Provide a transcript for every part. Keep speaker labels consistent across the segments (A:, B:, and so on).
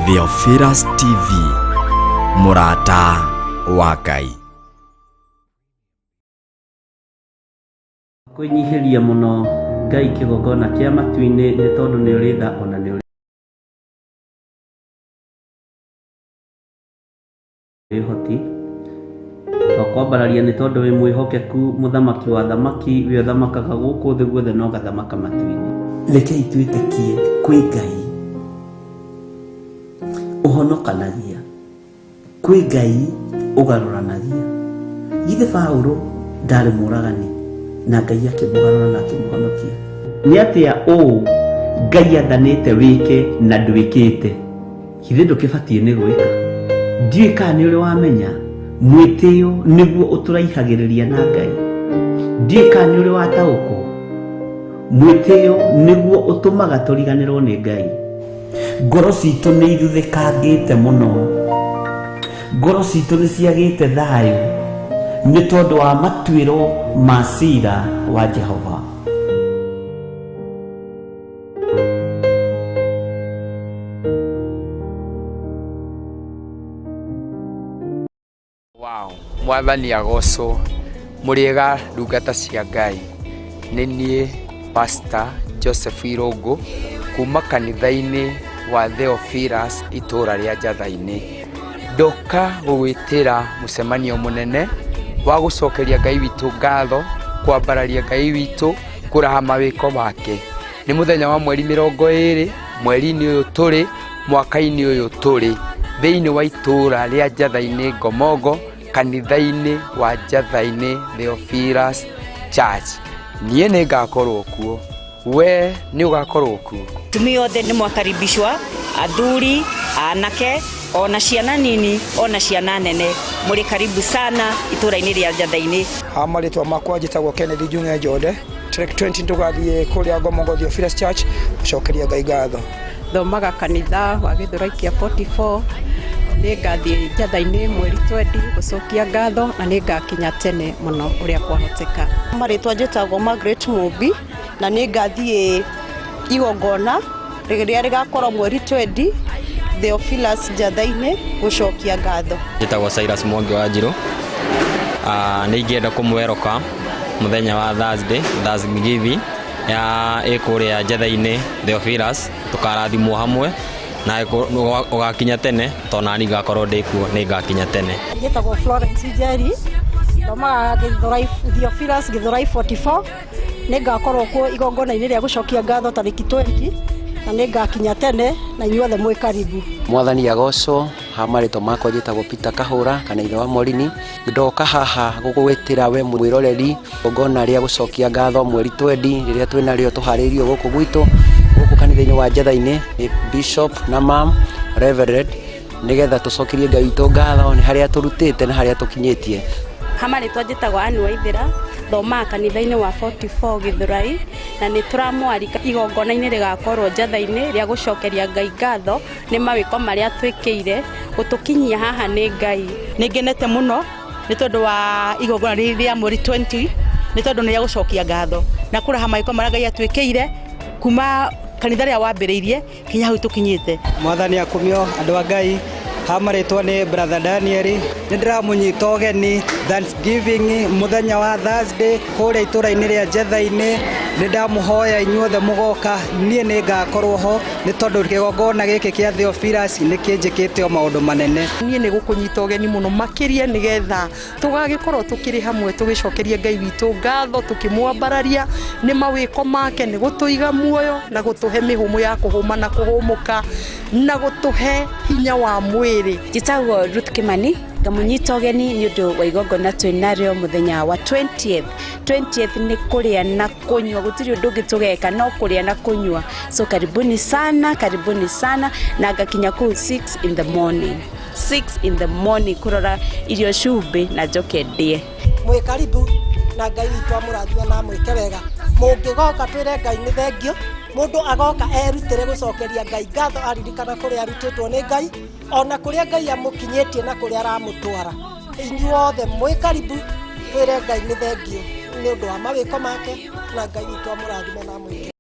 A: Theophilus TV, Murata wa Ngai.
B: Kwenyihiria muno Ngai kigogona kia matu-ini ni tondu ni uri tha ona ni uri hoti twakwambararia ni tondu wi mwihokeku muthamaki wa thamaki wi thamakaga guku thi guothe no gathamaka matu-ini. Rekei twitikie kwi Ngai uhonokanagia, kwi Ngai ugaruranagia. Githe Paulo ndari muragani na Ngai akimugarura na akimuhonokia. Ni atia Ngai athanite wike na ndwikite, githe ndukibatie ni gwika. Ndiui kana ni uri wamenya mwitio niguo uturaihagiriria na Ngai. Ndiui kana ni uri watauko mwitio niguo utumaga turiganirwo ni Ngai. Ngoro citu ni ithuthikangite muno, ngoro citu ni ciagite thayu ni tondu wa matuiro ma cira wa Jehova.
C: Wow, mwathani agoco muriega ndungata cia Ngai. Ni nie Pastor Joseph Irungu kuma kanitha-ini wa Theophilus itura ria Njatha-ini. Ndoka gugwitira mucemanio munene wa gucokeria Ngai witu ngatho, kwambararia Ngai witu, kuraha mawiko make. Ni muthenya wa mweri 20 mweri-ini uyu turi mwaka-ini uyu turi thiini wa itura ria Njatha-ini Ngomongo, kanitha-ini wa Njatha-ini Theophilus Church. Nie ni ngakorwo kuo, we ni ugakorwo kuo.
D: Tumi othe ni mwakaribishwa, athuri, anake, ona ciana nini, ona ciana nene. Muri karibu sana itura-ini ria Njatha-ini.
E: Amaritwa makwa njitagwo Kennedy Junge Njode. Track 20 tugathie kuria Ngomongo Theophilus Church gucokeria Ngai ngatho.
F: Thomaga kanitha wa Githuraikia 44. Ni ngathie Njatha-ini mweri 20 gucokia ngatho na ni ngakinya tene muno uria kwahoteka.
G: Maritwa njitagwo Margaret Mubi na ni ngathie igongona riria rigakorwo mweri 20 Theophilus Njatha-ini gucokia ngatho.
H: Njitagwo Cyrus Mwangi wa Njiru. Ni ngenda kumweroka muthenya wa Thanksgiving ya ikuria Njatha-ini Theophilus, tukarathimwo hamwe na ugakinya tene tona ni ngakorwo ndikuo, ni ngakinya tene.
G: Njitagwo Florence Njeri, thomaga Theophilus Githurai 44. ni ngakorwo kuo igongona-ini ria gucokia ngatho tariki 20 na ni ngakinya tene na inyuothe mwi karibu.
I: Mwathani agoco. Hamaritwa makwa njitagwo Peter Kahura kana ithe wa Morini. Ndoka haha gugwitira we mwiroreri igongona ria gucokia ngatho mweri 20 riria twina rio tuharirio guku gwitu guku kanitha-ini wa Njatha-ini. Ni Bishop na Mam Reverend nigetha tucokerie Ngai witu ngatho ni haria turutite na haria tukinyitie.
J: Hamaritwa njitagwo Anne Waithira, thoma kanitha-ini wa 44 Githurai, na ni turamwarika igongona-ini rigakorwo Njatha-ini ria gucokeria Ngai ngatho ni mawiko maria twikire gutukinyia haha ni Ngai.
K: Ni ngenete muno ni tondu wa igongona ria mweri 20 ni tondu ni ria gucokia ngatho na kuraha mawiko maria Ngai atwikire kuma kanitha ria wambiriirie kinya hau tukinyite.
E: Mwathani akumio andu a Ngai. Hamaritwa ni Brother Daniel. Ni ndiramunyita ugeni Thanksgiving muthenya wa Thursday kuria itura-ini ria Njatha-ini. Ni ndamuhoya inyuothe mugoka, nie ni ngakorwo ho ni tondu kigongona giki kia Theophilus ni kinjikite o maundu manene.
K: Nie ni gukunyita ugeni muno makiria nigetha tugagikorwo tukiri hamwe tugicokeria Ngai witu ngatho tukimwambararia ni mawiko make, ni gutuiga muoyo na gutuhe mihumu ya kuhuma na kuhumuka na gutuhe hinya wa mwiri.
J: Njitagwo Ruth Kimani, ngamunyita ugeni ni undu wa igongona twinario muthenya wa 20th ni kuria na kunywa, gutiri undu ngitugeka no kuria na kunywa. So karibuni sana na ngakinya ku 6 in the morning kurora irio cumbi na njoke ndie.
G: Mwi karibu na Ngai witu amurathime na mwike wega. Mungigoka twire Ngai ni thengio. Mundu agoka erutire gucokeria Ngai ngatho, aririkana kuria arutitwo ni Ngai, ona kuria Ngai amukinyitie na kuria aramutwara. Inyuothe mwi karibu twire Ngai ni thengio ni undu wa mawiko make na Ngai witu amurathime na mwike.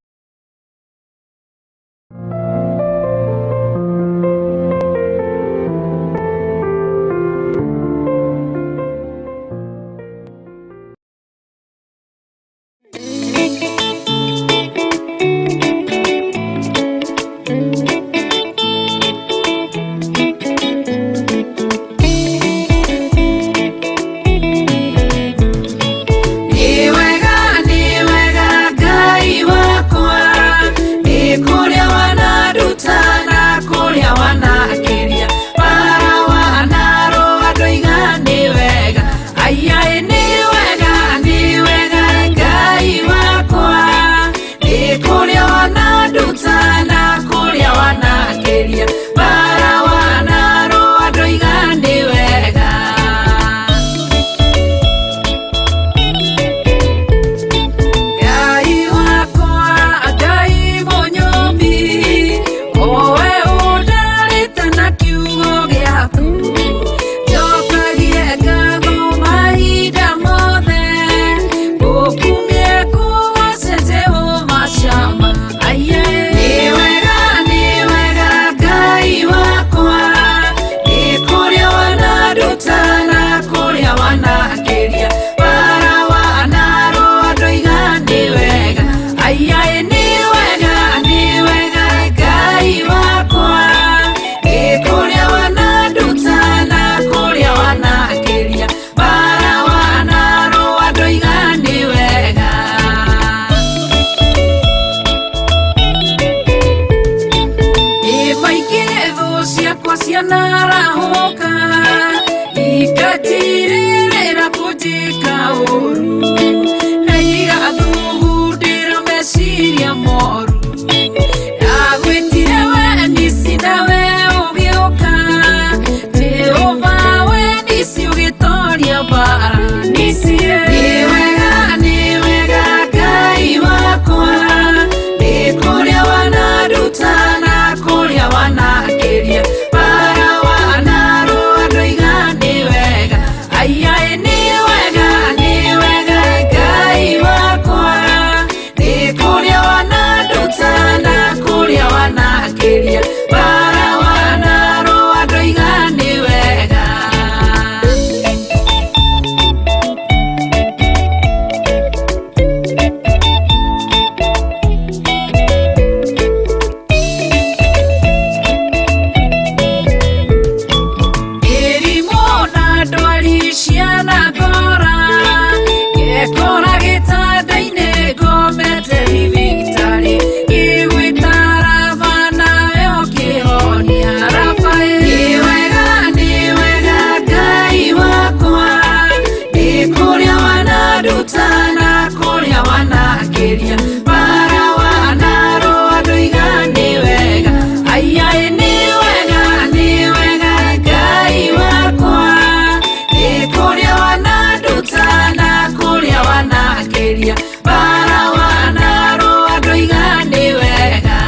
L: wanakĩria bara wanaro andũ igani wega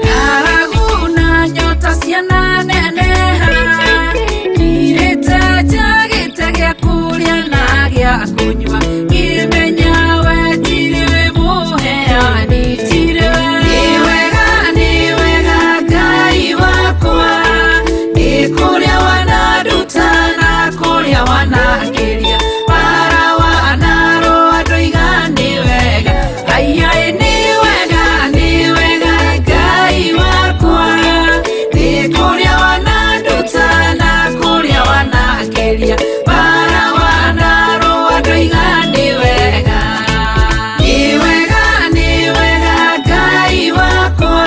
L: ng'aragu na nyota ciana neneha irĩte njagĩte gĩa kũrĩa na gĩa kũnyua ngĩmenya we tirĩ wĩ mũheani tirĩ nĩ wega Ngai wakwa nĩ kũrĩa wanaruta na kũrĩa wanakĩria bara wanaro andũ igani wega aya nĩ wega Ngai wakwa nĩ kũrĩa wanaruta na kũrĩa wanakĩria bara wanaro andũ igani wega nĩ wega Ngai wakwa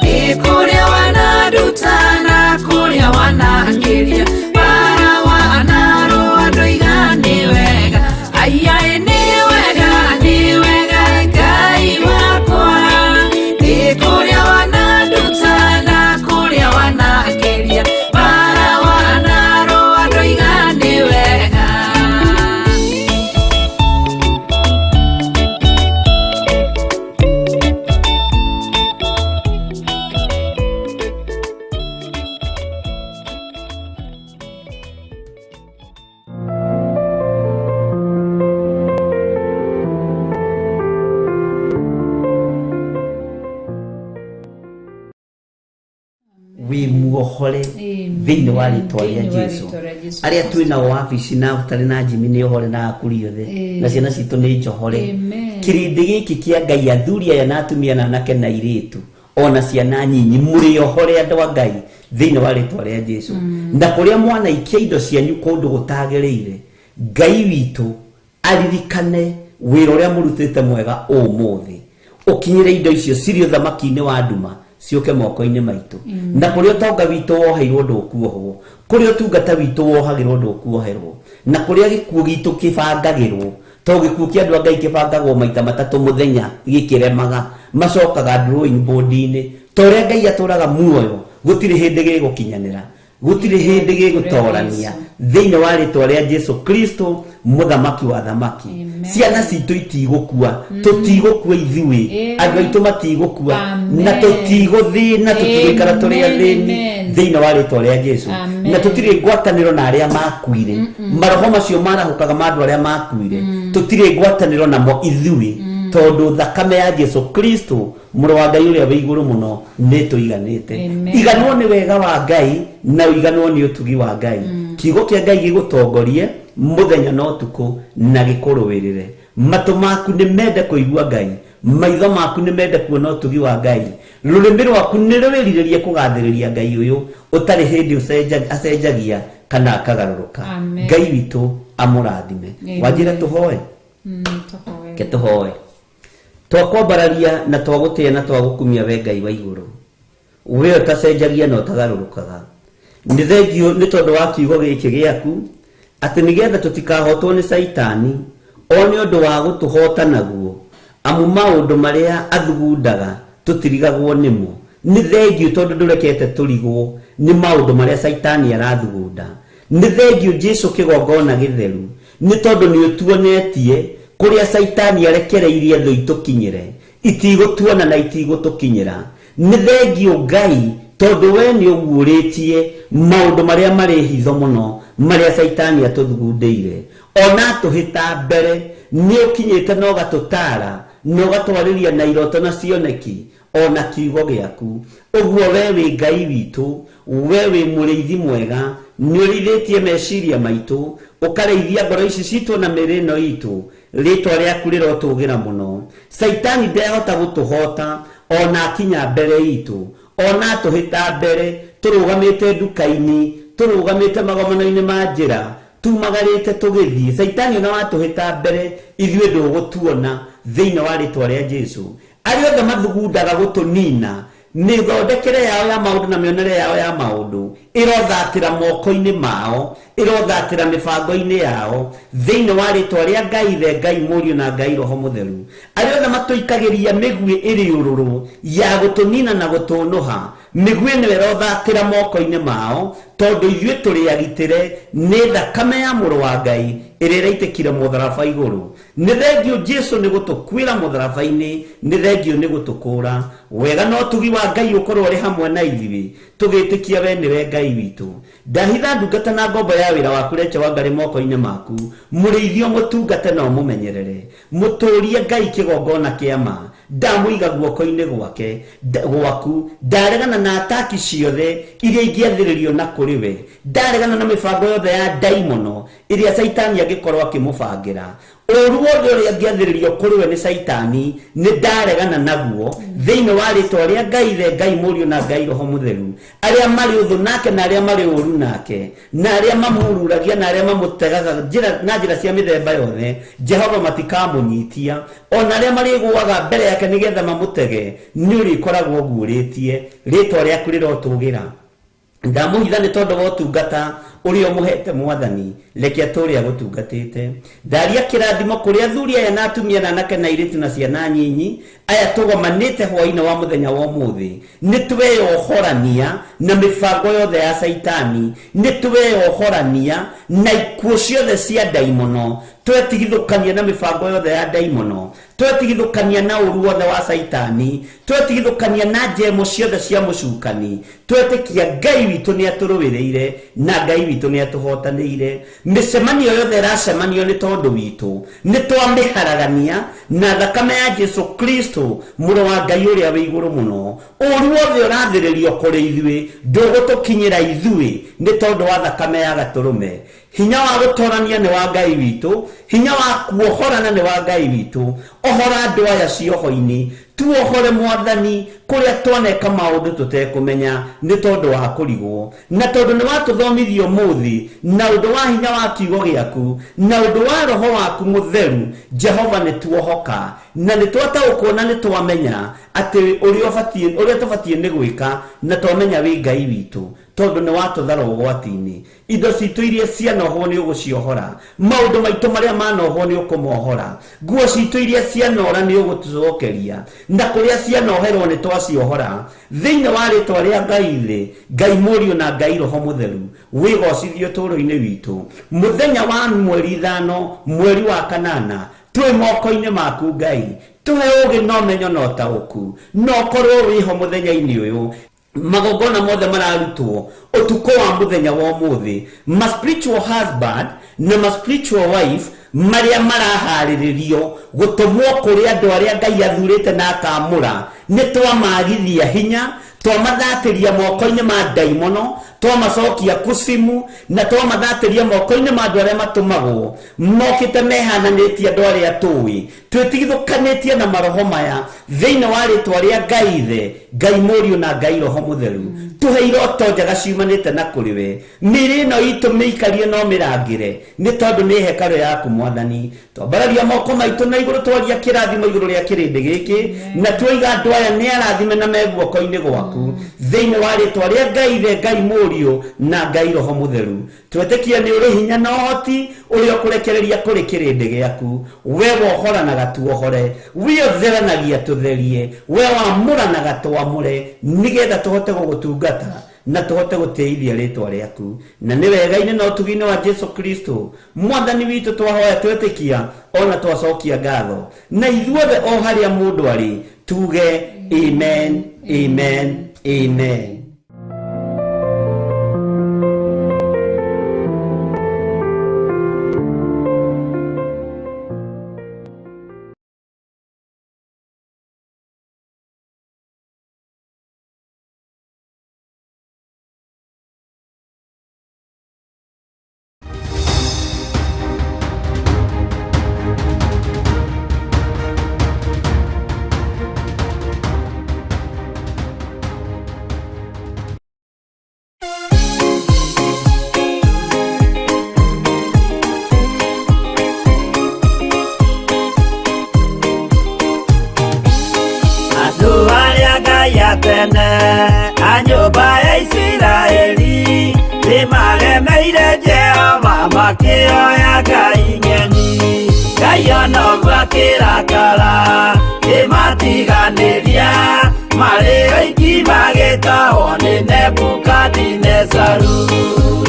L: nĩ kũrĩa wanaruta na kũrĩa wanakĩria bara wanaro andũ igani wega aya nĩ wega Ngai wakwa nĩ kũrĩa wanaruta na kũrĩa wanakĩria bara wanaro andũ igani wega
B: wi muohore thĩinĩ wa rĩtwa rĩa Jesũ arĩa twĩna wabici na ũtarĩ na njimi nĩ ũhore na akũri othe na ciana citũ nĩ njohore kĩrĩndĩ gĩkĩ kĩa Ngai athuri aya na atumia na anake na airĩtu ona ciana nyinyi mũrĩ ohore andũ a Ngai thĩinĩ wa rĩtwa rĩa Jesũ na kũrĩa mwanaikia indo cianyu kũndũ gũtagĩrĩire Ngai witũ aririkane wĩra ũrĩa mũrutĩte mwega ũmũthĩ ũkinyĩre indo icio cirĩ ũthamaki-inĩ wa nduma cioke moko-inĩ maitũ na kũrĩa ũtonga witũ woheirwo ndũkuohwo kũrĩa ũtungata witũ wohagĩrwo ndũkuoherwo na kũrĩa gĩkuũ gitũ kĩbangagĩrwo to gĩkuũ kĩa andũ a Ngai kĩbangagwo maita matatũ mũthenya gĩkĩremaga macokaga drawing board-inĩ to ũrĩa Ngai atũraga muoyo gũtirĩ hĩndĩ gĩgũkinyanĩra gũtirĩ hĩndĩ gĩgũtorania thĩinĩ wa rĩtwa rĩa Jesũ Kristo mũthamaki wa thamaki ciana citũ itigũkua tũtigũkua ithuĩ andũ aitũ matigũkua na tũtigũthĩna tũtigũikara tũrĩ athĩni thĩinĩ wa rĩtwa rĩa Jesũ na tũtirĩ ngwatanĩro na arĩa makuire maroho macio marahũkaga ma andũ arĩa makuire tũtirĩ ngwatanĩro namo ithuĩ tondũ thakame ya Jesũ Kristo mũrũ wa Ngai ũrĩa wĩ igũrũ mũno nĩ tũiganĩte iganwo nĩ wega wa Ngai na iganwo nĩ ũtugi wa Ngai kiugo kĩa Ngai gĩgũtongorie mũthenya na ũtukũ na gĩkũrũĩrĩre matũ maku nĩ mende kũigua Ngai maitho maku nĩ mende kuona ũtugi wa Ngai rũrĩmĩ rwaku nĩ rwĩrirĩrie kũgathĩrĩria Ngai ũyũ ũtarĩ hĩndĩ acenjagia kana akagarũrũka Ngai witũ amũrathime wanjĩra tũhoe ke tũhoe twakwambararia na twagũtĩa na twagũkumia we Ngai wa igũrũ we ũtacenjagia na ũtagarũrũkaga nĩ thengio nĩ tondũ wa kiugo gĩkĩ gĩaku atĩ nĩgetha tũtikahotwo nĩ Saitani o nĩ ũndũ wa gũtũhota naguo amu maũndũ marĩa athugundaga tũtirigagwo nĩmo nĩ thengio tondũ ndũrekete tũrigwo nĩ maũndũ marĩa Saitani arathugunda nĩ thengio Jesũ kĩgongona gĩtheru nĩ tondũ nĩ ũtuonetie kũrĩa Saitani arekereirie thũ itũkinyĩre itigũtuona na itigũtũkinyĩra nĩ thengio Ngai tondũ we nĩ ũguũrĩtie maũndũ marĩa marĩ hitho mũno marĩa Saitani atũthugundĩire ona tũhĩta mbere nĩ ũkinyĩte na ũgatũtara na ũgatwarĩria na iroto na cioneki ona kiugo gĩaku ũguo we wĩ Ngai witũ we wĩ mũrĩithi mwega nĩ ũrĩithĩtie meciria maitũ ũkarĩithia ngoro ici citũ na mĩrĩ ĩno itũ rĩtwa rĩaku rĩrotũgĩra mũno Saitani ndehota gũtũhota ona akinya mbere itũ ona tũhĩta mbere tũrũgamĩte nduka-inĩ tũrũgamĩte magomano-inĩ ma njĩra tumagarĩte tũgĩthiĩ Saitani ona watũhĩta mbere ithuĩ ndũgũtuona thĩinĩ wa rĩtwa rĩa Jesũ arĩa othe mathugundaga gũtũnina mĩthondekere yao ya maũndũ na mĩonere yao ya maũndũ ĩrothatĩra moko-inĩ mao ĩrothatĩra mĩbango-inĩ yao thĩinĩ wa rĩtwa rĩa Ngai ithe Ngai mũriũ na Ngai roho mũtheru arĩa othe matũikagĩria mĩguĩ ĩrĩ ũrũrũ ya gũtũnina na gũtũnũha mĩguĩ ĩno ĩrothatĩra moko-inĩ mao tondu ithuĩ tũrĩ agitĩre nĩ thakame ya mũrũ wa Ngai ĩrĩa ĩraitĩkire mũtharaba igũrũ. Nĩ thengio Jesu nĩ gũtũkuĩra mũtharaba-inĩ, nĩ thengio nĩ gũtũkũra. Wega no tugi wa Ngai ũkorwo ũrĩ hamwe na ithuĩ tũgĩtĩkia we nĩwe Ngai witũ. Ndahitha ndungata na ngombo ya wĩra waku Recha Wangarĩ moko-inĩ maku, mũrĩithio mũtungate na ũmũmenyerere, mũtũũrie Ngai kĩgongona kĩa ma. Ndamũiga guoko-inĩ gwaku, ndaregana na ataki ciothe iria ingĩathĩrĩrio na kũrĩ we, ndaregana na mĩbango yothe ya ndaimono iria Saitani angĩkorwo akĩmũbangĩra. Ũru wothe ũrĩa angĩathĩrĩrio kũrĩ we nĩ Saitani nĩ ndaregana naguo thĩinĩ wa rĩtwa rĩa Ngai Ithe, Ngai Mũriũ na Ngai Roho Mũtheru. Arĩa marĩ ũthũ nake na arĩa marĩ ũru nake na arĩa mamururagia na arĩa mamũtegaga na njĩra cia mĩthemba yothe, Jehova matikamũnyitia. Ona arĩa marĩgũaga mbere yake nĩgetha mamũtege, nĩ ũrĩkoragwo guũrĩtie. Rĩtwa rĩaku rĩrotũgĩra. Ndamũhitha nĩ tondũ wa ũtungata ũrĩa ũmũhete Mwathani, reke atũũre agũtungatĩte. Ndaria kĩrathimo kũrĩ athuri aya na atumia na anake na airĩtu na ciana nyinyi aya tũgomanĩte hwaĩ-inĩ wa mũthenya wa ũmũthĩ. Nĩ tweyohorania na mĩbango yothe ya Saitani, nĩ tweyohorania na ikuũ ciothe cia ndaimono, twetigithũkania na mĩbango yothe ya ndaimono, twetigithũkania na ũru wothe wa Saitani, twetigithũkania na njemo ciothe cia mũcukani. Twetĩkia Ngai witũ nĩ atũrũĩrĩire na Ngai witũ nĩ atũhotanĩire. Mĩcemanio yothe ĩracemanio nĩ tondũ witũ, nĩ twamĩharagania na thakame ya Jesu Kristo mũrũ wa Ngai ũrĩa wĩ igũrũ mũno. Ũru wothe ũrathĩrĩrio kũrĩ ithuĩ ndũgũtũkinyĩra ithuĩ nĩ tondũ wa thakame ya Gatũrũme. Hinya wa gũtorania nĩ wa Ngai witũ, hinya wa kuohorana nĩ wa Ngai witũ. Ohora andũ aya cioho-inĩ, tuohore Mwathani kũrĩa twaneka maũndũ tũtekũmenya nĩ tondũ wa kũrigwo, na tondũ nĩ watũthomithio ũmũthĩ na ũndũ wa hinya wa kiugo gĩaku na ũndũ wa Roho waku Mũtheru. Jehova nĩ tuohoka na nĩ twataũkwo na nĩ twamenya atĩ ũrĩa tũbatiĩ nĩ gwĩka, na twamenya wĩ Ngai witũ tondũ nĩ watũthara ũgwati-inĩ. Indo citũ iria cianohwo nĩ ũgũciohora, maũndũ maitũ marĩa manohwo nĩ ũkũmohora, nguo citũ iria cianora nĩ ũgũtũcokeria, na kũrĩa cianoherwo nĩ twaciohora. Thĩinĩ wa rĩtwa rĩa Ngai Ithe, Ngai Mũriũ na Ngai Roho Mũtheru, wĩgocithio ũtũũro-inĩ witũ. Mũthenya wa mweri 5 mweri wa kanana twĩ moko-inĩ maku Ngai, tũhe ũũgĩ na ũmenyo na ũtaũku, no korwo wĩho mũthenya-inĩ ũyũ. Magongona mothe mararutwo ũtukũ wa mũthenya wa ũmũthĩ, ma spiritual husband na ma spiritual wife marĩa maraharĩrĩrio gũtũmwo kũrĩ andũ arĩa Ngai athurĩte na akamũra, nĩ twamagithia hinya, twamathatĩria moko-inĩ ma ndaimono, twamacokia kusimu na twamathatĩria moko-inĩ ma andũ arĩa matũmagwo mokĩte mehananĩtie andũ arĩa tũĩ, twĩtigithũkanĩtie na maroho maya thĩinĩ wa rĩtwa rĩa Ngai Ithe, Ngai Mũriũ na Ngai Roho Mũtheru. Tũhe iroto njega ciumanĩte na kũrĩ we, mĩĩrĩ ĩno itũ mĩikarie no mĩrangĩre nĩ tondũ nĩ hekarũ yaku Mwathani. Twambararia moko maitũ na igũrũ twaria kĩrathimo igũrũ rĩa kĩrĩndĩ gĩkĩ, na tuoiga andũ aya nĩ arathime na me guoko-inĩ gwaku thĩinĩ wa rĩtwa rĩa Ngai Ithe, Ngai Mũriũ na Ngai Roho Mũtheru. Twetĩkia nĩ ũrĩ hinya na ũhoti ũrĩa ũkũrekereria kũrĩ kĩrĩndĩ gĩaku. We wohoranaga tuohore, we ũtheranagia tũtherie, we wamũranaga twamũre, nĩgetha tũhote gũgũtungata na tũhote gũtĩithia rĩtwa rĩaku. Na nĩ wega-inĩ na ũtugi-inĩ wa Jesu Kristo Mwathani witũ twahoya twetĩkia ona twacokia ngatho, na ithuothe o harĩa mũndũ arĩ tuge amen, amen, amen.
M: Anyumba ya Isiraeli nimaremeire Jehova makĩoya Ngai ng'eni. Ngai ona ũguo akĩrakara kĩmatiganĩria, marĩ oiki magĩtahwo nĩ Nebukadinezaru.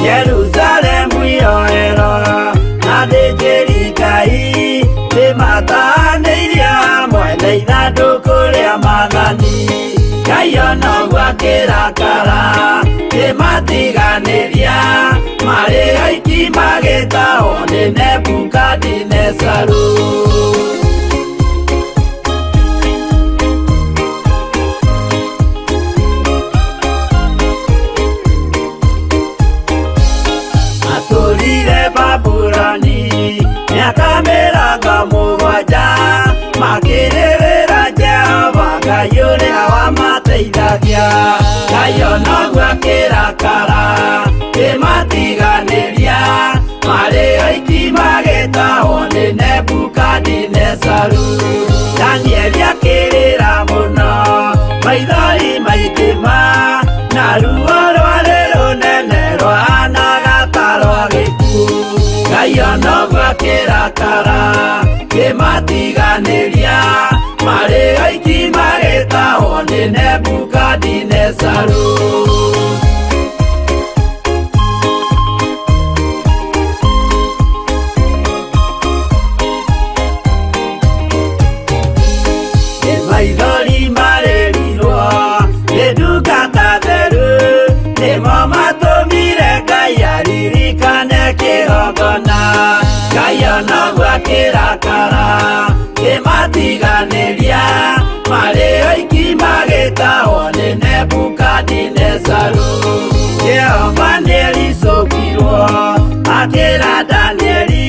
M: Jerusalemu iroero na thĩnjĩri Ngai nĩmataanĩirie hamwe na ithandũkũ rĩa maathani. Ngai ona ũguo akĩrakara kĩmatiganĩria, marĩ oiki magĩtahwo nĩ Nebukadinezaru. Atũrire Babuloni mĩaka 70 makĩrĩrĩra Jehova Ngai ũrĩa wamateithagia. Ngai ona ũguo akĩrakara kĩmatiganĩria, marĩ oiki magĩtahwo nĩ Nebukadinezaru. Danieli akĩrĩra mũno, maithori maikĩma, na ruo rwarĩ rũnene rwahanaga ta rwa gĩkuũ. Ngai ona ũguo akĩrakara kĩmatiganĩria, marĩ oiki magĩtahwo nĩ Nebukadinezaru. Maithori marĩrirwo nĩ ndungata theru, nĩmo matũmire Ngai aririkane kĩgongona. Ngai ona ũguo akĩrakara kĩmatiganĩria, marĩ oiki magĩtahwo nĩ Nebukadinezaru. Jehova nĩericũkirwo akĩra Danieli,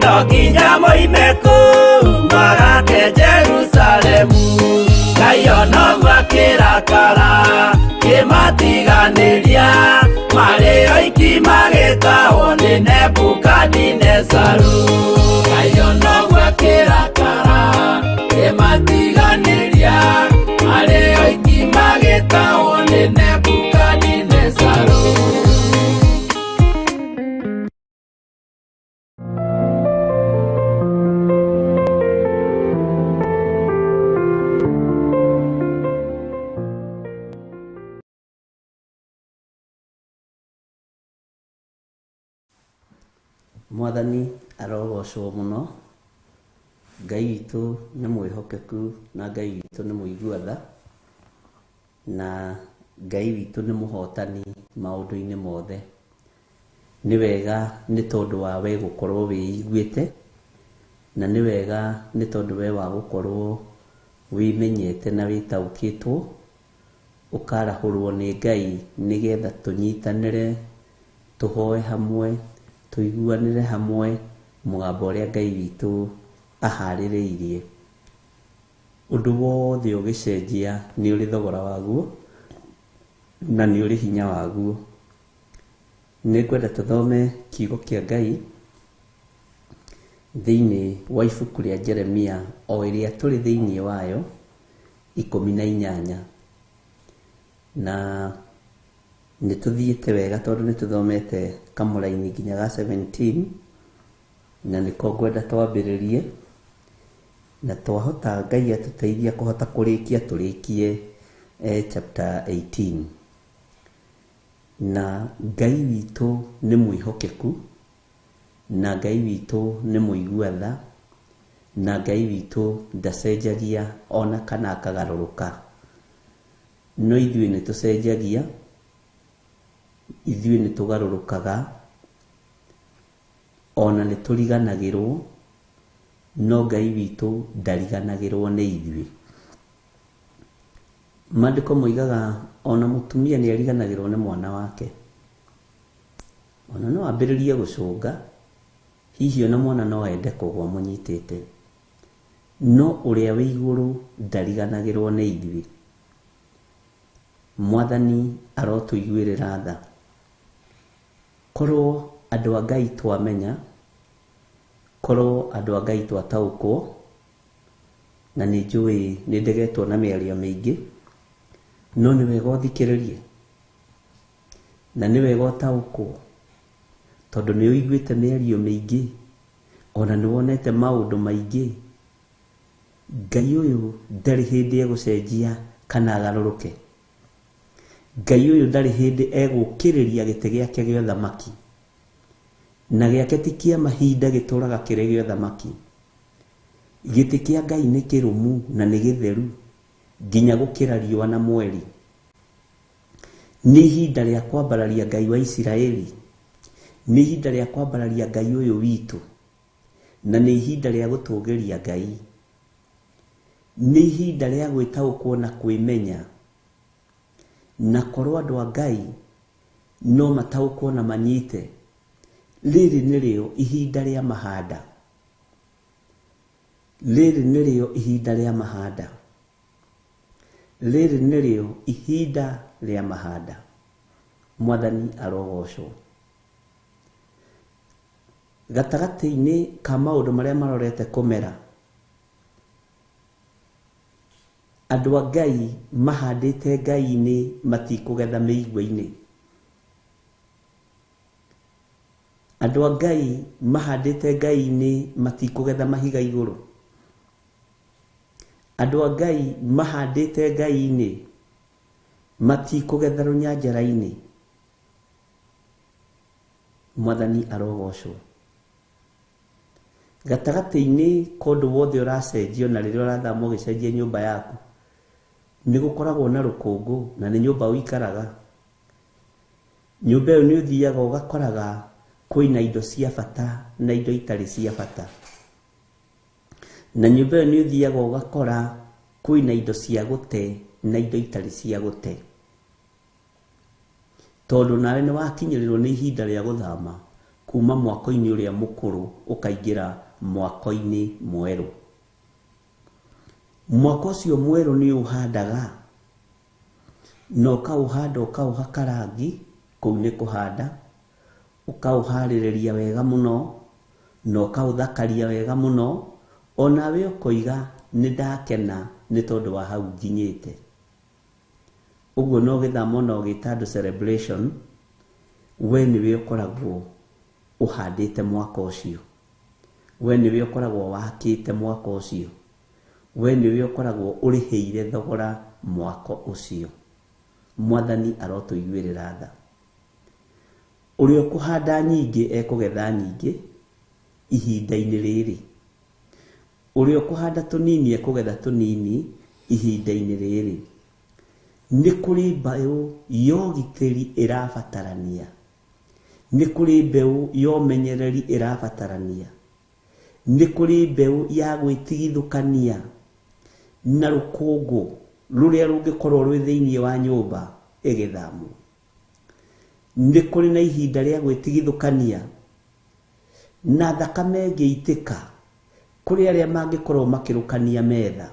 M: no nginya moime kũu magake Jerusalemu. Ngai ona ũguo akĩrakara kĩmatiganĩria, marĩ oiki magĩtahwo nĩ Nebukadinezaru. Ngai ona ũguo akĩrakara kĩmatiganĩria, marĩ oiki magĩtahwo nĩ Nebukadinezaru.
B: Mwathani arogocwo mũno. Ngai witũ nĩ mwĩhokeku na Ngai witũ nĩ mũigua tha, na Ngai witũ nĩ mũhotani maũndũ-inĩ mothe. Nĩ wega nĩ tondũ wa we gũkorwo wĩiguĩte, na nĩ wega nĩ tondũ we wa gũkorwo wĩmenyete na wĩtaũkĩtwo, ũkarahũrwo nĩ Ngai nĩgetha tũnyitanĩre, tũhoe hamwe, tũiguanĩre hamwe mũgambo ũrĩa Ngai witũ aharĩrĩirie. Ũndũ wothe ũgĩcenjia nĩ ũrĩ thogora waguo na nĩ ũrĩ hinya waguo. Nĩ ngwenda tũthome kiugo kĩa Ngai thĩinĩ wa ibuku rĩa Jeremia, o ĩrĩa tũrĩ thĩinĩ wayo 18, na nĩ tũthiĩte wega tondũ nĩ tũthomete kamũraini nginya ga 17, na nĩko ngwenda twambĩrĩrie, na twahota Ngai atũteithia kũhota kũrĩkia tũrĩkie chapter 18. Na Ngai witũ nĩ mwĩhokeku, na Ngai witũ nĩ mũigua tha, na Ngai witũ ndacenjagia ona kana akagarũrũka. No ithuĩ nĩ tũcenjagia, ithuĩ nĩ tũgarũrũkaga, ona nĩ tũriganagĩrwo, no Ngai witũ ndariganagĩrwo nĩ ithuĩ. Maandĩko moigaga ona mũtumia nĩ ariganagĩrwo nĩ mwana wake. Ona no ambĩrĩrie gũcũnga, hihi ona mwana no ende kũgwa mũnyitĩte, no ũrĩa wĩ igũrũ ndariganagĩrwo nĩ ithuĩ. Mwathani arotũiguĩrĩra tha. Korwo andũ a Ngai twamenya, korwo andũ a Ngai twataũkwo, na nĩ njũĩ nĩ ndegetwo na mĩario mĩingĩ, no nĩ wega ũthikĩrĩrie, na nĩ wega ũtaũkwo, tondũ nĩ ũiguĩte mĩario mĩingĩ, ona nĩ wonete maũndũ maingĩ. Ngai ũyũ ndarĩ hĩndĩ egũcenjia kana agarũrũke. Ngai ũyũ ndarĩ hĩndĩ egũkĩrĩria gĩtĩ gĩake gĩa ũthamaki, na gĩake ti kĩa mahinda gĩtũraga kĩrĩ gĩa ũthamaki. Gĩtĩ kĩa Ngai nĩ kĩrũmu na nĩ gĩtheru nginya gũkĩra riũa na mweri. Nĩ ihinda rĩa kwambararia Ngai wa Isiraeli, nĩ ihinda rĩa kwambararia Ngai ũyũ witũ, na nĩ ihinda rĩa gũtũũgĩria Ngai. Nĩ ihinda rĩa gwĩtaũkwo na kwĩmenya, na korwo andũ a Ngai no mataũkwo na manyite. Rĩrĩ nĩrĩo ihinda rĩa mahanda, rĩrĩ nĩrĩo ihinda rĩa mahanda, rĩrĩ nĩrĩo ihinda rĩa mahanda. Mwathani arogocwo. Gatagatĩ-inĩ ka maũndũ marĩa marorete kũmera, andũ a Ngai mahandĩte Ngai-inĩ matikũgetha mĩigua-inĩ. Andũ a Ngai mahandĩte Ngai-inĩ matikũgetha mahiga igũrũ. Andũ a Ngai mahandĩte Ngai-inĩ matikũgetha rũnyanjara-inĩ. Mwathani arogocwo. Gatagatĩ-inĩ kũndũ wothe ũracenjio na rĩrĩa ũrathamwo gĩcenjie nyũmba yaku, nĩ gũkoragwo na rũkũngũ na nĩ nyũmba ũikaraga. Nyũmba ĩyo nĩ ũthiaga ũgakoraga kwĩna indo cia bata na indo itarĩ cia bata. Na nyũmba ĩyo nĩ ũthiaga ũgakora kwĩna indo cia gũte na indo itarĩ cia gũte. Tondũ nawe nĩ wakinyĩrĩrwo nĩ ihinda rĩa gũthama kuma mwako-inĩ ũrĩa mũkũrũ ũkaingĩra mwako-inĩ mwerũ. Mwako ũcio mwerũ nĩ ũhandaga, na ũkaũhanda ũkaũhaka rangi, kũu nĩ kũhanda, ũkaũharĩrĩria wega mũno, na ũkaũthakaria wega mũno, onawe ũkoiga nĩ ndakena nĩ tondũ wa hau nginyĩte. Ũguo no gĩthamo no gĩta andũ celebration, we nĩwe ũkoragwo ũhandĩte mwaka ũcio, we nĩwe ũkoragwo wakĩte mwaka ũcio, we nĩwe ũkoragwo ũrĩhĩire thogora mwaka ũcio. Mwathani arotũiguĩrĩra tha. Ũrĩa ũkũhanda nyingĩ ekũgetha nyingĩ ihinda-inĩ rĩrĩ. Ũrĩa ũkũhanda tũnini ekũgetha tũnini ihinda-inĩ rĩrĩ. Nĩ kũrĩ mbeũ ya ũgitĩri ĩrabatarania, nĩ kũrĩ mbeũ ya ũmenyereri ĩrabatarania, nĩ kũrĩ mbeũ ya gwĩtigithũkania na rũkũngũ rũrĩa rũngĩkorwo rwĩ thĩinĩ wa nyũmba ĩgĩthamwo. Nĩ kũrĩ na ihinda rĩa gwĩtigithũkania na thakame ĩngĩitĩka kũrĩ arĩa mangĩkorwo makĩrũkania metha,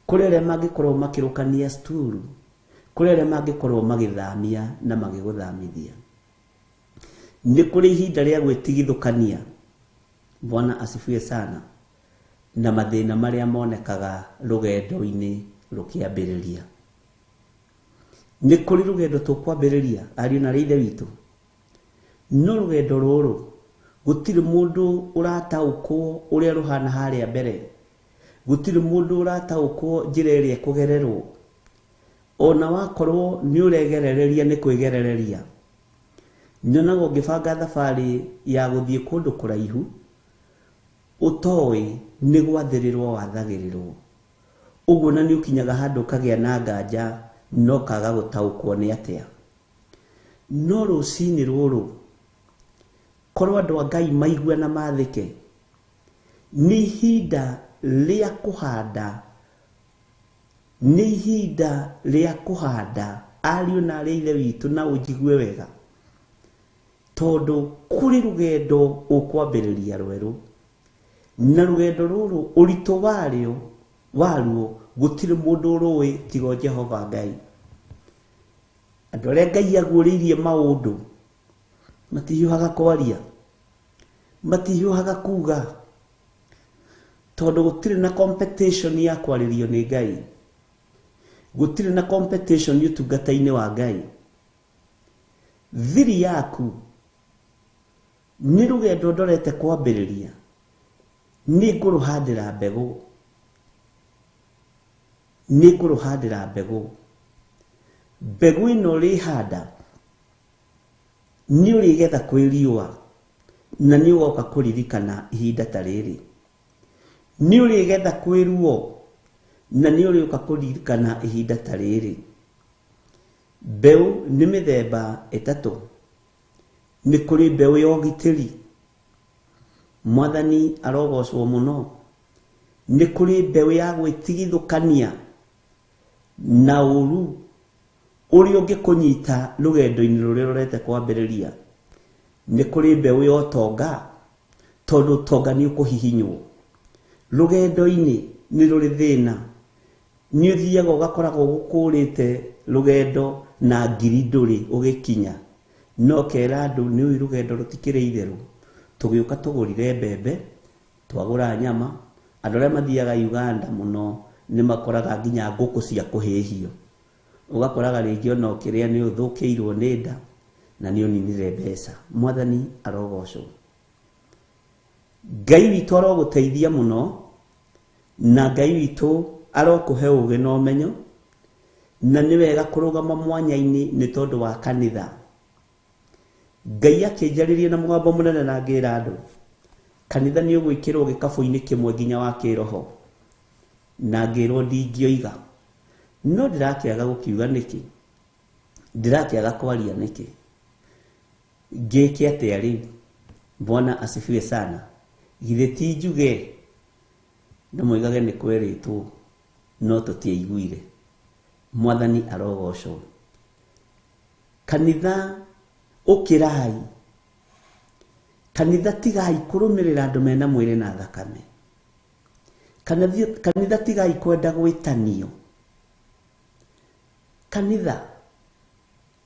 B: kũrĩ arĩa mangĩkorwo makĩrũkania sturu, kũrĩ arĩa mangĩkorwo magĩthamia na magĩgũthamithia. Nĩ kũrĩ ihinda rĩa gwĩtigithũkania, Bwana asifiwe sana, na mathĩna marĩa monekaga rũgendo-inĩ rũkĩambĩrĩria. Nĩ kũrĩ rũgendo tũkwambĩrĩria, ariũ na ithe witũ, no rũgendo rũrũ gũtirĩ mũndũ ũrataũkwo ũrĩa rũhana harĩa mbere, gũtirĩ mũndũ ũrataũkwo njĩra ĩrĩa kũgererwo. Ona wakorwo nĩ ũregerereria nĩ kwĩgerereria. Nyonaga ũngĩbanga thabarĩ ya gũthiĩ kũndũ kũraihu, ũtoĩ nĩ gwathĩrĩrwo wathagĩrĩrwo. Ũguo na nĩ ũkinyaga handũ ũkagĩa na nganja no kaga gũtaũkwo nĩ atĩa. No rũcinĩ rũrũ, korwo andũ a Ngai maigua na mathĩke, nĩ ihinda rĩa kũhanda, nĩ ihinda rĩa kũhanda, ariũ na arĩa ithe witũ, na ũnjigue wega. Tondũ kũrĩ rũgendo ũkwambĩrĩria rwerũ, na rũgendo rũrũ ũritũ waruo gũtirĩ mũndũ ũrũĩ tiga Jehova Ngai. Andũ arĩa Ngai aguũrĩirie maũndũ matihiũhaga kwaria, matihiũhaga kuga, tondũ gũtirĩ na competition ya kwarĩrio nĩ Ngai, gũtirĩ na competition ũtungata-inĩ wa Ngai. Thiri yaku nĩ rũgendo ndorete kwambĩrĩria, nĩ ngũrũhandĩra mbegũ. nĩ kũrũhandĩra mbegũ ĩno ũrĩhanda nĩ ũrĩgetha kwĩ riũa na nĩ ũgoka kũririkana ihinda ta rĩrĩ. Nĩ ũrĩgetha kwĩ ruo na nĩ ũrĩũka kũririkana ihinda ta rĩrĩ. Mbeũ nĩ mĩthemba ĩtatũ. Nĩ kũrĩ mbeũ ya ũgitĩri, Mwathani arogocwo mũno. Nĩ kũrĩ mbeũ ya gwĩtigithũkania na ũru ũrĩa ũngĩkũnyita rũgendo-inĩ rũrĩa rũrete kwambĩrĩria. Nĩ kũrĩ mbeũ ya ũtonga, tondũ ũtonga nĩ ũkũhihinywo. Rũgendo-inĩ nĩ rũrĩ thĩna. Nĩ ũthiaga ũgakoragwo gũkũrĩte rũgendo na ngiri ndũrĩ ũgĩkinya. No kera andũ nĩ ũĩ rũgendo rũtikĩrĩ itherũ. Tũgĩũka tũgũrire mbembe, twagũra nyama. Andũ arĩa mathiaga Uganda mũno nĩ makoraga nginya ngũkũ cia kũhĩhio. Ũgakoraga rĩngĩ ona ũkĩrĩa nĩ ũthũkĩirwo nĩ nda na nĩ ũninire mbeca. Mwathani arogocwo. Ngai witũ arogũteithia mũno, na Ngai witũ arokũhe ũgĩ na ũmenyo, na nĩ wega kũrũgama mwanya-inĩ nĩ tondũ wa kanitha. Ngai akĩnjarĩria na mũgambo mũnene na ngĩra andũ, kanitha nĩ ũgwĩkĩrwo gĩkabũ-inĩ kĩmwe nginya wa kĩroho. Na ngĩrwo ndingĩoiga, no ndĩrakĩaga gũkiuga nĩkĩ, ndĩrakĩaga kwaria nĩkĩ. Ngĩke atĩa rĩu? Bwana asifiwe sana. Githĩ ti njuge na moigage nĩ kwerĩtwo no tũtiaiguire. Mwathani arogocwo. Kanitha ũkĩrai, kanitha tigai kũrũmĩrĩra andũ mena mwĩrĩ na thakame. Kanitha tigai kwenda gwĩtanio. Kanitha,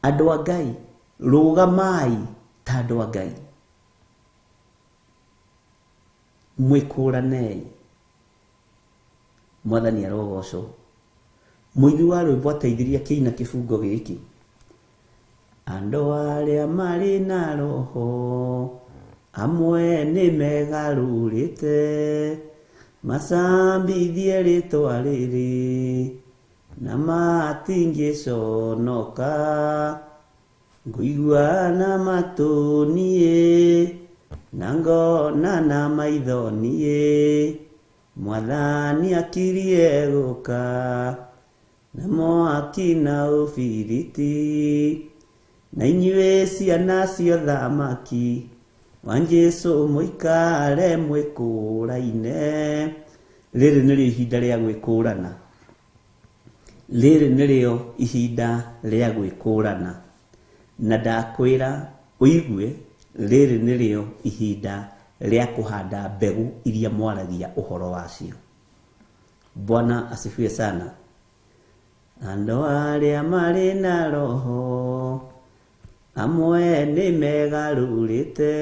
B: andũ a Ngai, rũgamai ta andũ a Ngai. Mwĩkũranei. Mwathani arogocwo. Mũini wa rwĩmbo ateithirie kĩina kĩbungo gĩkĩ. Andũ arĩa marĩ na roho amwe nĩ megarũrĩte, macambithie rĩtwa rĩrĩ na matingĩconoka. Ngũigua na matũ niĩ na ngona na maitho niĩ, Mwathani akirie gũka na mwaki na ũbiriti, na inyuĩ ciana cia ũthamaki wa Jesũ mũikare mwĩkũraine. Rĩrĩ nĩrĩo ihinda rĩa gwĩkũrana. Rĩrĩ nĩrĩo ihinda rĩa gwĩkũrana. Na ndakwĩra ũigue, rĩrĩ nĩrĩo ihinda rĩa kũhanda mbegũ iria mwaragia ũhoro wacio. Bwana asifiwe sana. Andũ arĩa marĩ na roho amwe nĩ megarũrĩte,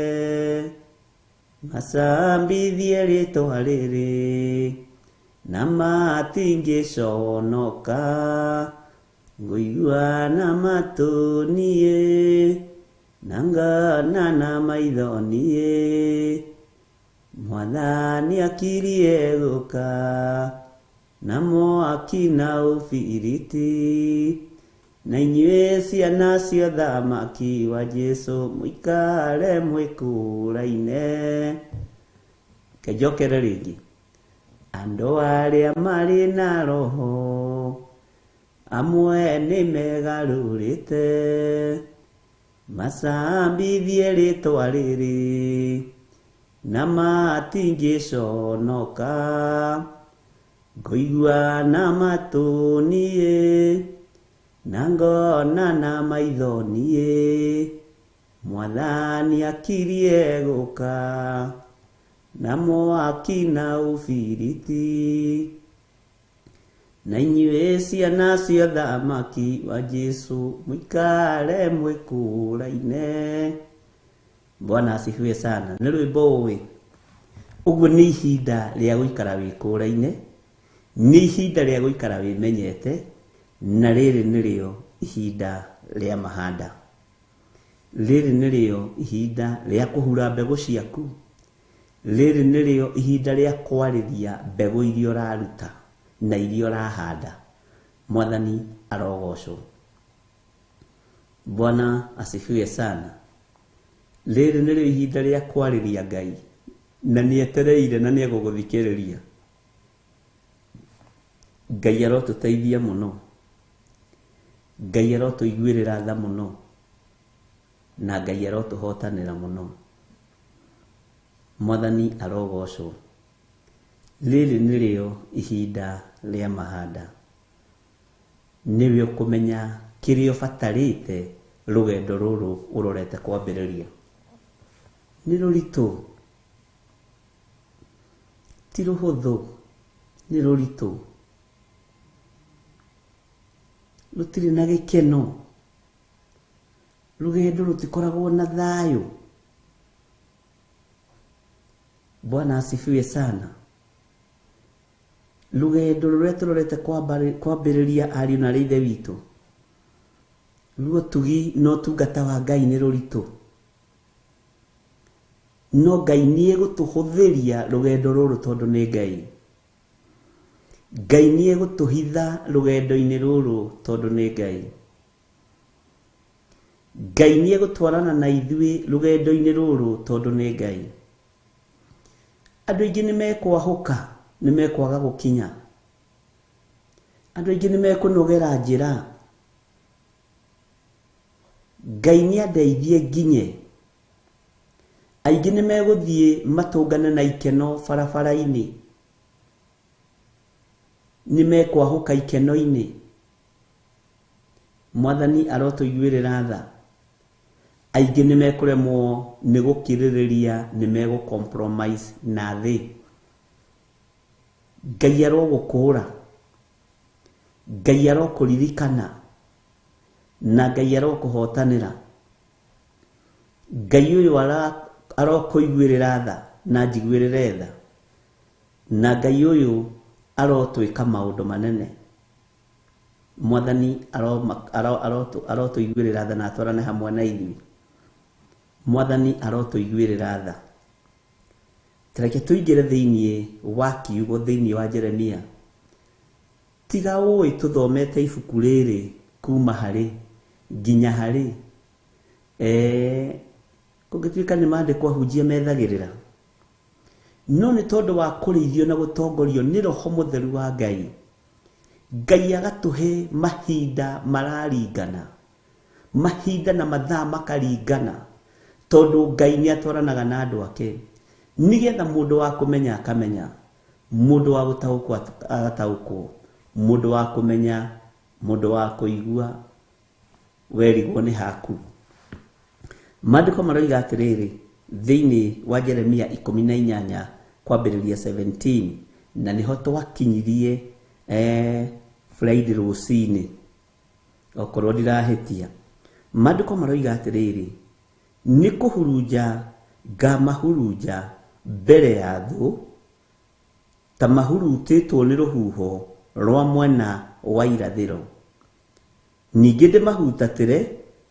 B: macambithie rĩtwa rĩrĩ na matingĩconoka. Ngũigua na matũ niĩ na ngona na maitho niĩ, Mwathani akirie gũka na mwaki na ũbiriti, na inyuĩ ciana cia ũthamaki wa Jesũ mũikare mwĩkũraine. Kejokere rĩngĩ. Andũ arĩa marĩ na roho amwe nĩ megarũrĩte, macambithie rĩtwa rĩrĩ na matingĩconoka. Ngũigua na matũ niĩ na ngona na maitho niĩ, Mwathani akirie gũka na mwaki na ũbiriti, na inyuĩ ciana cia ũthamaki wa Jesũ mũikare mwĩkũraine. Bwana asifiwe sana. Nĩ rwĩmbo ũĩ. Ũguo nĩ ihinda rĩa gũikara wĩkũraine, nĩ ihinda rĩa gũikara wĩmenyete, na rĩrĩ nĩrĩo ihinda rĩa mahanda. Rĩrĩ nĩrĩo ihinda rĩa kũhura mbegũ ciaku. Rĩrĩ nĩrĩo ihinda rĩa kwarĩria mbegũ iria ũraruta na iria ũrahanda. Mwathani arogocwo. Bwana asifiwe sana. Rĩrĩ nĩrĩo ihinda rĩa kwarĩria Ngai, na nĩetereire na nĩegũgũthikĩrĩria. Ngai arotũteithia mũno, Ngai arotũiguĩrĩra tha mũno, na Ngai arotũhotanĩra mũno. Mwathani arogocwo. Rĩrĩ nĩrĩo ihinda rĩa mahanda. Nĩwe ũkũmenya kĩrĩa ũbatarĩte rũgendo rũrũ ũrorete kwambĩrĩria. Nĩ rũritũ, ti rũhũthũ, nĩ rũritũ. Rũtirĩ na gĩkeno, rũgendo rũtikoragwo na thayũ. Bwana asifiwe sana. Rũgendo rũrĩa tũrorete kwambĩrĩria ariũ na ithe witũ, ruo tugi no tungata wa Ngai nĩ rũritũ, no Ngai nĩegũtũhũthĩria rũgendo rũrũ tondũ nĩ Ngai. Ngai nĩegũtũhitha rũgendo-inĩ rũrũ tondũ nĩ Ngai. Ngai nĩegũtwarana na ithuĩ rũgendo-inĩ rũrũ tondũ nĩ Ngai. Andũ aingĩ nĩmekwahũka, nĩmekwaga gũkinya. Andũ aingĩ nĩmekũnogera njĩra. Ngai nĩandeithie nginye. Aingĩ nĩmegũthiĩ matũngane na ikeno barabara-inĩ, nĩmekwahũka ikeno-inĩ. Mwathani arotũiguĩrĩra tha. Aingĩ nĩmekũremwo nĩ gũkirĩrĩria, nĩmegũcompromise na thĩ. Ngai arogũkũũra, Ngai arokũririkana, na Ngai arokũhotanĩra. Ngai ũyũ arokũiguĩrĩra tha na njiguĩrĩre tha, na Ngai ũyũ arotwĩka maũndũ manene. Mwathani arotũiguĩrĩra tha na atwarane hamwe na ithuĩ. Mwathani arotũiguĩrĩra tha. Tareke tũingĩre thĩinĩ wa kiugo thĩinĩ wa Jeremia. Tiga ũĩ tũthomete ibuku rĩrĩ kuma harĩ nginya harĩ. Kũngĩtuĩka nĩ maandĩko ahunjia methagĩrĩra, no nĩ tondũ wa kũrĩithio na gũtongorio nĩ Roho Mũtheru wa Ngai, Ngai agatũhe mahinda mararingana, mahinda na mathaa makaringana, tondũ Ngai nĩatwaranaga na andũ ake, nĩgetha mũndũ wa kũmenya akamenya, mũndũ wa gũtaũkwo agataũkwo, mũndũ wa kũmenya, mũndũ wa kũigua, werigwo nĩ haku. Maandĩko maroiga atĩrĩrĩ thĩinĩ wa Jeremia 18 kwambĩrĩria 17, na nĩho twakinyirie Friday rũcinĩ, okorwo ndirahĩtia. Maandĩko maroiga atĩrĩrĩ, nĩ kũhurunja ngamahurunja mbere ya thũ, ta mahurutĩtwo nĩ rũhuho rwa mwena wa irathĩro. Ningĩ ndĩmahutatĩre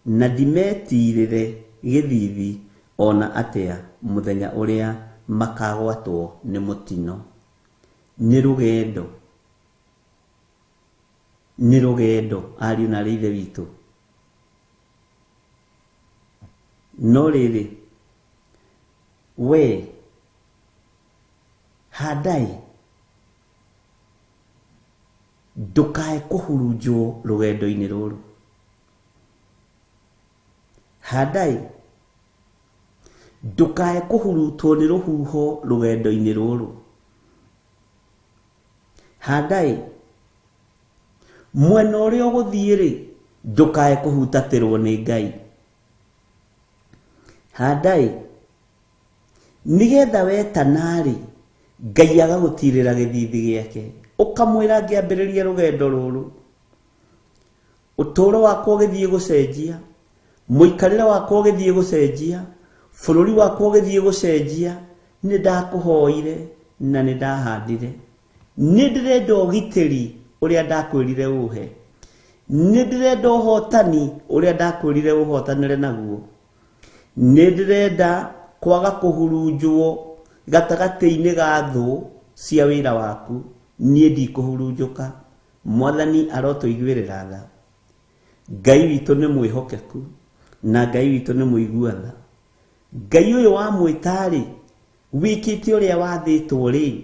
B: na ndimetirĩre gĩthithi ona atĩa mũthenya ũrĩa makagwatwo nĩ mũtino. Nĩ rũgendo, nĩ rũgendo ariũ na ithe witũ. No rĩrĩ, we handai, ndũkae kũhurunjwo rũgendo-inĩ rũrũ. Handai, ndũkae kũhurutwo nĩ rũhuho rũgendo-inĩ rũrũ. Handai, mwena ũrĩa ũgũthiĩ-rĩ, ndũkae kũhutatĩrwo nĩ Ngai. Handai, nĩgetha wetana-rĩ, Ngai agagũtirĩra gĩthithi gĩake, ũkamwĩra ngĩambĩrĩria rũgendo rũrũ, ũtũũro wakwa ũgĩthiĩ gũcenjia, mũikarĩre wakwa ũgĩthiĩ gũcenjia, bũrũri wakwa ũgĩthiĩ gũcenjia, nĩ ndakũhoire na nĩ ndahandire. Nĩ ndĩrenda ũgitĩri ũrĩa ndakwĩrire ũhe, nĩ ndĩrenda ũhotani ũrĩa ndakwĩrire ũhotanĩre naguo, nĩ ndĩrenda kwaga kũhurunjwo gatagatĩ-inĩ ga thũ cia wĩra waku. Niĩ ndikũhurunjũka, Mwathani arotuiguĩrĩra tha. Ngai witũ nĩ mwĩhokeku na Ngai witũ nĩ mũigua tha. Ngai ũyũ wa mwĩtarĩ wĩkĩte ũrĩa wathĩtwo rĩ,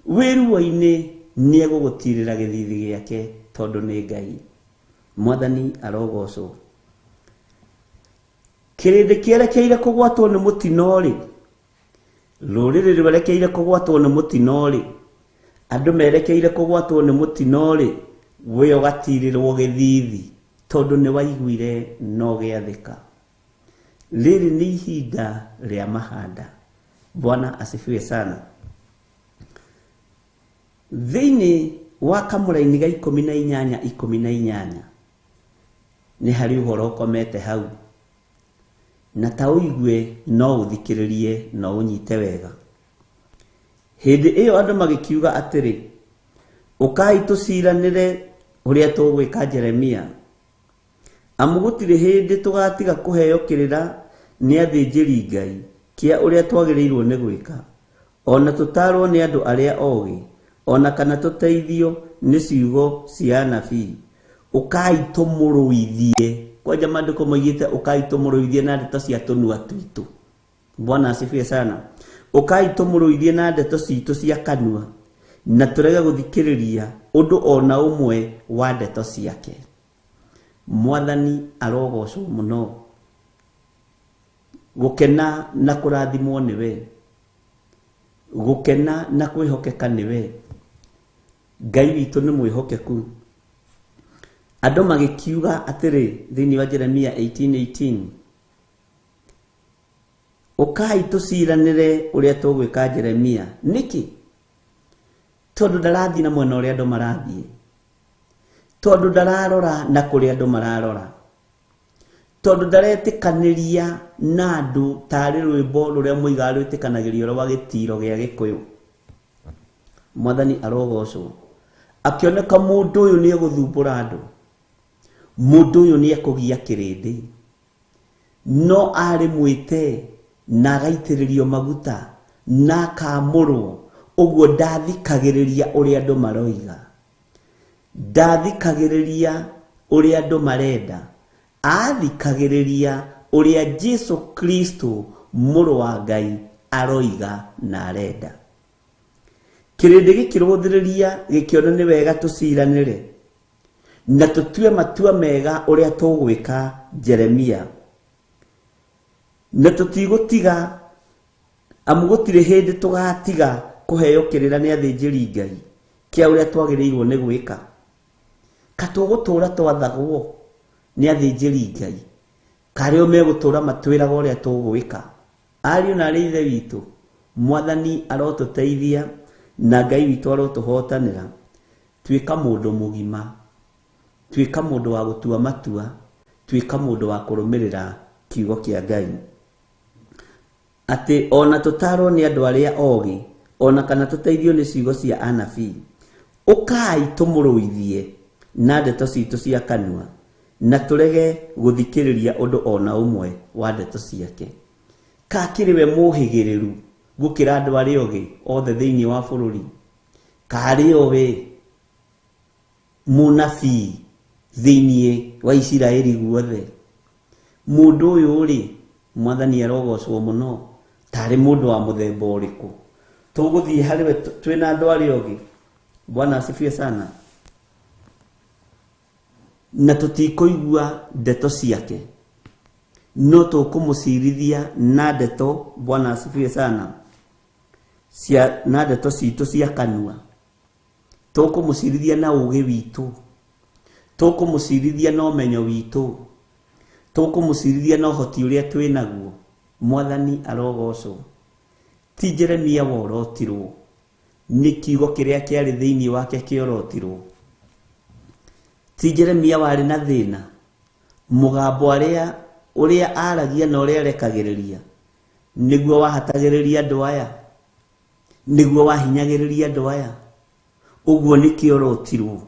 B: wĩruo-inĩ nĩ egũgũtirĩra gĩthithi gĩake tondũ nĩ Ngai. Mwathani arogocwo. Kĩrĩndĩ kĩerekeire kũgwatwo nĩ mũtino rĩ, rũrĩrĩ rwerekeire kũgwatwo nĩ mũtino rĩ, andũ merekeire kũgwatwo nĩ mũtino rĩ, we ũgatirĩrwo gĩthithi tondũ nĩ waiguire no gĩathĩka. Rĩrĩ nĩ ihinda rĩa mahanda. Bwana asifiwe sana. Thĩinĩ wa Kamũra-inĩ ga 18:18 nĩ harĩ ũhoro ũkomete hau, na ta ũigue no ũthikĩrĩrie no ũnyite wega. Hĩndĩ ĩyo andũ magĩkiuga atĩrĩ, ũkai tũciranĩre ũrĩa tũgwĩka Jeremia, amu gũtirĩ hĩndĩ tũgatiga kũheo kĩrĩra nĩ athĩnjĩri Ngai kĩa ũrĩa twagĩrĩirwo nĩ gwĩka, ona tũtarwo nĩ andũ arĩa ogĩ, ona kana tũteithio nĩ ciugo cia anabii. Ũkai tũmũrũithie. Kwanja maandĩko maigĩte ũkai tũmũrũithie na ndeto cia tũnua twitũ. Bwana asifiwe sana. Ũkai tũmũrũithie na ndeto citũ cia kanua, na tũrege gũthikĩrĩria ũndũ ona ũmwe wa ndeto ciake. Mwathani arogocwo mũno. Gũkena na kũrathimwo nĩwe. Gũkena na kwĩhokeka nĩwe. Ngai witũ nĩ mwĩhokeku. Andũ magĩkiuga atĩrĩ thĩinĩ wa Jeremia 18:18, ũkai tũciranĩre ũrĩa tũgwĩka Jeremia. Nĩkĩ? Tondũ ndarathiĩ na mwena ũrĩa andũ marathiĩ, tondũ ndararora na kũrĩa andũ mararora, tondũ ndaretĩkanĩria na andũ tarĩ rwĩmbo rũrĩa moiga rwĩtĩkanagĩrio rwa gĩtiro gĩa Gĩkũyũ. Mwathani arogocwo. Akĩoneka mũndũ ũyũ nĩ egũthumbũra andũ, mũndũ ũyũ nĩ ekũgia kĩrĩndĩ, no arĩ mwĩte na agaitĩrĩrio maguta na akamũrwo. Ũguo ndathikagĩrĩria ũrĩa andũ maroiga, ndathikagĩrĩria ũrĩa andũ marenda, athikagĩrĩria ũrĩa Jesu Kristo mũrũ wa Ngai aroiga na arenda. Kĩrĩndĩ gĩkĩrũthĩrĩria gĩkĩona nĩ wega tũciranĩre na tũtue matua mega ũrĩa tũgwĩka Jeremia, na tũtigũtiga, amu gũtirĩ hĩndĩ tũgatiga kũheo kĩrĩra nĩ athĩnjĩri Ngai kĩa ũrĩa twagĩrĩirwo nĩ gwĩka. Ka tũgũtũũra twathagwo nĩ athĩnjĩri Ngai, karĩo megũtũũra matwĩraga ũrĩa tũgwĩka. Ariũ na arĩ ithe witũ, Mwathani arotũteithia na Ngai witũ arotũhotanĩra. Tuĩka mũndũ mũgima, tuĩka mũndũ wa gũtua matua, tuĩka mũndũ wa kũrũmĩrĩra kiugo kĩa Ngai. Atĩ ona tũtarwo nĩ andũ arĩa ogĩ, ona kana tũteithio nĩ ciugo cia anabii, ũkai tũmũrũithie na ndeto citũ cia kanua, na tũrege gũthikĩrĩria ũndũ ona ũmwe wa ndeto ciake. Kakĩrĩ we mũhĩgĩrĩru gũkĩra andũ arĩa ogĩ othe thĩinĩ wa bũrũri? Karĩ o we mũnabii thĩinĩ wa Isiraeli guothe? Mũndũ ũyũ rĩ, Mwathani arogocwo mũno. Tarĩ mũndũ wa mũthemba ũrĩkũ? Tũgũthiĩ harĩ we twĩna andũ arĩa ogĩ? Bwana asifiwe sana. Na tũtikũigua ndeto ciake, no tũkũmũcirithia na ndeto, Bwana asifiwe sana, na ndeto citũ cia kanua. Tũkũmũcirithia na ũgĩ witũ, tũkũmũcirithia na ũmenyo witũ, tũkũmũcirithia na ũhoti ũrĩa twĩnaguo. Mwathani arogocwo. Ti Jeremia worotirwo, nĩ kiugo kĩrĩa kĩarĩ thĩinĩ wake kĩorotirwo. Ti Jeremia warĩ na thĩna, mũgambo ũrĩa aragia na ũrĩa arekagĩrĩria nĩguo wahatagĩrĩria andũ aya, nĩguo wahinyagĩrĩria andũ aya. Ũguo nĩ kĩorotirwo,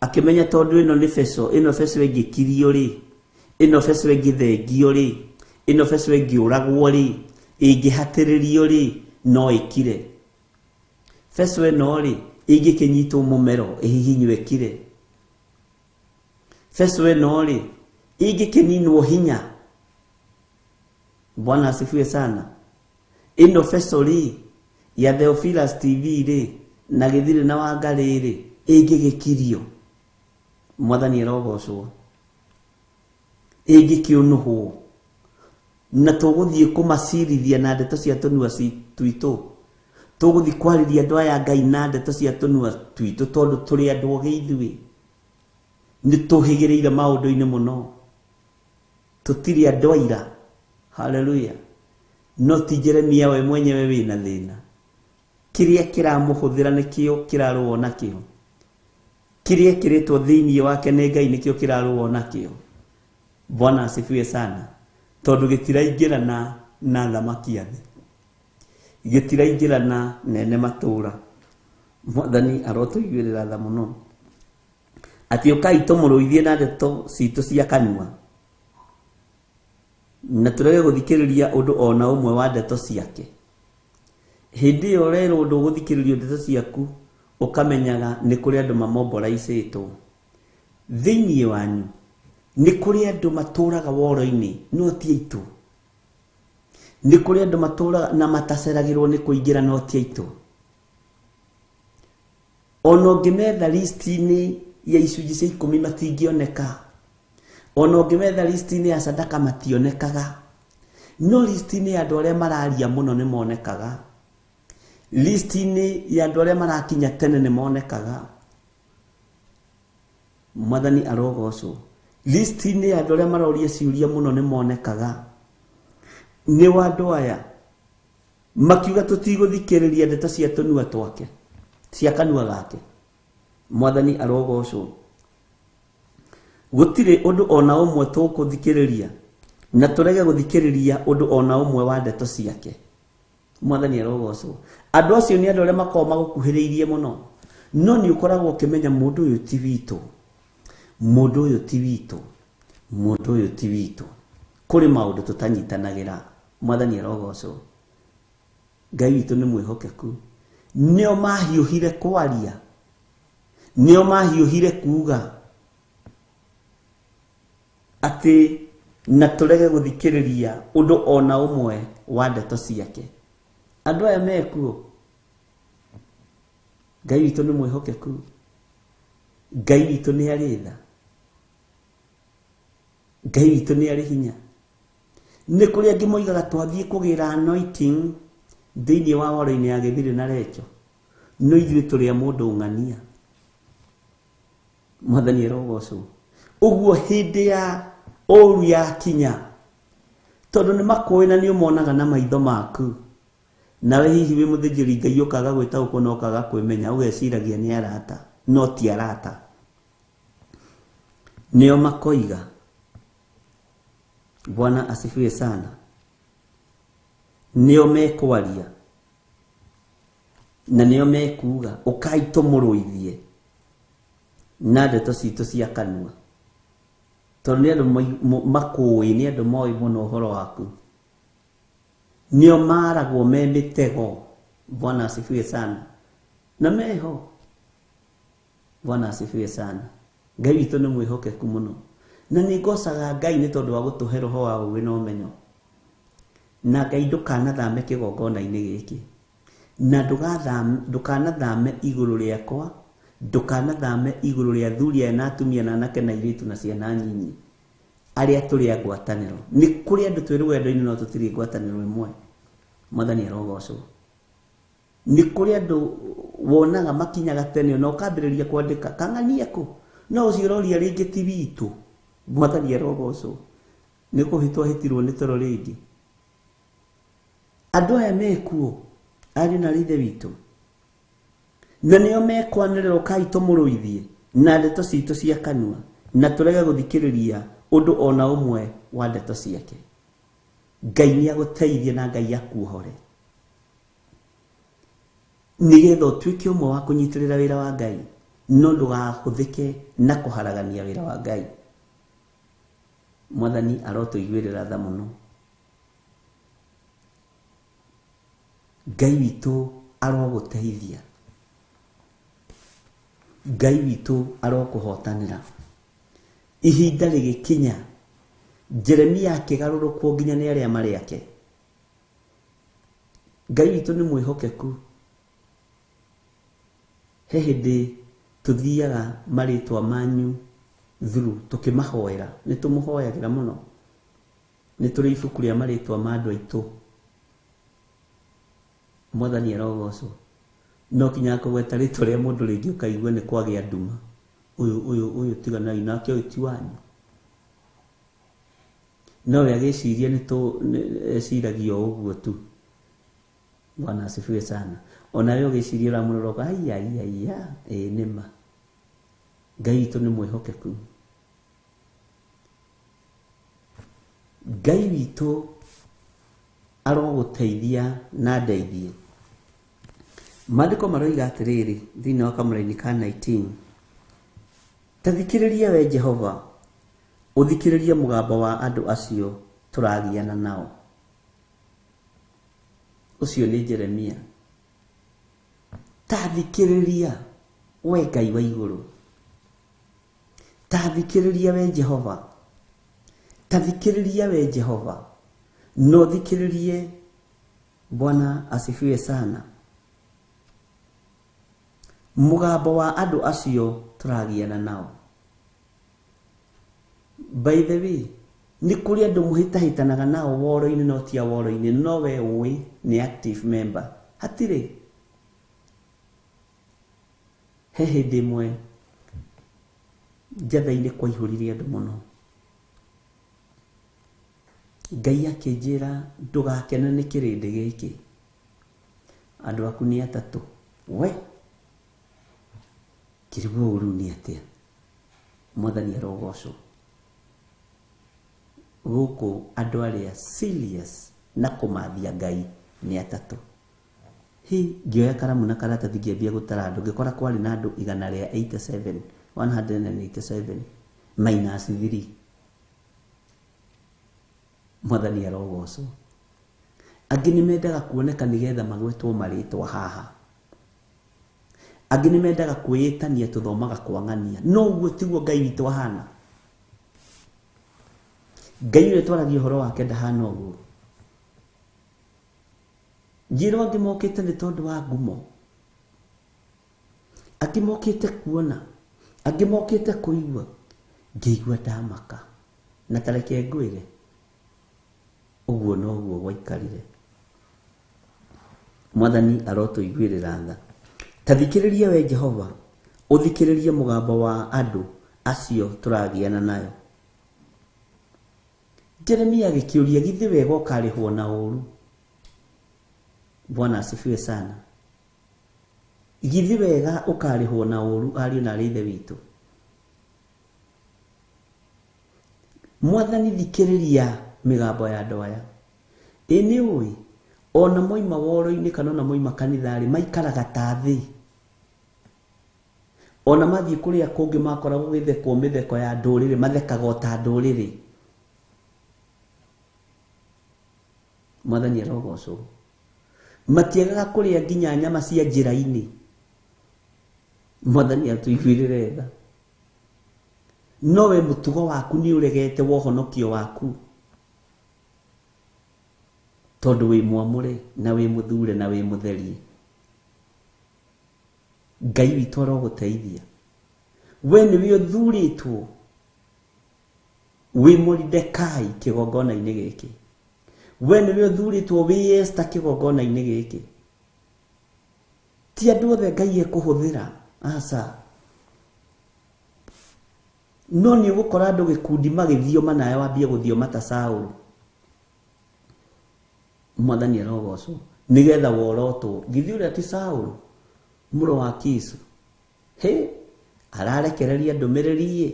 B: akĩmenya tondũ ĩno nĩ beco, ĩno beco ĩngĩkirio rĩ, ĩno beco ĩngĩthengio rĩ, ĩno beco ĩngĩũragwo rĩ, ĩngĩhatĩrĩrio rĩ, no ĩkire. Beco ĩno rĩ, ingĩkĩnyitwo mũmero ihihinywo kire. Feso ĩno rĩ ingĩkĩninwo hinya. Bwana asifiwe sana. Ino feso rĩ ya Theophilus TV rĩ na gĩthire na Wangari rĩ ingĩgĩkirio. Mwathani arogocwo. Ingĩkĩũnũhwo. Na tũgũthiĩ kũmacirithia na ndeto cia tũnua twitũ. Tũgũthiĩ kwarĩria andũ aya Ngai na ndeto cia tũnua twitũ tondũ tũrĩ andũ ogĩ ithuĩ. Nĩ tũhĩgĩrĩire maũndũ-inĩ mũno. Tũtirĩ andũ aira. Hallelujah. No ti Jeremia we mwenyewe wĩna thĩna. Kĩrĩa kĩramũhũthĩra nĩkĩo kĩrarũo nakĩo. Kĩrĩa kĩrĩtwo thĩinĩ wake nĩ Ngai nĩkĩo kĩrarũo nakĩo. Bwana asifiwe sana. Tondũ gĩtiraingĩrana na thamaki ya thĩ. Gĩtiraingĩrana nene matũra. Mwathani arotũiguĩrĩra tha mũno. Atĩ ũkai tũmũrũithie na ndeto citũ cia kanua. Na tũrege gũthikĩrĩria ũndũ ona ũmwe wa ndeto ciake. Hĩndĩ ĩyo rero ũndũ gũthikĩrĩria ndeto ciaku ũkamenyaga nĩ kũrĩ andũ mamomboraicĩtwo. Thĩinĩ wanyu nĩ kũrĩ andũ matũraga woro-inĩ no ti aitũ. Nĩ kũrĩ andũ matũraga na mataceragĩrwo nĩ kũingĩra no ti aitũ. Ona ũngĩmetha listi-inĩ ya icunjĩ cia 10 matingĩoneka. Ona ũngĩmetha listi-inĩ ya sadaka mationekaga. No listi-inĩ ya andũ arĩa mararia mũno nĩ monekaga. Listi-inĩ ya andũ arĩa marakinya tene nĩ monekaga. Mwathani arogocwo. Listi-inĩ ya andũ arĩa maroria ciũria mũno nĩ monekaga. Nĩ wa andũ aya makiuga tũtigũthikĩrĩria ndeto cia tũnua twake cia kanua gake. Mwathani arogocwo. Gũtirĩ ũndũ ona ũmwe tũkũthikĩrĩria na tũrege gũthikĩrĩria ũndũ ona ũmwe wa ndeto ciake. Mwathani arogocwo. Andũ acio nĩ andũ arĩa makoragwo magũkuhĩrĩirie mũno. No nĩ ũkoragwo ũkĩmenya mũndũ ũyũ ti witũ. Mũndũ ũyũ ti witũ. Mũndũ ũyũ ti witũ. Kũrĩ maũndũ tũtanyitanagĩra. Mwathani arogocwo. Ngai witũ nĩ mwĩhokeku. Nĩo mahiũhire kwaria. Nĩo mahiũhire kuuga atĩ na tũrege gũthikĩrĩria ũndũ ona ũmwe wa ndeto ciake. Andũ aya mekuo. Ngai witũ nĩ mwĩhokeku. Ngai witũ nĩ arĩ tha. Ngai witũ nĩ arĩ hinya. Nĩ kũrĩ angĩ moigaga twathiĩ kũgĩra anointing thĩinĩ wa waro-inĩ ya Gĩthiri na Recho. No ithuĩ tũrĩ a mũndũ ũng'ania. Mwathani arogocwo. Ũguo hĩndĩ ya ũru ya kinya. Tondũ nĩ makũĩ na nĩ ũmonaga na maitho maku. Nawe hihi wĩ mũthĩnjĩri Ngai ũkaga gwĩtaũkwo na ũkaga kwĩmenya ũgeciragia nĩ arata. No ti arata. Nĩo makoiga. Bwana asifiwe sana. Nĩo mekwaria. Na nĩo mekuga ũkai tũmũrũithie na ndeto citũ cia kanua. Tondũ nĩ andũ makũĩ, nĩ andũ moĩ mũno ũhoro waku. Nĩo maragwo me mĩtego. Bwana asifiwe sana. Na meho. Bwana asifiwe sana. Ngai witũ nĩ mwĩhokeku mũno. Na nĩ ngocaga Ngai nĩ tondũ wa gũtũhe roho wa ũũgĩ na ũmenyo. Na Ngai ndũkanathame kĩgongona-inĩ gĩkĩ. Na ndũkanathame igũrũ rĩakwa. Ndũkanathame igũrũ rĩa athuri aya na atumia na anake na airĩtu na ciana nyinyi. Arĩa tũrĩ a ngwatanĩro. Nĩ kũrĩ andũ twĩ rũgendo-inĩ no tũtirĩ ngwatanĩro ĩmwe. Mwathani arogocwo. Nĩ kũrĩ andũ wonaga makinyaga tene na ũkambĩrĩria kwandĩka kang'ania kũ. No ũciroria rĩngĩ ti witũ. Mwathani arogocwo. Nĩ kũhĩtwo hĩtirwo nĩ toro rĩngĩ. Andũ aya mekuo. Ariũ na ithe witũ. Na nĩo mekwanĩrĩra ũkai tũmũrũithie na ndeto citũ cia kanua na tũrege gũthikĩrĩria ũndũ ona ũmwe wa ndeto ciake. Ngai nĩ agũteithie na Ngai akuohore. Nĩgetha ũtuĩke ũmwe wa kũnyitĩrĩra wĩra wa Ngai. No ndũgahũthĩke na kũharagania wĩra wa Ngai. Mwathani arotũiguĩrĩra tha mũno. Ngai witũ arogũteithia. Ngai witũ arokũhotanĩra. Ihinda rĩgĩkinya Jeremia akĩgarũrũkwo nginya nĩ arĩa marĩ ake. Ngai witũ nĩ mwĩhokeku. He hĩndĩ tũthiaga marĩtwa manyu through tũkĩmahoera, nĩ tũmũhoyagĩra mũno. Nĩ tũrĩ ibuku rĩa marĩtwa ma andũ aitũ. Mwathani arogocwo. No kinya kũgweta rĩtwa rĩa mũndũ rĩngĩ ũkaigua nĩ kwagĩa nduma. Ũyũ tiganai nake ũyũ ti wanyu. No we agĩciria eciragia ũguo tu. Bwana asifiwe sana. Ona wewe ũgĩciria ũramũroroka aiya nĩma. Ngai witũ nĩ mwĩhokeku. Ngai witũ arogũteithia na ndeithie. Maandĩko maroiga atĩrĩrĩ thĩinĩ wa kamũra-inĩ ka 19. Ta thikĩrĩria we Jehova, ũthikĩrĩrie mũgambo wa andũ acio tũragiana nao. Ũcio nĩ Jeremia. Ta thikĩrĩria we Ngai wa igũrũ. Ta thikĩrĩria we Jehova. Ta thikĩrĩria we Jehova. No thikĩrĩrie. Bwana asifiwe sana. Mũgambo wa andũ acio tũragiana nao. By the way, nĩ kũrĩ andũ mũhĩtahĩtanaga nao woro-inĩ no ti woro-inĩ, no we ũĩ nĩ active member. Hatirĩ. He hĩndĩ ĩmwe njatha-inĩ kwaihũrire andũ mũno. Ngai akĩnjĩra ndũgakene nĩ kĩrĩndĩ gĩkĩ. Andũ aku nĩ atatũ. We kĩrigwo ũru nĩ atĩa. Mwathani arogocwo. Gũkũ andũ arĩa serious na kũmathia Ngai nĩ atatũ. Ngĩoya karamu na karatathi ngĩambia gũtara andũ, ngĩkora kwarĩ na andũ 187 minus 3. Mwathani arogocwo. Angĩ nĩ mendaga kuoneka nĩgetha magwetwo marĩtwa haha. Angĩ nĩ mendaga kwĩĩtania tũthomaga kwang'ania. No ũguo tiguo Ngai witũ ahana. Ngai ũrĩa twaragia ũhoro wake ndahana ũguo. Njĩra angĩ mokĩte nĩ tondũ wa ngumo. Angĩ mokĩte kuona. Angĩ mokĩte kũigua. Ngĩigua ndamaka. Na tareke ngwĩre. Ũguo no ũguo gwaikarire. Mwathani arotũiguĩrĩra tha. Ta thikĩrĩria we Jehova, ũthikĩrĩrie mũgambo wa andũ acio tũragiana nayo. Jeremia agĩkĩũria githĩ wega ũkarĩhwo na ũru. Bwana asifiwe sana. Githĩ wega ũkarĩhwo na ũru ariũ na ithe witũ. Mwathani thikĩrĩria mĩgambo ya andũ aya. Nĩ ũĩ ona moima woro-inĩ kana ona moima kanitha-rĩ maikaraga ta thĩ. Ona mathiĩ kũrĩa kũngĩ makoragwo gĩtheko mĩtheko ya ndũrĩrĩ mathekaga o ta ndũrĩrĩ. Mwathani arogocwo. Matiagaga kũrĩa nginya nyama cia njĩra-inĩ. Mwathani atũiguĩrĩre tha. No we mũtugo waku nĩ ũregete wohonokio waku. Tondũ wĩ mwamũre na wĩ mũthure na wĩ mũtherie. Ngai witũ arogũteithia. We nĩwe ũthurĩtwo wĩ Moridekai kĩgongona-inĩ gĩkĩ. We nĩwe ũthurĩtwo wĩ Esta kĩgongona-inĩ gĩkĩ. Ti andũ othe Ngai ekũhũthĩra. Aca. No nĩ ũgũkora andũ gĩkundi magĩthioma nawe wambie gũthioma ta Saũlũ. Mwathani arogocwo. Nĩgetha worotwo. Githĩ ũrĩa ti Saũlũ mũrũ wa Kisu. Ararekereria ndũmĩrĩri.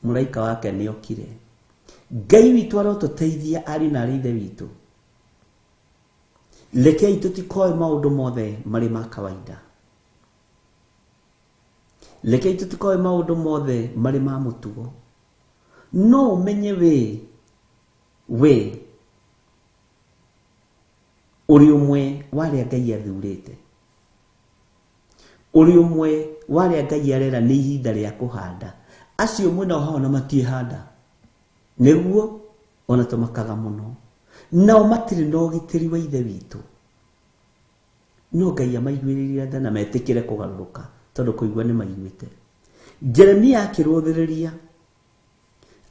B: Mũraika wake nĩ okire. Ngai witũ arotũteithia arĩ na ithe witũ. Rekei tũtikoe maũndũ mothe marĩ ma kawaida. Rekei tũtikoe maũndũ mothe marĩ ma mũtugo. No ũmenye we ũrĩ ũmwe wa arĩa Ngai athurĩte. uri umwe wale Ngai arera ni ihinda rĩa kũhanda acio mwena hao na matihanda niguo ona tumakaga muno nao matiri no gitiri wa ithe witũ no Ngai amaiguĩrĩire tha na metikire kugaruruka tondu kuigua ni maiguĩte. Jeremia akĩrũthĩrĩria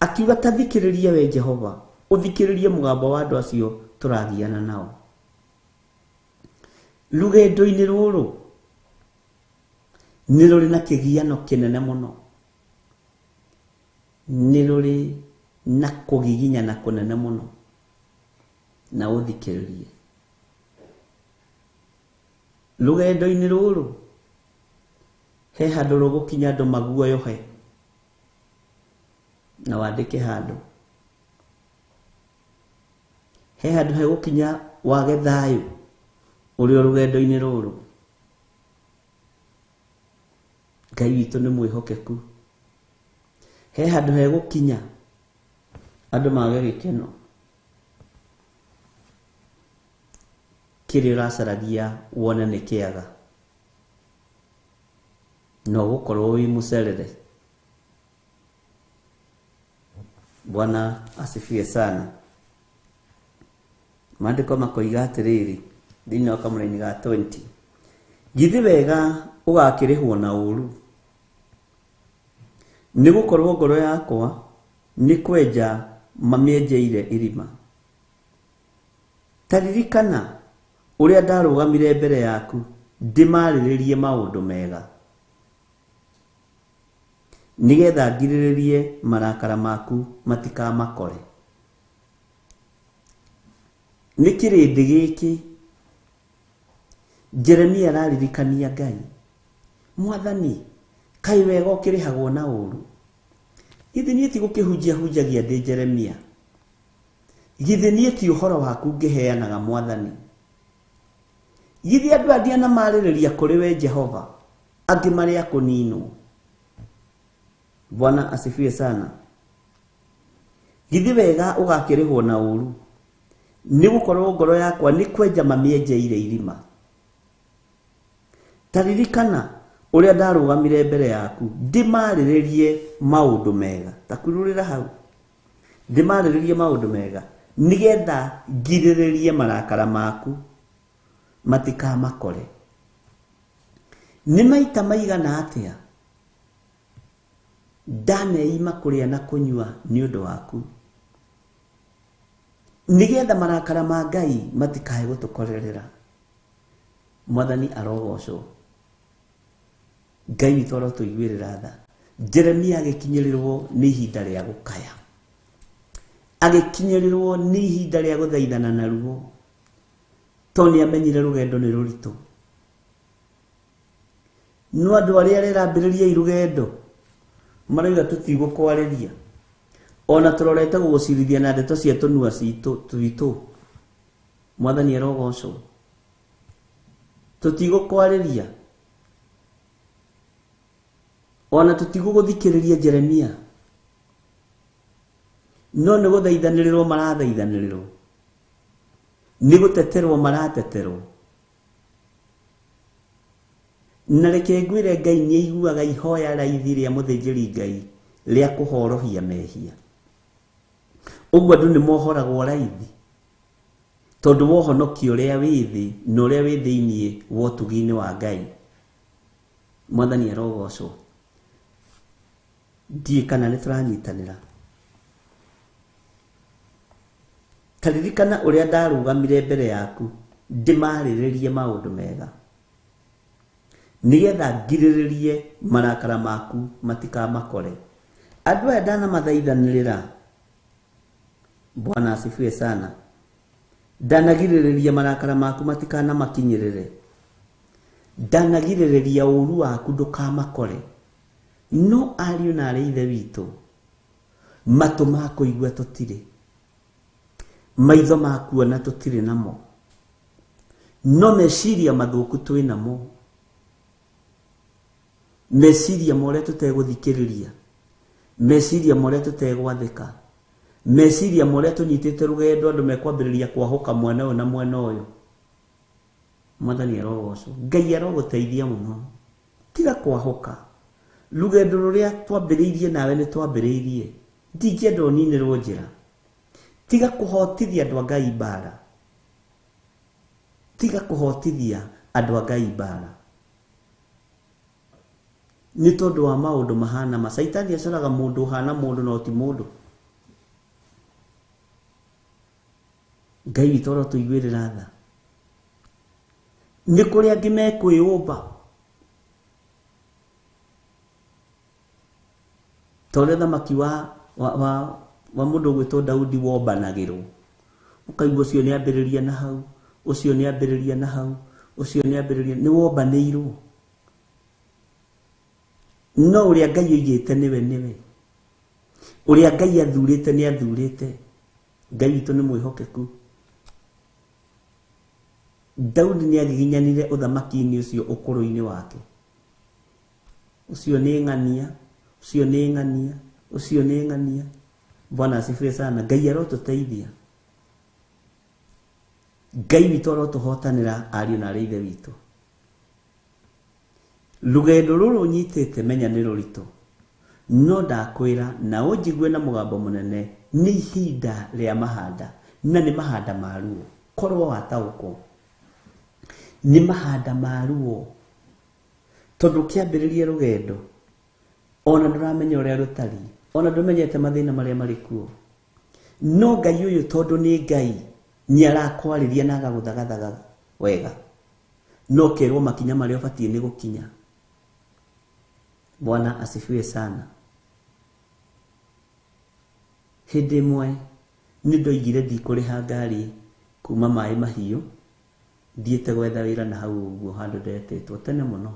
B: akiuga tathikĩrĩria we Jehova uthikĩrĩrie mũgambo wa andũ acio tũrathiana nao. Rũgendo-inĩ rũrũ nĩ rũrĩ na kĩgiano kĩnene mũno, nĩ rũrĩ na kũgiginyana kũnene mũno, na ũthikĩrĩrie. Rũgendo-inĩ rũrũ he handũ rũgũkinya andũ maguoyohe, na wandĩke handũ. He handũ hegũkinya wage thayũ ũrĩ rũgendo-inĩ rũrũ. Ngai witũ nĩ mwĩhokeku. He handũ hegũkinya andũ mage gĩkeno. Kĩrĩa ũracaragia wone nĩ kĩaga, no gũkorwo wĩ mũcerere. Bwana asifiwe sana. Maandĩko makoiga atĩrĩrĩ thĩinĩ wa kamũra-inĩ ga 20, githĩ wega ũgakĩrĩhwo na ũru, nĩ gũkorwo ngoro yakwa nĩ kwenja mamĩenjeire irima. Taririkana ũrĩa ndarũgamire mbere yaku ndĩmarĩrĩrie maũndũ mega, nigetha ngirĩrĩrie marakara maku matikamakore. Nĩ kĩrĩndĩ gĩkĩ Jeremia araririkania Ngai. Mwathani, kai wega ũkĩrĩhagwo na ũru? Githĩ niĩ ti gũkĩhunjagia ndĩ Jeremia? Githĩ niĩ ti ũhoro waku ngĩheanaga Mwathani? Githĩ andũ a Diana marĩrĩria kũrĩ we Jehova, angĩ marĩ a kũninwo? Bwana asifiwe sana. Githĩ wega ũgakĩrĩhwo na ũru, nĩ gũkorwo ngoro yakwa nĩ kwenja mamĩenjeire irima. Taririkana ũrĩa ndarũgamire mbere yaku ndĩmarĩrĩrie maũndũ mega. Takururĩra hau, ndĩmarĩrĩrie maũndũ mega nigetha ngirĩrĩrie marakara maku matikamakore. Nĩ maita maigana atĩa ndaneima kũrĩa na kũnyua nĩ ũndũ waku, nigetha marakara ma Ngai matikae gũtũkorerera. Mwathani arogocwo. Ngai witũ arotũiguĩrĩra tha. Jeremia agĩkinyĩrĩrwo nĩ ihinda rĩa gũkaya, agĩkinyĩrĩrwo nĩ ihinda rĩa gũthaithana na ruo, tondũ nĩ amenyire rũgendo nĩ rũritũ. No andũ arĩa arerambĩrĩria irũgendo marauga tũtigũkwarĩria, ona tũrorete gũgũcirithia na ndeto cia tũnua twitũ. Mwathani arogocwo. Tũtigũkwarĩria, ona tũtigũgũthikĩrĩria Jeremia, no nĩ gũthaithanĩrĩrwo marathaithanĩrĩrwo, nĩ gũteterwo marateterwo. Na reke ngwĩre Ngai nĩ aiguaga ihoya raithi rĩa mũthĩnjĩri Ngai rĩa kũhorohia mehia. Ũguo andũ nĩ mohoragwo raithi tondũ wohonokio ũrĩa wĩ thĩ na ũrĩa wĩ thĩinĩ wa ũtugi-inĩ wa Ngai. Mwathani arogocwo. Ndiĩ kana nĩ tũranyitanĩra. Taririkana ũrĩa ndarũgamire mbere yaku ndĩmarĩrĩrie maũndũ mega, nigetha ngirĩrĩrie marakara maku matikamakore. Andũ aya ndanamaithanĩrĩra, Bwana asifiwe sana, ndanagirĩrĩria marakara maku matikanamakinyĩrĩre, ndanagirĩrĩria ũru waku ndũkamakore. No ariũ na arĩ ithe witũ, matũ ma kũigua tũtirĩ, maitho ma kuona tũtirĩ namo, no meciria mathũku twĩ namo, meciria ma ũrĩa tũtegũthikĩrĩria, meciria ma ũrĩa tũtegwathĩka, meciria ma ũrĩa tũnyitĩte rũgendo andũ mekwambĩrĩria kwahũka mwena ũyũ na mwena ũyũ. Mwathani arogocwo. Ngai arogũteithia mũno. tiga kwahoka rugendo ruria twambiriirie nawe ni twambiriirie ndingĩenda ũninĩrwo njĩra tiga kũhotithia andũ a Ngai mbara tiga kũhotithia andũ a Ngai mbara nĩ tondũ wa maũndũ mahana ma Saitani acoraga mũndũ ũhana mũndũ no ti mũndũ Ngai witũ oro tũiguĩrĩra tha nĩ kũrĩ angĩ mekwĩũmba tondũ thamaki wa mũndũ ũgwĩtwo Daudi wombanagĩrwo ũkaigua ũcio nĩ ambĩrĩria na hau ũcio nĩ ambĩrĩria na hau ũcio nĩ ambĩrĩria nĩ wombanĩirwo no ũrĩa Ngai oigĩte nĩwe ũrĩa Ngai athurĩte nĩ athurĩte Ngai witũ nĩ mwĩhokeku Daudi nĩ agiginyanire ũthamaki-inĩ ũcio ũkũrũ-inĩ wake ũcio nĩ ng'ania ũcio nĩ ng'ania ũcio nĩ ng'ania Bwana asifiwe sana Ngai arotũteithia Ngai witũ arotũhotanĩra ariũ na ithe witũ rũgendo rũrũ ũnyitĩte menya nĩ rũritũ no ndakwĩra na ũnjigue na mũgambo mũnene nĩ ihinda rĩa mahanda na nĩ mahanda ma ruo korwo wataũkwo nĩ mahanda ma ruo tondũ kĩambĩrĩrie rũgendo ona ndũramenya ũrĩa rũtariĩ ona ndũmenyete mathĩna marĩa marĩ kuo no Ngai ũyũ tondũ nĩ Ngai nĩ arakwarĩria na agagũthagathaga wega no kerwo makinya marĩa ũbatiĩ nĩ gũkinya Bwana asifiwe sana hĩndĩ ĩmwe nĩ ndoigire ndikũrĩha ngari kuma Maĩ Mahiũ thiĩte gwetha wĩra na hau ũguo handũ ndetĩtwo tene mũno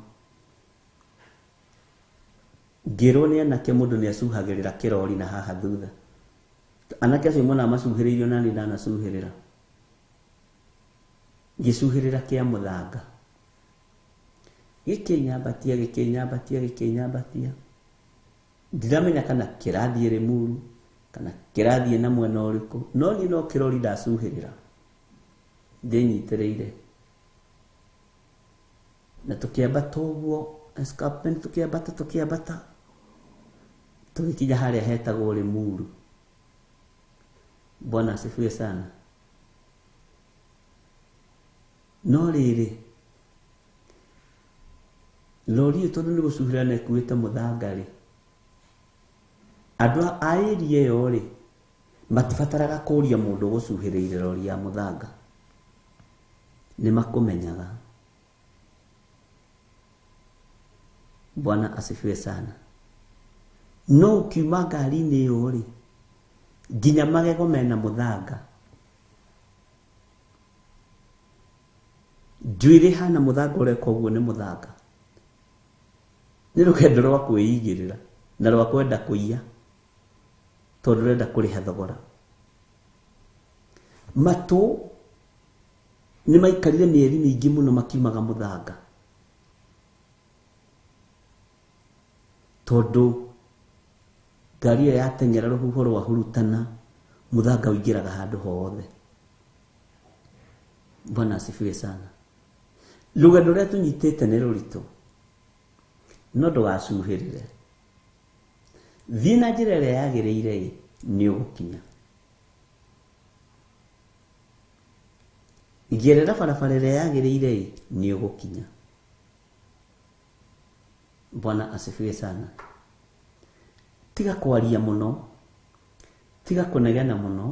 B: ngĩrwo nĩ anake mũndũ nĩ acuhagĩrĩra kĩrori na haha thutha anake acio mona macuhĩrĩirio na nĩ ndanacuhĩrĩra ngĩcuhĩrĩra kĩa mũthanga gĩkĩnyambatia ndiramenya kana kĩrathiĩ Rĩmuru kana kĩrathiĩ na mwena ũrĩkũ no niĩ no kĩrori ndacuhĩrĩra ndĩnyitĩrĩire na tũkĩambata ũguo escarpment tũkĩambata tũgĩkinya harĩa hetagwo Rĩmuru Bwana asifiwe sana no rĩrĩ lori ĩyo tondũ nĩ gũcuhĩrĩra na ĩkuĩte mũthanga rĩ andũ a area ĩyo rĩ matibataraga kũria mũndũ gũcuhĩrĩire lori ya mũthanga nĩ makũmenyaga Bwana asifiwe sana no ukiuma ngari-inĩ ĩyo rĩ nginya magego mena mũthanga njuĩrĩ hana mũthanga ũreka ũguo nĩ mũthanga nĩ rũgendo rwa kwĩigĩrĩra na rwa kwenda kũiya tondũ rũrenda kũrĩha thogora matũ nĩ maikarire mĩeri mĩingĩ mũno makiumaga mũthanga tondũ ngari ĩyo yateng'era rũhuho rwahurutana mũthanga ũingĩraga handũ hothe Bwana asifiwe sana rũgendo rũrĩa tũnyitĩte nĩ rũritũ no ndũgacuhĩrĩre thiĩ na njĩra ĩrĩa yagĩrĩire nĩ ũgũkinya gerera barabara ĩrĩa yagĩrĩire nĩ ũgũkinya Bwana asifiwe sana tiga kwaria mũno tiga kũnegena mũno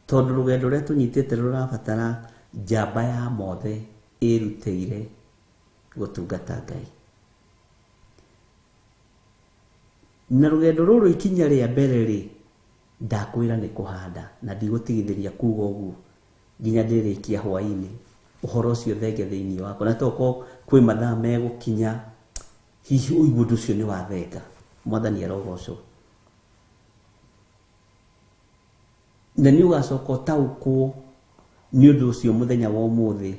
B: tondũ rũgendo rũrĩa tũnyitĩte rũrabatara njamba ya mothe ĩrutĩire gũtungata Ngai na rũgendo rũrũ ikinya rĩa mbere rĩ ndakwĩra nĩ kũhanda na ndigũtigithĩria kuuga ũguo nginya ndĩrĩkia hwaĩ-inĩ ũhoro ũcio thenge thĩinĩ wako na toko kwĩ mathaa megũkinya hihi ũigua ũndũ ũcio nĩ wathenga Mwathani arogocwo na nĩ ũgacoka ũtaũkwo nĩ ũndũ ũcio mũthenya wa ũmũthĩ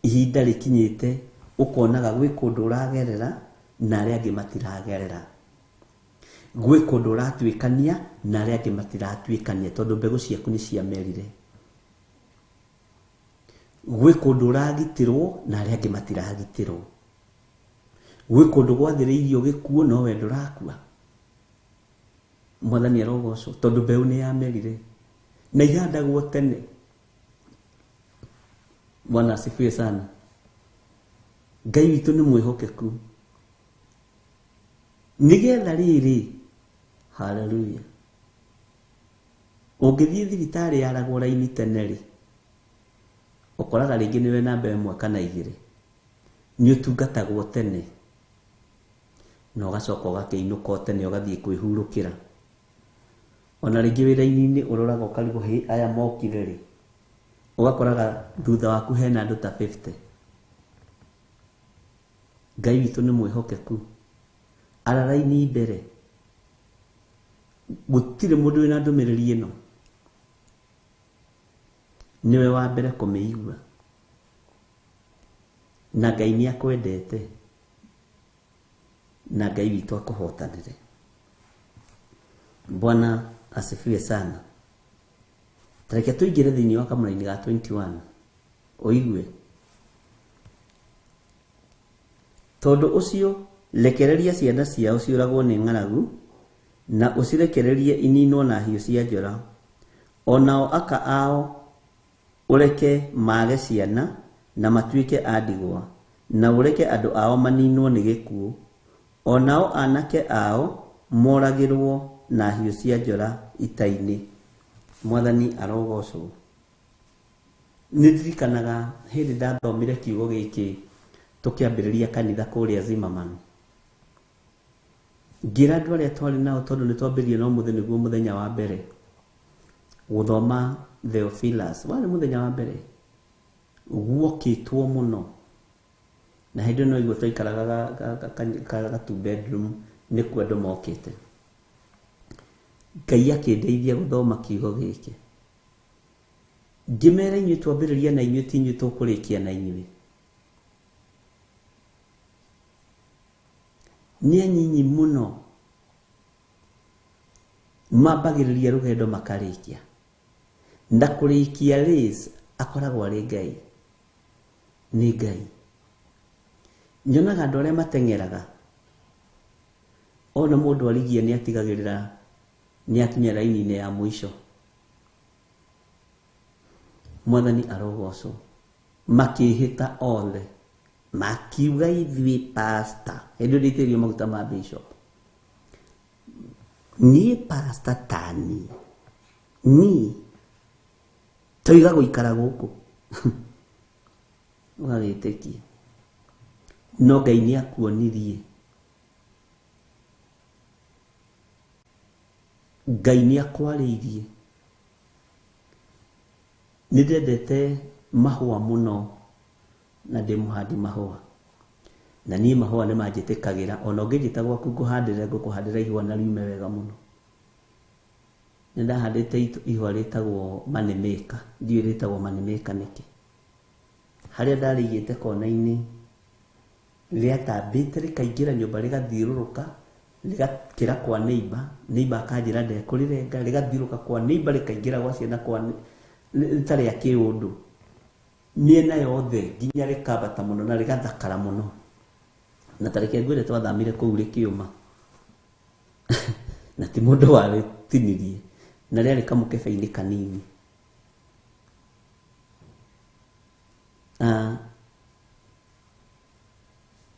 B: ihinda rĩkinyĩte ũkonaga gwĩ kũndũ ũragerera na arĩa angĩ matiragerera gwĩ kũndũ ũratuĩkania na arĩa angĩ matiratuĩkania tondũ mbegũ ciaku nĩ ciamerire gwĩ kũndũ ũragitirwo na arĩa angĩ matiragitirwo, gwĩ kũndũ gwathĩrĩirio gĩkuũ no we ndũrakua. Mwathani arogocwo tondũ mbeũ nĩ yamerire na ihandagwo tene. Bwana asifiwe sana. Ngai witũ nĩ mwĩhokeku nĩgetha rĩrĩ, haleluya, ũngĩthiĩ thibitarĩ yaragwo raini tene rĩ, ũkoraga rĩngĩ nĩwe namba 1 kana 2, nĩ ũtungatagwo tene na ũgacoka ũgakĩinũka tene ũgathiĩ kwĩhurũkĩra. Ona rĩngĩ wĩra-inĩ ũroraga ũkarigwo aya mokire rĩ, ũgakoraga thutha waku hena andũ ta 50. Ngai witũ nĩ mwĩhokeku, araraini mbere, gũtirĩ mũndũ wĩna ndũmĩrĩri ĩno, niwe wa mbere kũmĩigua, na Ngai nĩ akwendete, na Ngai witũ akũhotanĩre. Bwana asifiwe sana. Tareke tũingĩre thĩinĩ wa kamũra-inĩ ga 21 ũigue. Tondũ ũcio rekereria ciana ciao ciũragwo nĩ ng'aragu na ũcirekererie ininwo na hiũ cia njora, onao aka ao ũreke mage ciana na matuĩke a ndigwa, na ũreke andũ ao maninwo nĩ gĩkuũ, onao anake ao moragĩrwo na hiũ cia njora ita-inĩ. Mwathani arogocwo. Nĩndirikanaga hĩndĩ ndathomire kiugo gĩkĩ tũkĩambĩrĩria kanitha kũrĩa Zimmerman, ngira andũ arĩa twarĩ nao, tondũ nĩ twambĩrĩirie no mũthenya nĩguo mũthenya wa mbere gũthoma Theophilus, warĩ mũthenya wa mbere, guokĩtwo mũno, na hĩndĩ no igua twaikaraga 2 bedroom, nĩkuo andũ mokĩte. Ngai akĩndeithia gũthoma kiugo gĩkĩ, ngĩmera inyuĩ twambĩrĩria na inyuĩ ti inyuĩ tũkũrĩkia na inyuĩ, nĩ anyinyi mũno mambagĩrĩria rũgendo makarĩkia, na kũrĩkia Liz akoragwo arĩ Ngai, nĩ Ngai. Nyonaga andũ arĩa mateng'eraga, ona mũndũ arigia nĩ atigagĩrĩra nĩ akinya raini-inĩ ya mũico. Mwathani arogocwo. Makĩhĩta othe, makiuga ithuĩ pastor, hĩndĩ ĩrĩa itĩrio maguta ma bishop, niĩ pastor tani, niĩ tũiga gũikara gũkũ. Ũgagĩtĩkia. No Ngai nĩ akuonirie, Ngai nĩ akwarĩirie. Nĩ ndendete mahũa mũno na ndĩ mũhandi mahũa, na niĩ mahũa nĩ manjĩtĩkagĩra, ona ũngĩnjĩta gwaku ngũkũhandĩra ihũa na riume wega mũno. Nĩ ndahandĩte ihũa rĩtagwo manemeka, ndiũĩ rĩtagwo manemeka nĩkĩ. Harĩa ndarĩigĩte kona-inĩ rĩatambĩte rĩkaingĩra nyũmba rĩgathiũrũrũka rĩgakĩra kwa neighbor akanjĩra ndekũrĩrenga, rĩgathiũrũrũka kwa neighbor rĩkaingĩra gwa ciana rĩtarĩ a kĩũndũ, mĩena yothe nginya rĩkambata mũno na rĩgathakara mũno. Na tareke ngwĩre twathamire kũu rĩkĩũma na ti mũndũ warĩtinirie, na rĩarĩ kamũkebe-inĩ kanini.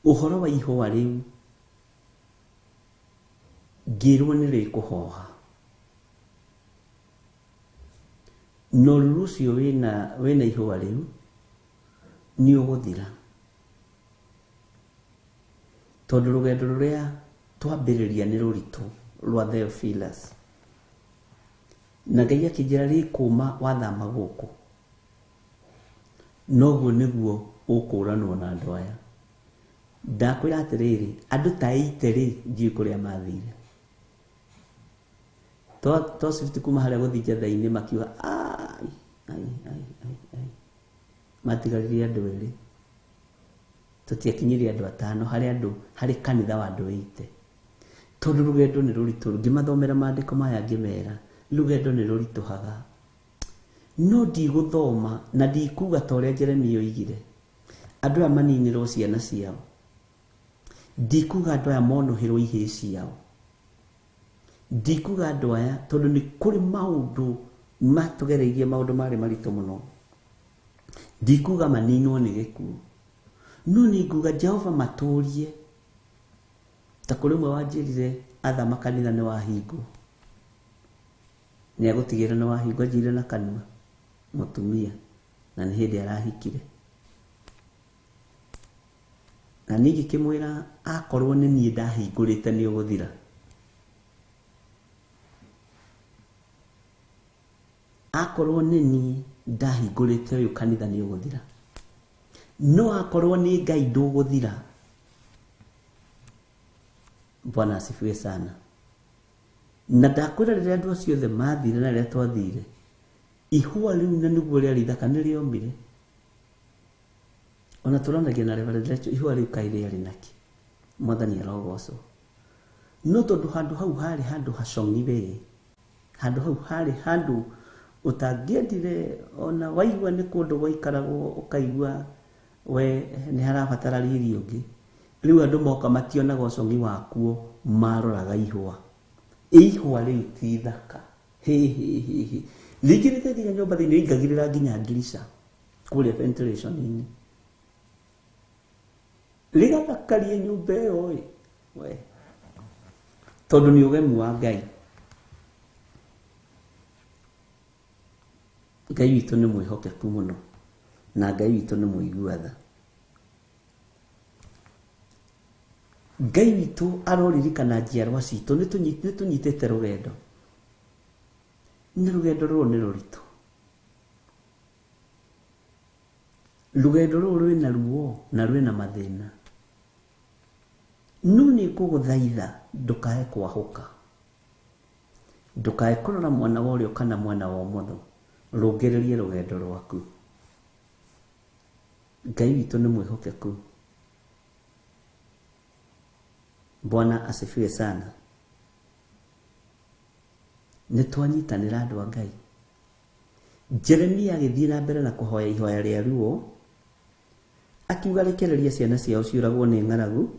B: Ũhoro wa ihũa rĩu ngĩrwo nĩ rĩkũhoha, na ũruru ũcio wĩna ihũa rĩu nĩ ũgũthira, tondũ rũgendo rũrĩa twambĩrĩria nĩ rũritũ rwa Theophilus, na Ngai akĩnjĩra rĩkũma wathama gũkũ, noguo nĩguo ũkũranwo na andũ aya. Ndakwĩra atĩrĩrĩ, andũ ta 80 rĩ ndiũĩ kũrĩa mathire. Twacifti kuma harĩa gũthiĩ njatha-inĩ makiuga matigarire andũ 2, tũtiakinyire andũ 5 harĩ kanitha wa andũ 80, tondũ rũgendo nĩ rũritũ. Ngĩmathomera maandĩko maya ngĩmera rũgendo nĩ rũritũhaga, no ndigũthoma na ndikuga ta ũrĩa Jeremia oigire andũ aya maninĩrwo ciana ciao, ndikuga andũ aya monohĩrwo ihĩĩ ciao, ndikuga andũ aya tondũ nĩ kũrĩ maũndũ matũgereirie, maũndũ marĩ maritũ mũno, ndikuga maninwo nĩ gĩkuũ, no nĩ nguga Jehova matũrie ta kũrĩ ũmwe wanjĩrire athama kanitha nĩ wahingwo, nĩ agũtigĩra nĩ wahingwo, anjĩrire na kanua mũtumia na nĩ hĩndĩ arahikire, na ningĩ kĩmwĩra akorwo nĩ niĩ ndahingũrĩte nĩ ũgũthira. Akorwo nĩ niĩ ndahingũrĩte ũyũ kanitha nĩ ũgũthira, no akorwo nĩ Ngai ndũgũthira. Bwana asifiwe sana. Na ndakwĩra rĩrĩa andũ acio othe mathire na rĩrĩa twathire, ihũa rĩu na nĩguo rĩarĩ ithaka nĩ rĩomire. Ona tũranagia na Reverend Rachel, ihũa rĩu kaĩ rĩarĩ naki, Mwathani arogocwo. No tondũ handũ hau harĩ handũ hacong'i we, handũ hau harĩ handũ ũtangĩendire, ona waigua nĩ kũndũ gwaikaragwo ũkaigua we nĩ harabatara riri ũngĩ, rĩu andũ moka mationaga ũcong'i wakuo, maroraga ihũa. Ihũa rĩu ti ithaka, rĩngĩ rĩtethiga nyũmba thĩinĩ ingagĩrĩra nginya ndirica kũrĩa ventilation-inĩ, rĩgathakaria nyũmba ĩyo we, tondũ nĩ ũgemu wa Ngai. Ngai witũ nĩ mwĩhokeku mũno, na Ngai witũ nĩ mũigua tha. Ngai witũ aroririkana njiarwa citũ, nĩ tũnyitĩte rũgendo, nĩ rũgendo rũrũ nĩ rũritũ, rũgendo rũrũ rwĩna ruo na rwĩna mathĩna, no nĩ ngũgũthaitha ndũkae kwahũka, ndũkae kũrora mwana wa ũrĩo kana mwana wa ũmotho, rũngĩrĩrie rũgendo rwaku. Ngai witũ nĩ mwĩhokeku. Bwana asifiwe sana. Nĩ twanyitanĩra andũ a Ngai. Jeremia agĩthiĩ na mbere na kũhoya ihoya rĩa ruo, akiuga rekereria ciana ciao ciũragwo nĩ ng'aragu,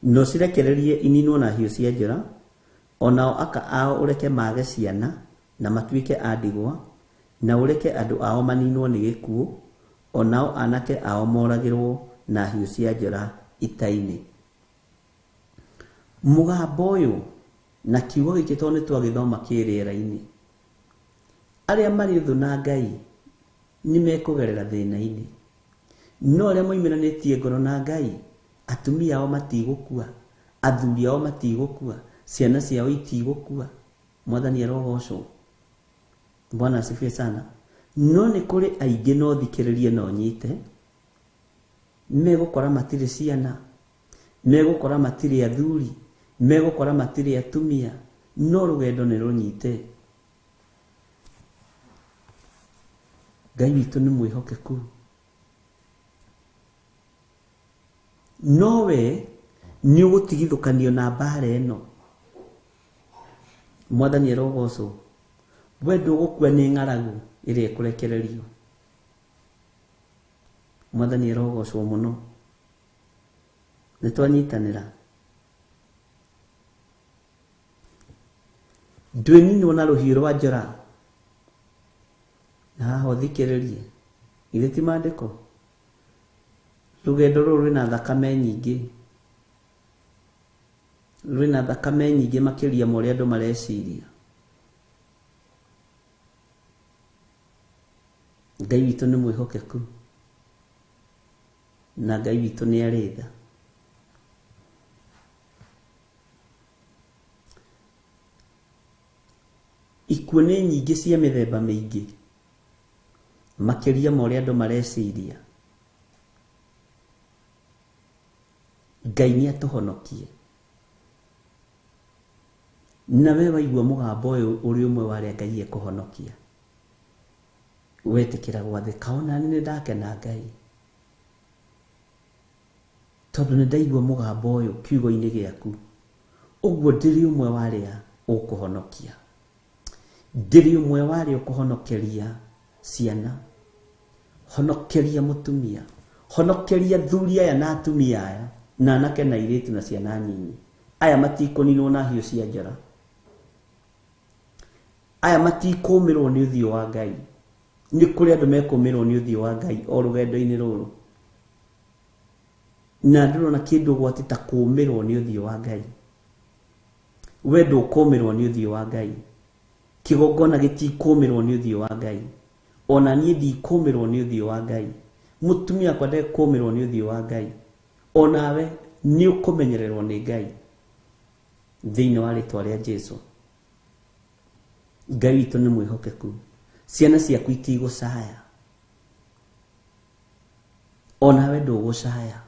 B: no cirekererie ininwo na hiũ cia njora, onao aka ao ũreke mage ciana na matuĩke a ndigwa, na ũreke andũ ao maninwo nĩ gĩkuũ, onao anake ao moragĩrwo na hiũ cia njora ita-inĩ. Mũgambo ũyũ na kiugo gĩkĩ tondũ nĩ twagĩthoma kĩrĩera-inĩ, arĩa marĩ thũ na Ngai nĩ mekũgerera thĩna-inĩ, no arĩa moimanĩtie ngoro na Ngai, atumia ao matigũkua, athuri ao matigũkua, ciana ciao itigũkua. Mwathani arogocwo. Bwana asifiwe sana. No nĩ kũrĩ aingĩ no thikĩrĩrie no nyite, megũkora matirĩ ciana, megũkora matirĩ athuri, megũkora matirĩ atumia, no rũgendo nĩ rũnyite. Ngai witũ nĩ mwĩhokeku. Nowe nĩ ũgũtigithũkanio na mbara ĩno. Mwathani arogocwo. We ndũgũkua nĩ ng'aragu ĩrĩa ĩkũrekererio. Mwathani arogocwo mũno. Nĩ twanyitanĩra. Ndwĩninwo na rũhiũ rwa njora. Na haha ũthikĩrĩrie. Githĩ ti maandĩko? Rũgendo rũrũ rwĩna thakame nyingĩ. Rwĩna thakame nyingĩ makĩria ma ũrĩa andũ mareciria. Ngai witũ nĩ mwĩhokeku. Na Ngai witũ nĩ arĩ tha. Ikuũ nĩ nyingĩ cia mĩthemba mĩingĩ makĩria ma ũrĩa andũ mareciria. Ngai nĩ atũhonokie. Na we waigua mũgambo ũyũ ũrĩ ũmwe wa arĩa Ngai ekũhonokia, wetĩkĩra gwathĩka. Ona nĩ ndakena Ngai tondũ nĩ ndaigua mũgambo ũyũ kiugo-inĩ gĩaku. Ũguo ndĩrĩ ũmwe wa arĩa ũkũhonokia, ndĩrĩ ũmwe wa arĩa ũkũhonokeria ciana, honokeria mutumia, honokeria thuri aya na atumia aya na anake na iritu na ciana nyinyi. Aya matikoninwo na hiũ cia njora, aya matikumirwo ni uthio wa Ngai. Ni kuri andu mekumirwo ni uthio wa Ngai o rugendo-ini ruru, na ndirona kindu gwati ta kumirwo ni uthio wa Ngai. We ndukumirwo ni uthio wa Ngai, kigongona gitikumirwo ni uthio wa Ngai, ona nie ndikumirwo ni uthio wa Ngai, mutumia kwa ndekumirwo ni uthio wa Ngai, onawe ni ukumenyererwo ni Ngai thiini wa ritwa ria Jesu. Ngai witũ nĩ mwĩhokeku, ciana ciaku itigũcaya, onawe ndũgũcaya.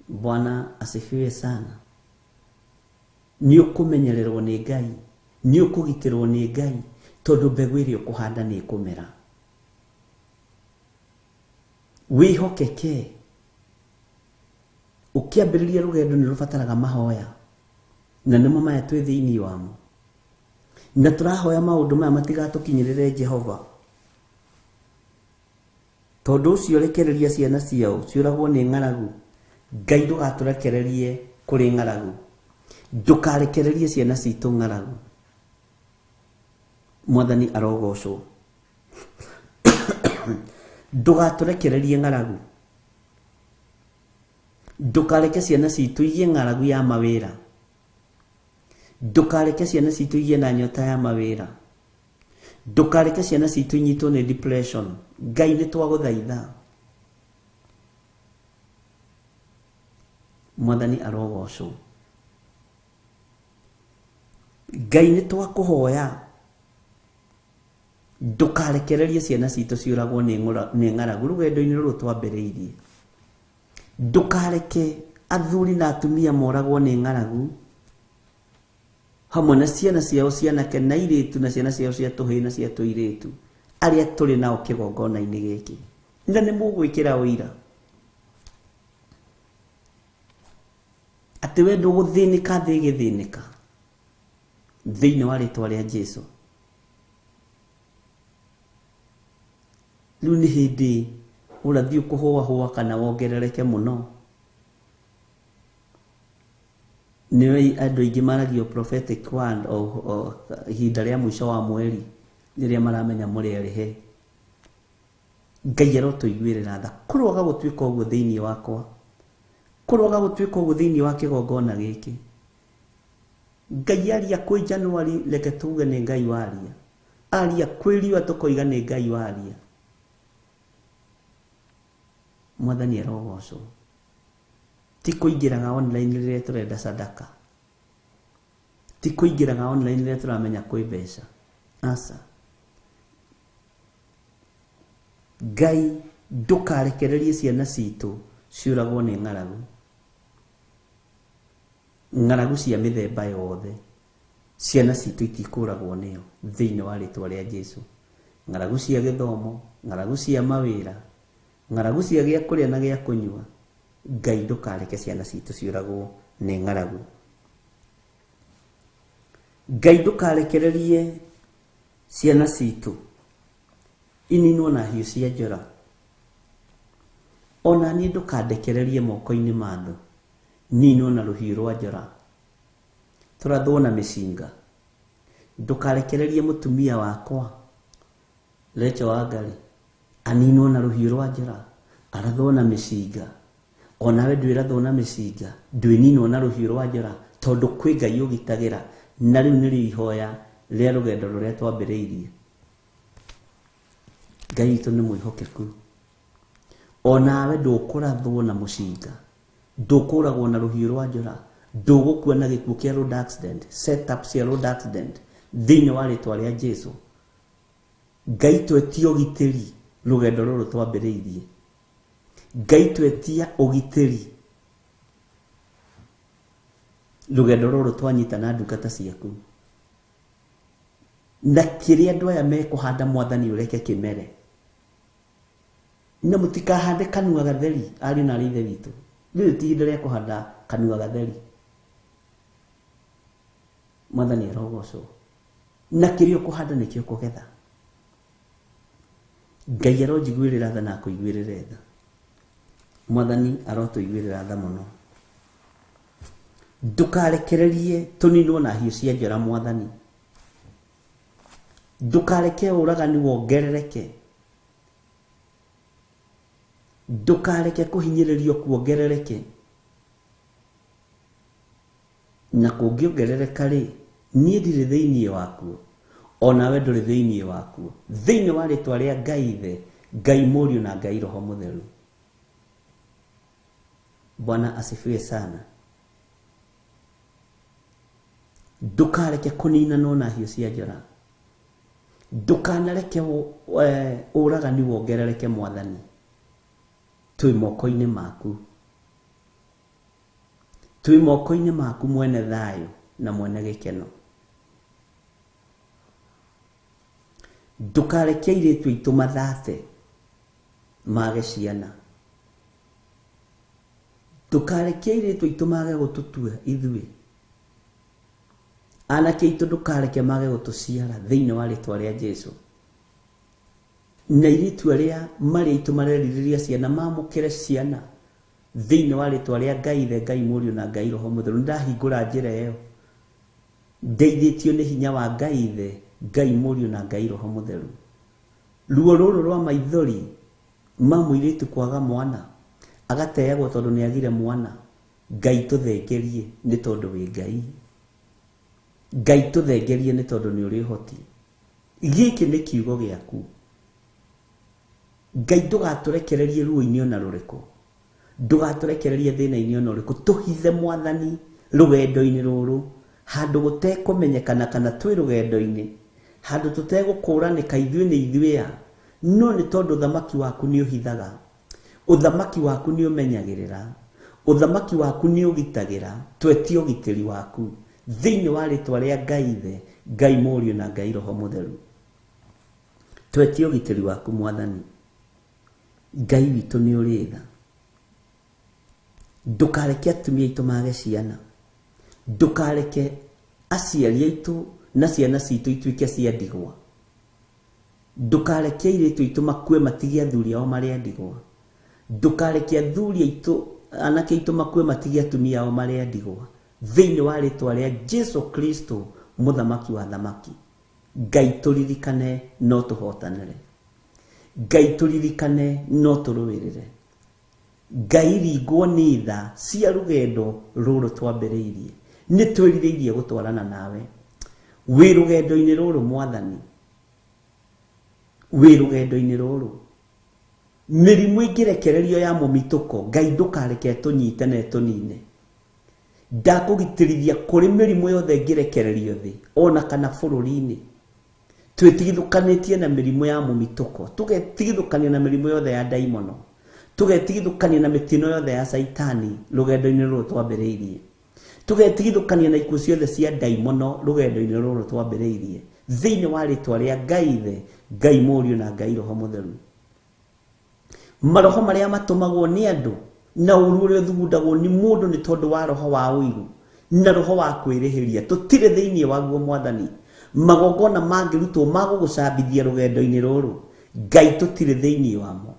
B: Bwana asifiwe sana. Nĩ ũkũmenyererwo nĩ Ngai, nĩ ũkũgitĩrwo nĩ Ngai, tondũ mbegũ ĩrĩa ũkũhanda nĩ ĩkũmera. Wĩhokeke. Ũkĩambĩrĩria rũgendo nĩ rũbataraga mahoya, na nĩmo maya twĩ thĩinĩ wamo, na tũrahoya maũndũ maya matigatukinyĩrĩre Jehova, tondũ ũcio rekereria ciana ciao ciũragwo nĩ ng'aragu. Ngai ndũgatũrekererie kũrĩ ng'aragu, ndũkarekererie ciana citũ ng'aragu. Mwathani arogocwo. Ndũgatũrekererie ng'aragu, ndũkareke ciana citũ igĩe ng'aragu ya mawĩra, ndũkareke ciana citũ igĩe na nyota ya mawĩra, ndũkareke ciana citũ inyitwo nĩ depression. Ngai nĩ twagũthaitha. Mwathani arogocwo. Ngai nĩ twakũhoya, ndũkarekererie ciana citũ ciũragwo nĩ ng'aragu rũgendo-inĩ rũrũ twambĩrĩirie. Ndũkareke athuri na atumia moragwo nĩ ng'aragu, hamwe na ciana ciao cianake na iritu na ciana ciao cia tũhĩĩ na cia tũirĩtu arĩa tũrĩ nao kĩgongona-inĩ gĩkĩ. Na nĩ mũgwĩkĩra ũira atĩ we ndũgũthĩnĩka thĩ ĩgĩthĩnĩka thĩinĩ wa rĩtwa rĩa Jesu. Rĩu nĩ hĩndĩ ũrathiĩ kũhũahũa kana wongerereke mũno. Nĩwe andũ aingĩ maragio prophetic word o ihinda rĩa mũico wa mweri rĩrĩa maramenya mũrĩ he. Ngai arotũiguĩrĩra tha. Kũroaga gũtuĩka ũguo thĩinĩ wakwa, kũroaga gũtuĩka ũguo thĩinĩ wa kĩgongona gĩkĩ. Ngai aria kwĩ Januari, reke tuge nĩ Ngai waria. Aria kwĩ riũa tũkoiga nĩ Ngai waria. Mwathani arogocwo. Ti kũingĩraga online rĩrĩa tũrenda sadaka, ti kũingĩraga online rĩrĩa tũramenya kwĩ mbeca. Aca. Ngai ndũkarekererie ciana citũ ciũragwo nĩ ng'aragu, ng'aragu cia mĩthemba yothe. Ciana citũ itikũragwo nĩyo thĩinĩ wa rĩtwa rĩa Jesu. Ng'aragu cia gĩthomo, ng'aragu cia mawĩra, ng'aragu cia gĩa kũrĩa na gĩa kũnyua. Ngai ndũkareke ciana citũ ciũragwo nĩ ng'aragu. Ngai ndũkarekererie ciana citũ ininwo na hiũ cia njora. Ona niĩ ndũkandekererie moko-inĩ ma thũ ninwo na rũhiũ rwa njora, tũrathwo na mĩcinga. Ndũkarekererie mũtumia wakwa Rachel Wangari aninwo na rũhiũ rwa njora, arathwo na mĩcinga. Onawe ndwĩrathwo na mĩcinga, ndwĩninwo na rũhiũ rwa njora, tondũ kwĩ Ngai ũgitagĩra. Na rĩu nĩrĩo ihoya rĩa rũgendo rũrĩa twambĩrĩirie. Ngai witũ nĩ mwĩhokeku. Onawe ndũkũrathwo na mũcinga, ndũkũragwo na rũhiũ rwa njora, ndũgũkua na gĩkuũ kĩa road accident, setup cia road accident thĩinĩ wa rĩtwa rĩa Jesu. Ngai twetia ũgitĩri rũgendo rũrũ twambĩrĩirie. Ngai twetia ũgitĩri rũgendo rũrũ twanyita na ndungata ciaku. Na kĩrĩa andũ aya mekũhanda Mwathani ũreke kĩmere. Na mũtikahande kanua gatheri, ariũ na ithe witũ. Rĩu ti ihinda rĩa kũhanda kanua gatheri. Mwathani arogocwo. na kirio kuhanda nikio kugetha. Ngai arojiguirira tha na kuiguirira tha. Mwathani arotuiguirira tha muno. Ndukarekererie tuninwo na hiũ cia njora Mwathani. Ndukareke ũragani wongerereke. Ndukareke kuhinyĩrĩrio kuongerereke. Na kũngĩongerereka rĩ, niĩ ndirĩ thĩinĩ wakuo, onawe ndũrĩ thĩinĩ wakuo. Thĩinĩ wa rĩtwa rĩa Ngai Ithe, Ngai Mũriũ na Ngai Roho Mũtheru. Bwana asifiwe sana. Ndukareke kũninanwo na hiũ cia njora. Ndukanareke ũragani wongerereke Mwathani. Twĩ moko-inĩ maku. Twĩ moko-inĩ maku mwene thayũ na mwene gĩkeno. Ndukareke airĩtu aitũ mathate mage ciana. Ndukareke airĩtu aitũ mage gũtũtua ithuĩ. Anake aitũ ndukareke mage gũtũciara thĩinĩ wa rĩtwa rĩa Jesũ. Na airĩtu arĩa marĩ aitũ marerirĩria ciana mamũkĩre ciana thĩinĩ wa rĩtwa rĩa Ngai Ithe, Ngai Mũriũ na Ngai Roho Mũtheru. Ndahingũra njĩra ĩyo, ndeithĩtio nĩ hinya wa Ngai Ithe, Ngai Mũriũ na Ngai Roho Mũtheru. Ruo rũrũ rwa maithori ma mũirĩtu kwaga mwana, agateagwo tondũ nĩ agire mwana, Ngai tũthengerie nĩ tondũ wĩ Ngai. Ngai tũthengerie nĩ tondũ nĩ ũrĩ ũhoti. Gĩkĩ nĩ kiugo gĩaku. Ngai ndũgatũrekererie ruo-inĩ ona rũrĩkũ. Ndũgatũrekererie thĩna-inĩ ona ũrĩkũ. Tũhithe Mwathani rũgendo-inĩ rũrũ, handũ gũtekũmenyekana kana twĩ rũgendo-inĩ, handũ tũtegũkũranĩka ithuĩ nĩ ithuĩ a, no nĩ tondũ ũthamaki waku nĩ ũhithaga, ũthamaki waku nĩ ũmenyagĩrĩra, ũthamaki waku nĩ ũgitagĩra. Twetie ũgitĩri waku thĩinĩ wa rĩtwa rĩa Ngai Ithe, Ngai Mũriũ na Ngai Roho Mũtheru. Twetie ũgitĩri waku Mwathani. Ngai witũ nĩ ũrĩ tha. Ndukareke atumia aitũ mage ciana. Ndukareke aciari aitũ na ciana citũ ituĩke cia ndigwa. Ndukareke airĩtu aitũ makue matige athuri ao marĩ a ndigwa. Ndukareke athuri aitũ, anake aitũ makue matige atumia ao marĩ a ndigwa. Thĩinĩ wa rĩtwa rĩa Jesũ Kristo, mũthamaki wa thamaki. Ngai tũririkane no tũhotanĩre. Ngai tũririkane no tũrũĩrĩre. Ngai ringwo nĩ tha cia rũgendo rũrũ twambĩrĩirie. Nĩ twĩrirĩirie gũtwarana nawe. Wĩ rũgendo-inĩ rũrũ Mwathani. Wĩ rũgendo-inĩ rũrũ. Mĩrimũ ĩngĩrekererio ya mũmitũko, Ngai ndũkareke tũnyite na tũnine. Ndakũgitĩrithia kũrĩ mĩrimũ yothe ĩngĩrekererio thĩ ona kana bũrũri-inĩ. Twĩtigithũkanĩtie na mĩrimũ ya mũmitũko. Tũgetigithũkania na mĩrimũ yothe ya ndaimono. Tũgetigithũkania na mĩtino yothe ya Saitani rũgendo-inĩ rũrũ twambĩrĩirie. Tũgetigithũkania na ikuũ ciothe cia ndaimono rũgendo-inĩ rũrũ twambĩrĩirie. Thĩinĩ wa rĩtwa rĩa Ngai Ithe, Ngai Mũriũ na Ngai Roho Mũtheru. Maroho marĩa matũmagwo nĩ andũ na ũru ũrĩa ũthugundagwo nĩ mũndũ nĩ tondũ wa roho wa ũiru na roho wa kwĩrĩhĩria, tũtirĩ thĩinĩ waguo Mwathani. Magongona mangĩrutwo magũgũcambithia rũgendo-inĩ rũrũ, Ngai tũtirĩ thĩinĩ wamo.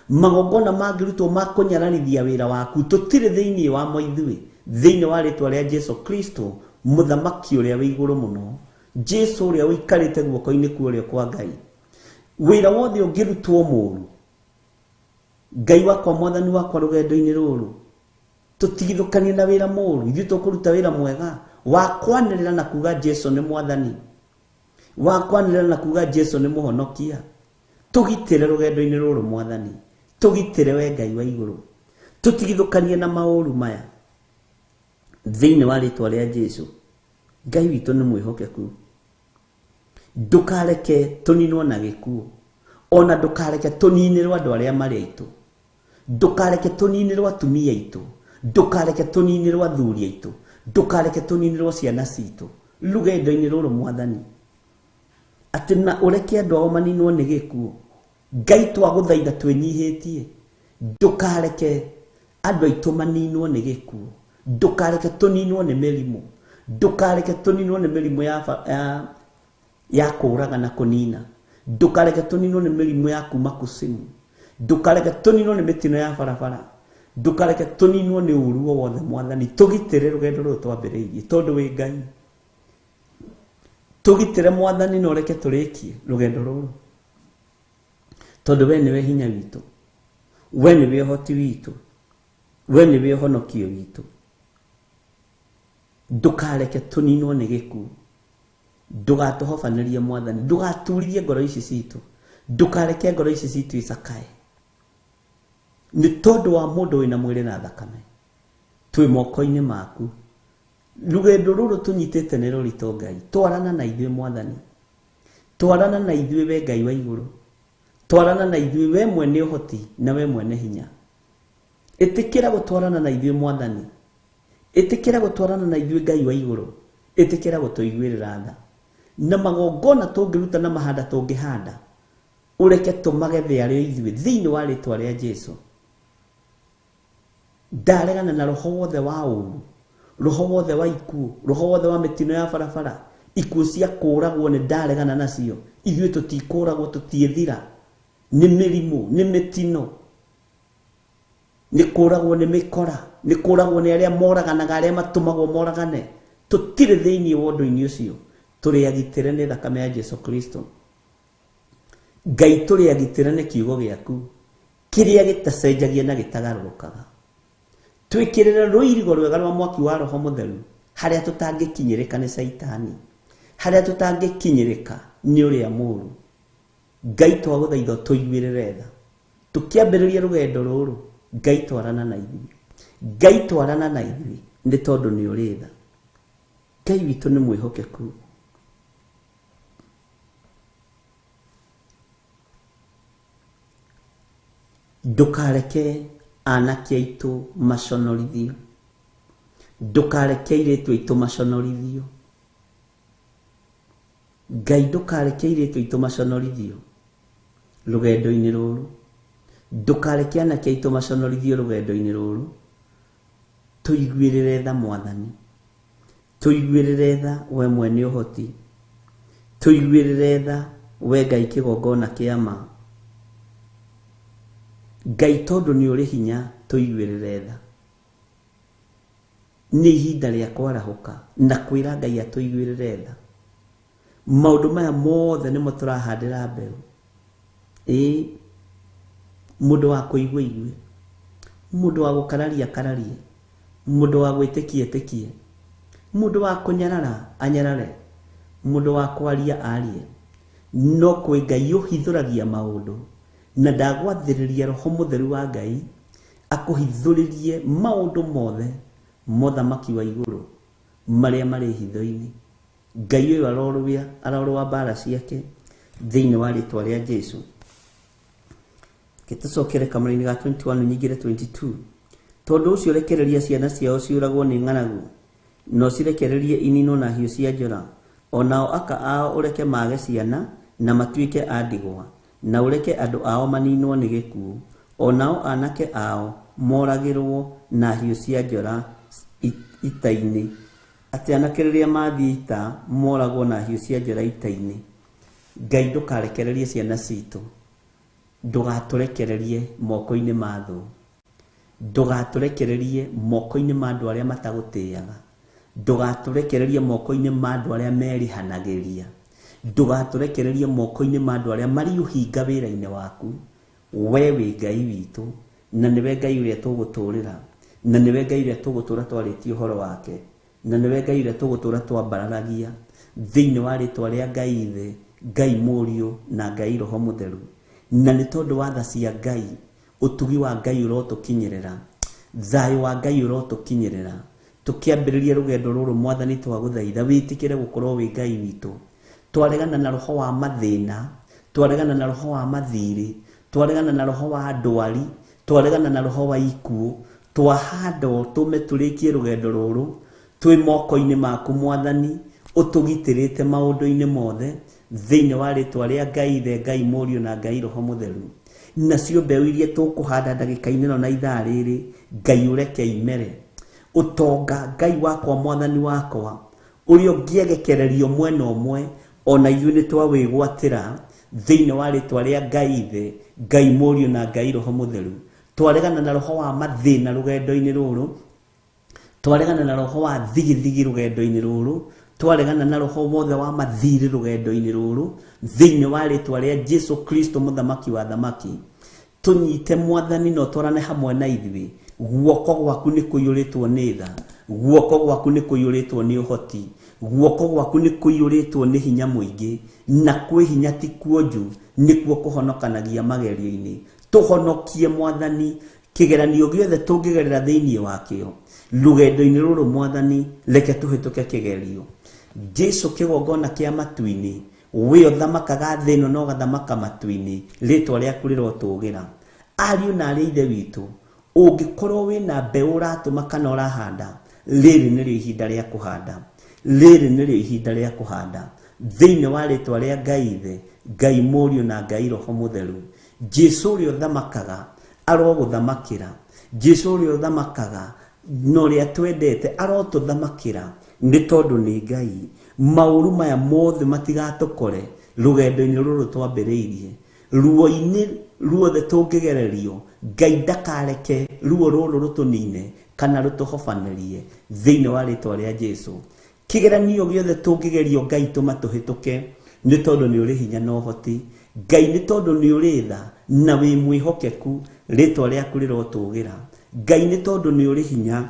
B: Magongona mangĩrutwo makũnyararithia wĩra waku, tũtirĩ thĩinĩ wamo ithuĩ. Thĩinĩ wa rĩtwa rĩa Jesũ Kristo, mũthamaki ũrĩa wĩ igũrũ mũno, Jesũ ũrĩa ũikarĩte guoko-inĩ kuorĩo kwa Ngai. Wĩra wothe ũngĩrutwo mũũru, Ngai wakwa Mwathani wakwa rũgendo-inĩ rũrũ, tũtigithũkanie na wĩra mũũru. Ithuĩ tũkũruta wĩra mwega wa kwanĩrĩra na kuga Jesũ nĩ Mwathani, wa kwanĩrĩra na kuga Jesũ nĩ mũhonokia. Tũgitĩre rũgendo-inĩ rũrũ Mwathani. Tũgitĩre we Ngai wa igũrũ. Tũtigithũkanie na maũru maya thĩinĩ wa rĩtwa rĩa Jesũ. Ngai witũ nĩ mwĩhokeku. Ndũkareke tũninwo na gĩkuũ, ona ndũkareke tũninĩrwo andũ arĩa marĩ aitũ. Ndũkareke tũninĩrwo atumia aitũ. Ndũkareke tũninĩrwo athuri aitũ. Ndũkareke tũninĩrwo ciana citũ rũgendo-inĩ rũrũ Mwathani. Atĩ na ũreke andũ ao maninwo nĩ gĩkuũ. Ngai twagũthaitha twĩnyihĩtie. Ndũkareke andũ aitũ maninwo nĩ gĩkuũ. Ndũkareke tũninwo nĩ mĩrimũ. Ndũkareke tũninwo nĩ mĩrimũ ya kũraga na kũnina. Ndukareke tũninwo nĩ mĩrimũ ya kuma kusimu. Ndukareke tũninwo nĩ mĩtino ya barabara. Ndukareke tũninwo nĩ ũru o wothe Mwathani. Tũgitĩre rũgendo rũrũ twambĩrĩirie tondũ wĩ Ngai. Tũgitĩre Mwathani na ũreke tũrĩkie rũgendo rũrũ tondũ we nĩwe hinya witũ, we nĩwe ũhoti witũ, we nĩwe ũhonokio witũ. Ndukareke tũninwo nĩ gĩkuũ. Ndũgatũhobanĩrie Mwathani, ndũgaturirie ngoro ici citũ, ndũkareke ngoro ici citũ icakae. Nĩ tondũ wa mũndũ wĩna mwĩrĩ na thakame twĩ moko-inĩ maku. Rũgendo rũrũ tũnyitĩte nĩ rũritũ Ngai. Twarana na ithuĩ Mwathani, twarana na ithuĩ we Ngai wa igũrũ, twarana na ithuĩ we mwene ũhoti na we mwene hinya. Ĩtĩkĩra gũtwarana na ithuĩ Mwathani, ĩtĩkĩra gũtwarana na ithuĩ Ngai wa igũrũ, ĩtĩkĩra gũtũiguĩrĩra tha. Na magongona tũngĩruta na mahanda tũngĩhanda, ũreke tũmagethe arĩ ithuĩ thĩinĩ wa rĩtwa rĩa Jesũ. Ndaregana na roho wothe wa ũru, roho wothe wa ikuũ, roho wothe wa mĩtino ya barabara, ikuũ cia kũragwo nĩ ndaregana nacio. Ithuĩ tũtikũragwo, tũtiethira nĩ mĩrimũ, nĩ mĩtino, nĩ kũragwo nĩ mĩkora, nĩ kũragwo nĩ arĩa moraganaga, arĩa matũmagwo moragane. Tũtirĩ thĩinĩ wa ũndũ-inĩ ũcio. Tũrĩ agitĩre nĩ thakame ya Jesũ Kristo. Ngai tũrĩ agitĩre nĩ kiugo gĩaku kĩrĩa gĩtacenjagia na gĩtagarũrũkaga. Twĩkĩrĩre rũirigo rwega rwa mwaki wa Roho Mũtheru harĩa tũtangĩkinyĩrĩka nĩ Saitani, harĩa tũtangĩkinyĩrĩka nĩ ũrĩa mũũru. Ngai twagũthaitha tũiguĩrĩre tha. Tũkĩambĩrĩria rũgendo rũrũ, Ngai twarana na ithuĩ, Ngai twarana na ithuĩ nĩ tondũ nĩ ũrĩ tha. Ngai witũ nĩ mwĩhokeku. Ndukareke anake aitũ maconorithio, ndukareke airĩtu aitũ maconorithio. Ngai ndukareke airĩtu aitũ maconorithio rũgendo-inĩ rũrũ, ndukareke anake aitũ maconorithio rũgendo-inĩ rũrũ. Tũiguĩrĩre tha Mwathani, tũiguĩrĩre tha we mwene ũhoti, tũiguĩrĩre tha we Ngai kĩgongona kĩa ma. Ngai tondũ nĩ ũrĩ hinya, tũiguĩrĩre tha. Nĩ ihinda rĩa kwarahũka na kwĩra Ngai atũiguĩrĩre tha. Maũndũ maya mothe nĩmo tũrahandĩra mbeũ. Mũndũ wa kũigua igue, mũndũ wa gũkararia kararie, mũndũ wa gwĩtĩkia etĩkie, mũndũ wa kũnyarara anyarare, mũndũ wa kwaria arie. No kwĩ Ngai ũhithũragia maũndũ, na ndagwathĩrĩria Roho Mũtheru wa Ngai akũhithũrĩrie maũndũ mothe mothamaki wa igũrũ marĩa marĩ hitho-inĩ. Ngai ũyũ arorũa mbara ciake thĩinĩ wa rĩtwa rĩa Jesũ. Gĩtũcokere Kamũra-inĩ ga 21 nyingĩre 22. Tondũ ũcio rekereria ciana ciao ciũragwo nĩ ng'aragu, no cirekererie inino na hiũ cia njora. Onao aka ao ũreke mage ciana na matuĩke a ndigwa, na ũreke andũ ao maninwo nĩ gĩkuũ. Onao anake ao moragĩrwo na hiũ cia njora ita-inĩ. Atĩ anake rĩrĩa mathiĩ ita moragwo na hiũ cia njora ita-inĩ. Ngai ndũkarekererie ciana citũ, ndũgatũrekererie moko-inĩ ma thũ, ndũgatũrekererie moko-inĩ ma andũ arĩa matagũtĩaga, ndũgatũrekererie moko-inĩ ma andũ arĩa merihanagĩria, ndũgatũrekererie moko-inĩ ma andũ arĩa marĩ ũhinga wĩra-inĩ waku. We wĩ Ngai witũ, na nĩwe Ngai ũrĩa tũgũtũũrĩra, na nĩwe Ngai ũrĩa tũgũtũũra twarĩtie ũhoro wake, na nĩwe Ngai ũrĩa tũgũtũũra twambararagia thĩinĩ wa rĩtwa rĩa Ngai Ithe, Ngai Mũriũ na Ngai Roho Mũtheru. Na nĩ tondũ wa tha cia Ngai, ũtugi wa Ngai ũrotũkinyĩrĩra, thayũ wa Ngai ũrotũkinyĩrĩra, tũkĩambĩrĩria rũgendo rũrũ Mwathani twagũthaitha wĩtĩkĩre gũkorwo wĩ Ngai witũ. Twaregana na roho wa mathĩna, twaregana na roho wa mathirĩ, twaregana na roho wa ndwari, twaregana na roho wa ikuũ. Twahanda ũtũme tũrĩkie rũgendo rũrũ twĩ moko-inĩ maku Mwathani, ũtũgitĩrĩte maũndũ-inĩ mothe thĩinĩ wa rĩtwa rĩa Ngai Ithe, Ngai Mũriũ na Ngai Roho Mũtheru. Nacio mbeũ iria tũkũhanda ndagĩka-inĩ ĩno na ithaa rĩrĩ, Ngai ũreke imere. Ũtonga Ngai wakwa Mwathani wakwa ũrĩa ũngĩegekererio mwena ũmwe, ona ithuĩ nĩ twawĩgwatĩra thĩinĩ wa rĩtwa rĩa Ngai Ithe, Ngai Mũriũ na Ngai Roho Mũtheru. Twaregana na roho wa mathĩna rũgendo-inĩ rũrũ, twaregana na roho wa thigithigi rũgendo-inĩ rũrũ, twaregana na roho wothe wa mathirĩ rũgendo-inĩ rũrũ thĩinĩ wa rĩtwa rĩa Jesu Kristo mũthamaki wa thamaki. Tũnyite Mwathani na ũtwarane hamwe na ithuĩ. Guoko gwaku nĩ kũiyũrĩtwo nĩ tha, guoko gwaku nĩ kũiyũrĩtwo nĩ ũhoti, guoko gwaku nĩ kũiyũrĩtwo nĩ hinya mũingĩ, na kwĩ hinya ti kuonju nĩkuo kũhonokanagia magerio-inĩ. Tũhonokie Mwathani kĩgeranio gĩothe tũngĩgerera thĩinĩ wakĩo rũgendo-inĩ rũrũ. Mwathani reke tũhĩtũke kĩgerio. Jesu kĩgongona kĩa matu-inĩ, we ũthamakaga thĩ ĩno na ũgathamaka matu-inĩ, rĩtwa rĩaku rĩrotũgĩra. Ariũ na arĩ ithe witũ, ũngĩkorwo wĩna mbeũ ũratũma kana ũrahanda, rĩrĩ nĩrĩo ihinda rĩa kũhanda, rĩrĩ nĩrĩo ihinda rĩa kũhanda thĩinĩ wa rĩtwa rĩa Ngai Ithe, Ngai Mũriũ na Ngai Roho Mũtheru. Jesu ũrĩa ũthamakaga arogũthamakĩra, Jesu ũrĩa ũthamakaga na ũrĩa twendete arotũthamakĩra, nĩ tondũ nĩ Ngai. Maũru maya mothe matigatũkore rũgendo-inĩ rũrũ twambĩrĩirie. Ruo-inĩ ruothe tũngĩgererio, Ngai ndakareke ruo rũrũ rũtũnine kana rũtũhobanĩrie thĩinĩ wa rĩtwa rĩa Jesu. Kĩgeranio gĩothe tũngĩgerio, Ngai tũma tũhĩtũke, nĩ tondũ nĩ ũrĩ hinya na ũhoti. Ngai nĩ tondũ nĩ ũrĩ tha na wĩ mwĩhokeku, rĩtwa rĩaku rĩrotũgĩra. Ngai nĩ tondũ nĩ ũrĩ hinya,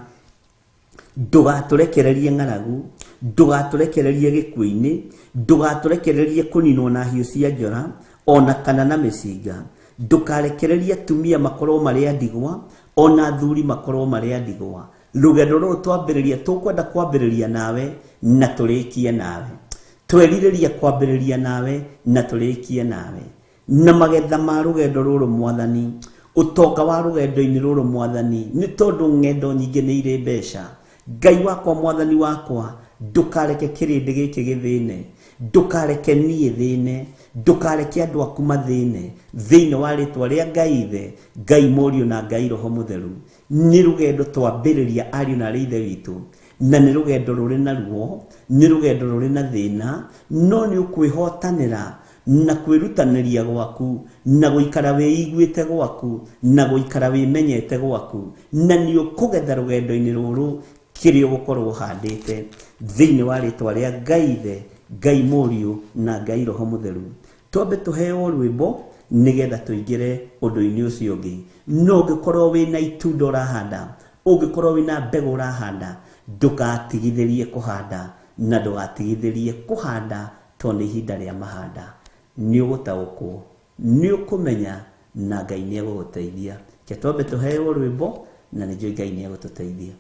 B: ndũgatũrekererie ng'aragu, ndũgatũrekererie gĩkuũ-inĩ, ndũgatũrekererie kũninwo na hiũ cia njora ona kana na mĩcinga. Ndũkarekererie atumia makorwo marĩ a ndigwa, ona athuri makorwo marĩ a ndigwa. Rũgendo rũrũ twambĩrĩria, tũkwenda kwambĩrĩria nawe na tũrĩkie nawe. Twerirĩria kwambĩrĩria nawe na tũrĩkie nawe. Na magetha ma rũgendo rũrũ Mwathani, ũtonga wa rũgendo-inĩ rũrũ Mwathani, nĩ tondũ ng'endo nyingĩ nĩ irĩ mbeca. Ngai wakwa, Mwathani wakwa, ndũkareke kĩrĩndĩ gĩkĩ gĩthĩne, ndũkareke niĩ thĩne, ndũkareke andũ aku mathĩne thĩinĩ wa rĩtwa rĩa Ngai Ithe, Ngai Mũriũ na Ngai Roho Mũtheru. Nĩ rũgendo twambĩrĩria ariũ na arĩ ithe witũ, na nĩ rũgendo rũrĩ na ruo, nĩ rũgendo rũrĩ na thĩna, no nĩ ũkwĩhotanĩra na kwĩrutanĩria gwaku, na gũikara wĩiguĩte gwaku, na gũikara wĩmenyete gwaku, na nĩ ũkũgetha rũgendo-inĩ rũrũ kĩrĩa ũgũkorwo ũhandĩte thĩinĩ wa rĩtwa rĩa Ngai Ithe, Ngai Mũriũ na Ngai Roho Mũtheru. Twambe tũheo rwĩmbo nĩgetha tũingĩre ũndũ-inĩ ũcio ũngĩ. No ũngĩkorwo wĩna itunda ũrahanda, ũngĩkorwo wĩna mbegũ ũrahanda, ndũgatigithĩrie kũhanda na ndũgatigithĩrie kũhanda, tondũ nĩ ihinda rĩa mahanda. Nĩ ũgũtaũkwo, nĩ ũkũmenya, na Ngai nĩ egũgũteithia. Ke twambe tũheo rwĩmbo na nĩ njũĩ Ngai nĩ egũtũteithia.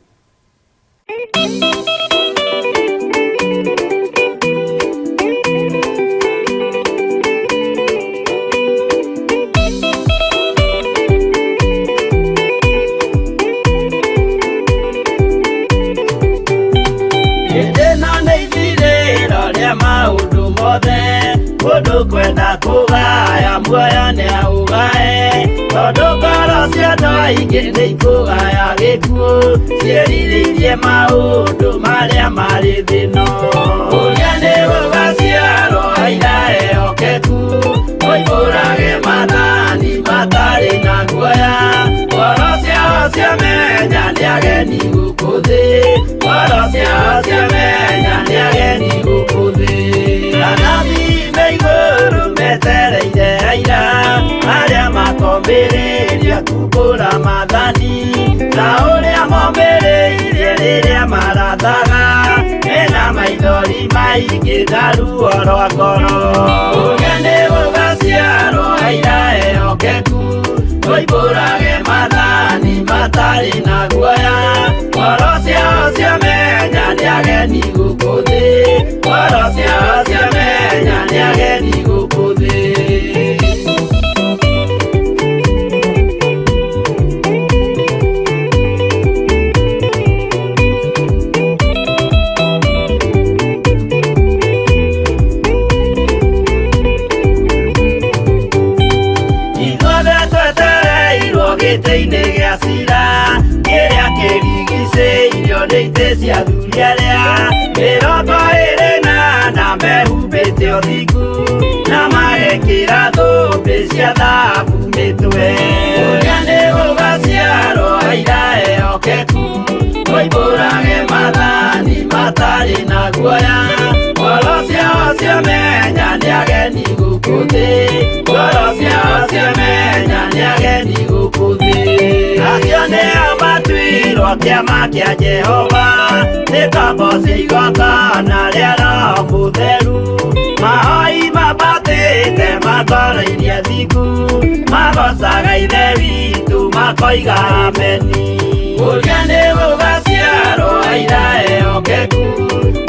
M: Maundu mothe mundu kwenda kugaya muoyo ni augae, tondu ngoro cia andũ aingĩ nĩ ikũgaya gĩkuũ, ciĩrirĩirie maundu marĩa marĩ thĩno. Ũrĩa nĩ gũgaciarwo aira ehokeku, ũihũrage mathani matarĩ na guoya, ngoro ciao ciamenya nĩ ageni gũkũ thĩ, ngoro ciao ciamenya nĩ ageni gũkũ thĩ. Anathi me igũrũ metereire aira, arĩa makomĩrĩria kumbũra mathani, na ũrĩa momĩrĩirie rĩrĩa marathaga, mena maithori maingĩ na ruo rwa ngoro. Ũrĩa nĩ gũgaciarwo aira ehokeku, ũihũrage mathani matarĩ na guoya, ngoro ciao ciamenya nĩ ageni gũkũ thĩ, ngoro ciao ciamenya nĩ ageni gũkũ thĩ. Gĩtĩ-inĩ gĩa cira kĩrĩa kĩrigicĩirio nĩ itĩ cia athuri arĩa 28 mehumbĩte ũthingu na magekĩra thũmbĩ cia thahabu mĩtwe. Ũrĩa nĩ ũgaciarwo aira ehokeku, ũimbũrage mathani matarĩ na guoya. Ngoro ciao ciamenya nĩ ageni gũkũ thĩ, ngoro ciao ciamenya nĩ ageni gũkũ thĩ. Acio nĩo matuirwo kĩama kĩa Jehova, nĩ kambo cia igongona rĩa Roho Mũtheru. Mahoi mabatĩte matoro-irie thingu, magocaga Ithe witũ makoiga ameni. Ũrĩa nĩ ũgaciarwo aira ehokeku,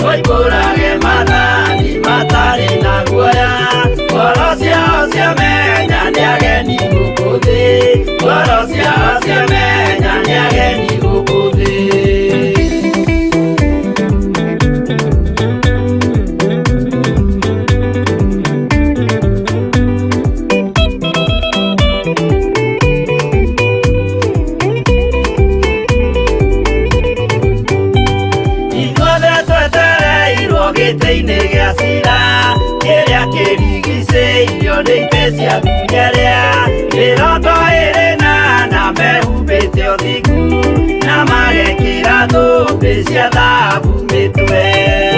M: ũimbũrage mathani matarĩ na guoya. Ngoro ciao ciamenya nĩ ageni gũkũ thĩ, ngoro ciao ciamenya nĩ ageni gũkũ thĩ. Gĩtĩ-inĩ gĩa cira kĩrĩa kĩrigicĩirio nĩ itĩ cia thunyerĩa, 24 mehumbĩte ũthingu na magekĩra thũmbĩ cia thahabu mĩtwe.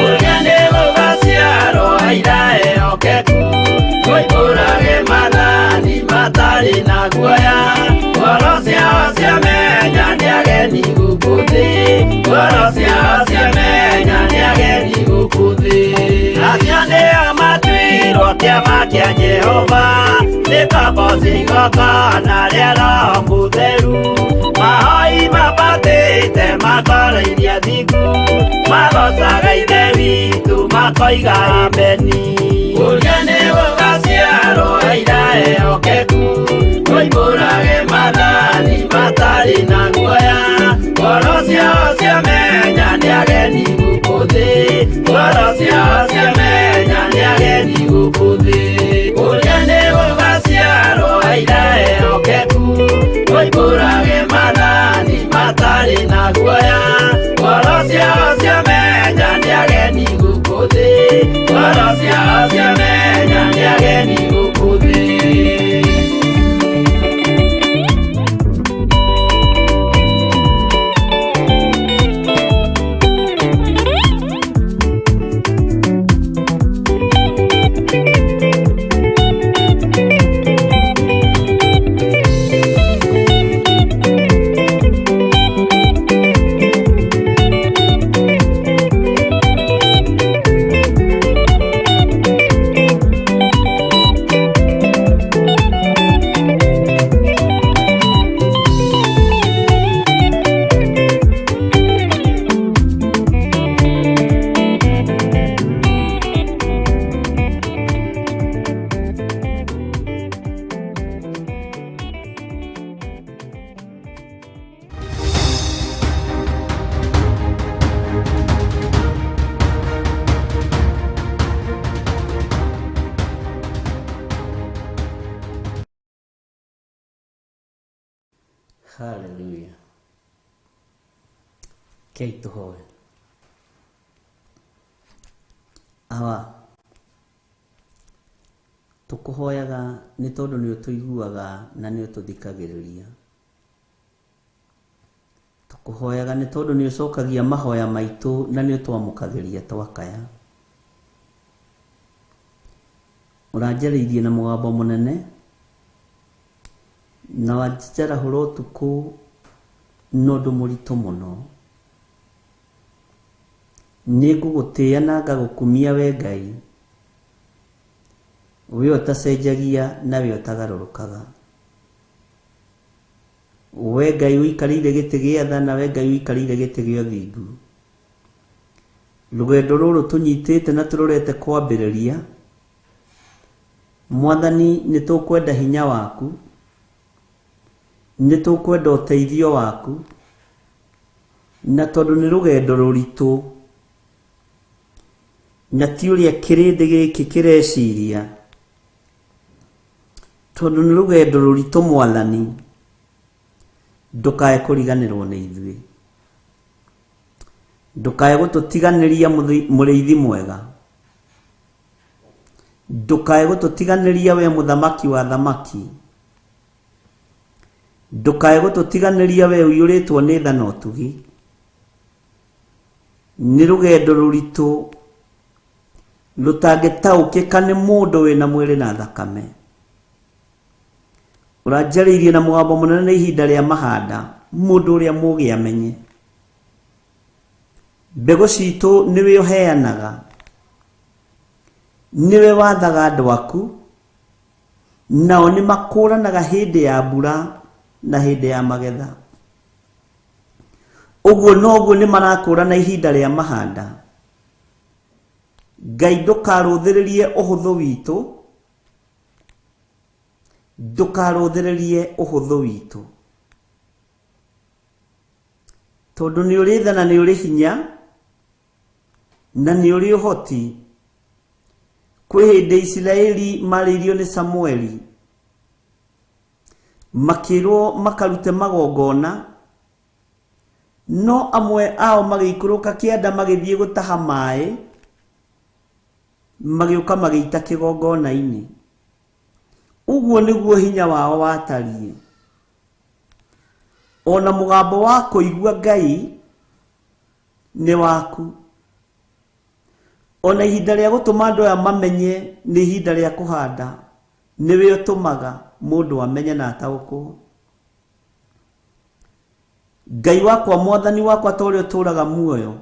M: Ũrĩa nĩ ũgaciarwo aira ehokeku, ũimbũrage mathani matarĩ na guoya. Ngoro ciao ciamenya nĩ ageni gũkũ thĩ, ngoro ciao ciamenya nĩ ageni gũkũ thĩ. Acio nĩo matuirwo kĩama kĩa Jehova, nĩ kambo cia igongona rĩa Roho Mũtheru. Mahoi mabatĩte matoro-irie thingu, magocaga Ithe witũ makoiga ameni. Ũrĩa nĩ ũgaciarwo aira ehokeku, ũimbũrage mathani matarĩ na guoya. Ngoro ciao ciamenya nĩ ageni gũkũ thĩ, ngoro ciao ciamenya nĩ ageni gũkũ thĩ. Ũrĩa nĩ ũgaciarwo aira ehokeku, ũimbũrage mathani matarĩ na guoya. Ngoro ciao ciamenya nĩ ageni gũkũ thĩ, ngoro ciao ciamenya nĩ ageni gũkũ thĩ.
B: Haleluya. Kei tuhoe. Awa tukuhoyaga nĩ tondũ nĩ ũtũiguaga na nĩ ũtũthikagĩrĩria. Tukuhoyaga nĩ tondũ nĩ ũcokagia mahoya maitũ na nĩ ũtwamũkagĩria twakaya. Ũranjarĩirie na mũgambo mũnene na wanjarahũra ũtukũ n'ũndũ mũritũ mũno. Nĩ ngũgũtĩĩa na ngagũkumia we Ngai, we ũtacenjagia na we ũtagarũrũkaga. We Ngai ũikarĩire gĩtĩ gĩa tha na we Ngai ũikarĩire gĩtĩ gĩa ũthingu. Rũgendo rũrũ tũnyitĩte na tũrorete kwambĩrĩria, Mwathani nĩ tũkwenda hinya waku, nĩ tũkwenda ũteithio waku, na tondũ nĩ rũgendo rũritũ na ti ũrĩa kĩrĩndĩ gĩkĩ kĩreciria, tondũ nĩ rũgendo rũritũ Mwathani, ndũkae kũriganĩrwo nĩ ithuĩ, ndũkae gũtũtiganĩria mũrĩithi mwega. ndukae gututiganiria we muthamaki wa thamaki, ndukae gututiganiria we uyuritwo ni tha na utugi. Ni rugendo ruritu rutangitaukika ni mundu wina mwiri na thakame. Uranjariirie na mugambo munene na ihinda ria mahanda, mundu uria mugi amenye. Mbegu citu niwe uheanaga, niwe wathaga andu aku, nao ni makuranaga hindi ya mbura na hindi ya magetha. Uguo noguo ni marakurana ihinda ria mahanda. Ngai ndukaruthiririe uhuthu witu, ndukaruthiririe uhuthu witu, tondu ni uri tha na ni uri hinya na ni uri uhoti. Kwi hindi Isiraeli maririo ni Samueli, makirwo makarute magongona, no amwe ao magikuruka kianda magithie gutaha mai, magiuka magiita kigongona-ini. Uguo niguo hinya wao watarie. Ona mugambo wa kuigua Ngai ni waku. Ona ihinda ria gutuma andu aya mamenye ni ihinda ria kuhanda, niwe utumaga mundu amenye na ataukwo. Ngai wakwa, mwathani wakwa, tore uturaga muoyo,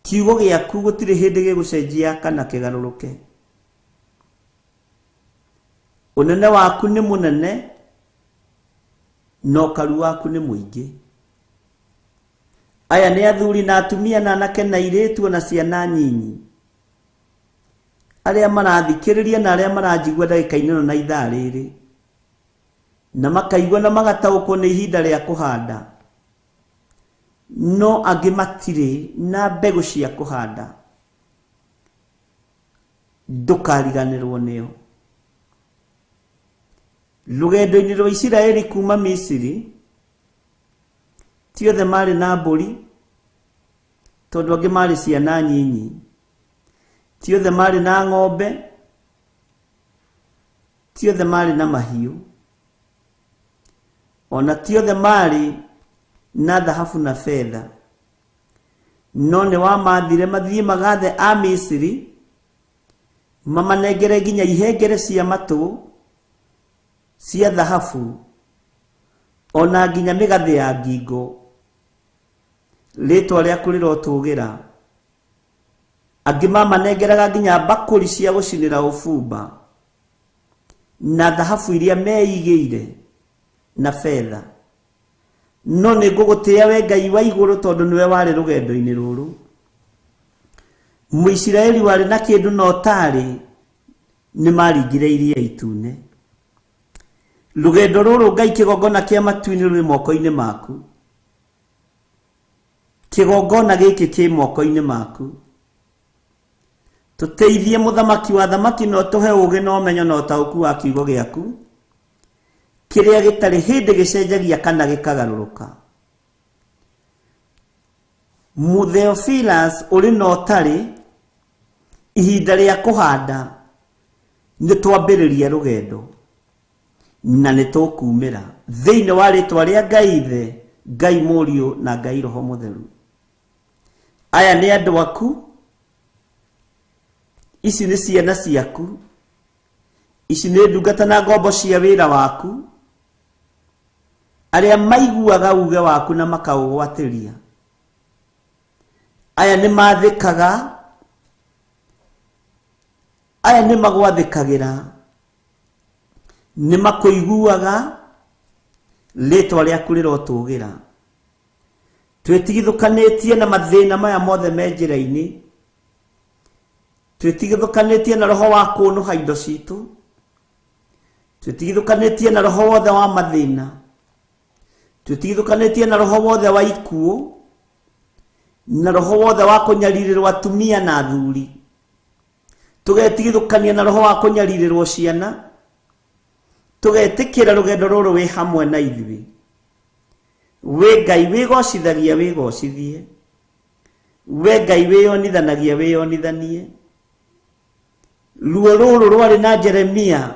B: kiugo giaku gutire hindi gigucenjia kana kigaruruke. Unene waku ni munene, no karu waku ni muingi. Aya ni athuri na atumia na anake na airitu na ciana nyinyi, aria marathikiriria na aria maranjigua ndagika-ini no na ithaa riri, na makaigua na magataukwo ni ihinda ria kuhanda, no angi matiri na mbegu cia kuhanda. Ndukariganirwo nio. Rugendo-ini rwa Isiraeli kuma Misiri, ti othe mari na mburi, tondu angi mari ciana nyinyi. Ti othe mari na ng'ombe, ti othe mari na mahiu, ona ti othe mari na dhahabu na fedha. No ni wamathire mathie magathe a Misiri, mamanengere nginya ihengere cia matu cia dhahabu, ona nginya migathi ya ngingo. Ritwa riaku rirotugira. Angi mamanengeraga nginya bakuri cia gucinira ufumba, na dhahabu iria meigire na fedha. No ni ngugutia we Ngai wa iguru, tondu niwe wari rugendo-ini ruru. Muisiraeli wari na kindu no tari ni maringire iria itune. Rugendo ruru Ngai kigongona kia matu-ini ruri moko-ini maku. Kigongona giki ki moko-ini maku. Tuteithie muthamaki wa thamaki, no tuhe ugi no menyo no tauku wa kiugo giaku, kiria gitari hindi gicenjagia kana gikagaruruka. Mutheophilus uri no tari ihinda ria kuhanda ni twambiriria rugendo, na ni tukumira thiini wa ritwa ria Ngai Ithe, Ngai Muriu na Ngai Roho Mutheru. Aya ni andu aku, ici ni ciana ciaku, ici ni ndungata na ngombo cia wira waku, aria maiguaga uge waku na makaugwatiria. Aya ni mathikaga, aya ni magwathikagira, ni makuiguaga, ritwa riaku rirotugira. Twetigithukanitie na mathina maya mothe me njira-ini, twetigithukanitie na roho wa kunuha indo citu, twetigithukanitie na roho wothe wa mathina, twetigithukanitie na roho wothe wa ikuo, na roho wothe wa kunyaririrwo atumia na athuri, tugetigithukania na roho wa kunyaririrwo ciana, tugetikira rugendo ruru wi hamwe na ithui. We Ngai wigocithagia wigocithie, we Ngai wiyonithanagia wiyonithanie, ruo rũrũ rwarĩ na Jeremia,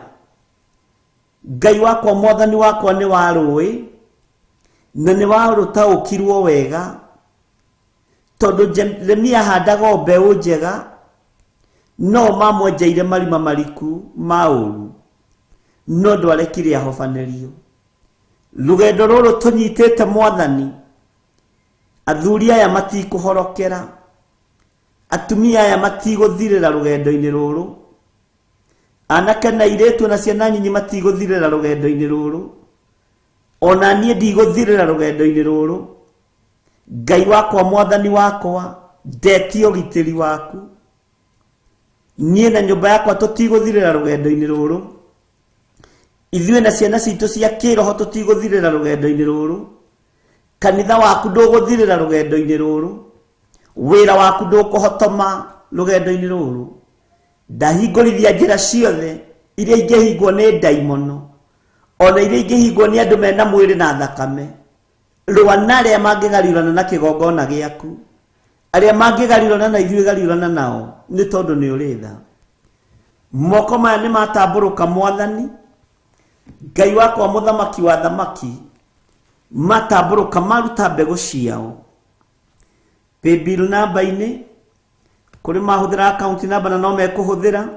B: Ngai wakwa mwathani wakwa nĩ warũĩ na nĩ warũtaũkirwo wega, tondũ Jeremia handaga mbeũ njega no mamwenjeire marima mariku ma ũru, no ndwarekire ahobanĩrio. Rũgendo rũrũ tũnyitĩte mwathani, athuri aya matikũhorokera, atumia aya matigũthirĩra rũgendo-inĩ rũrũ, anake na airĩtu na ciana nyinyi matigũthirĩra rũgendo-inĩ rũrũ, ona niĩ ndigũthirĩra rũgendo-inĩ rũrũ. Ngai wakwa mwathani wakwa, ndetia ũgitĩri waku, niĩ na nyũmba yakwa tũtigũthirĩra rũgendo-inĩ rũrũ, ithuĩ na ciana citũ cia kĩroho tũtigũthirĩra rũgendo-inĩ rũrũ, kanitha waku ndũgũthirĩra rũgendo-inĩ rũrũ, wĩra waku ndũkũhotoma rũgendo-inĩ rũrũ. Ndahingũrithia njĩra ciothe iria ingĩhingwo nĩ ndaimono, ona iria ingĩhingwo nĩ andũ mena mwĩrĩ na thakame. Rũa na arĩa mangĩgariũrana na kĩgongona gĩaku, arĩa mangĩgariũrana na ithuĩ gariũrana nao, nĩ tondũ nĩ ũrĩ tha. Moko maya nĩ matambũrũka mwathani, Ngai wakwa mũthamaki wa thamaki, matambũrũka maruta mbegũ ciao. Paybill namba-inĩ, kũrĩ mahũthĩra account namba na no mekũhũthĩra,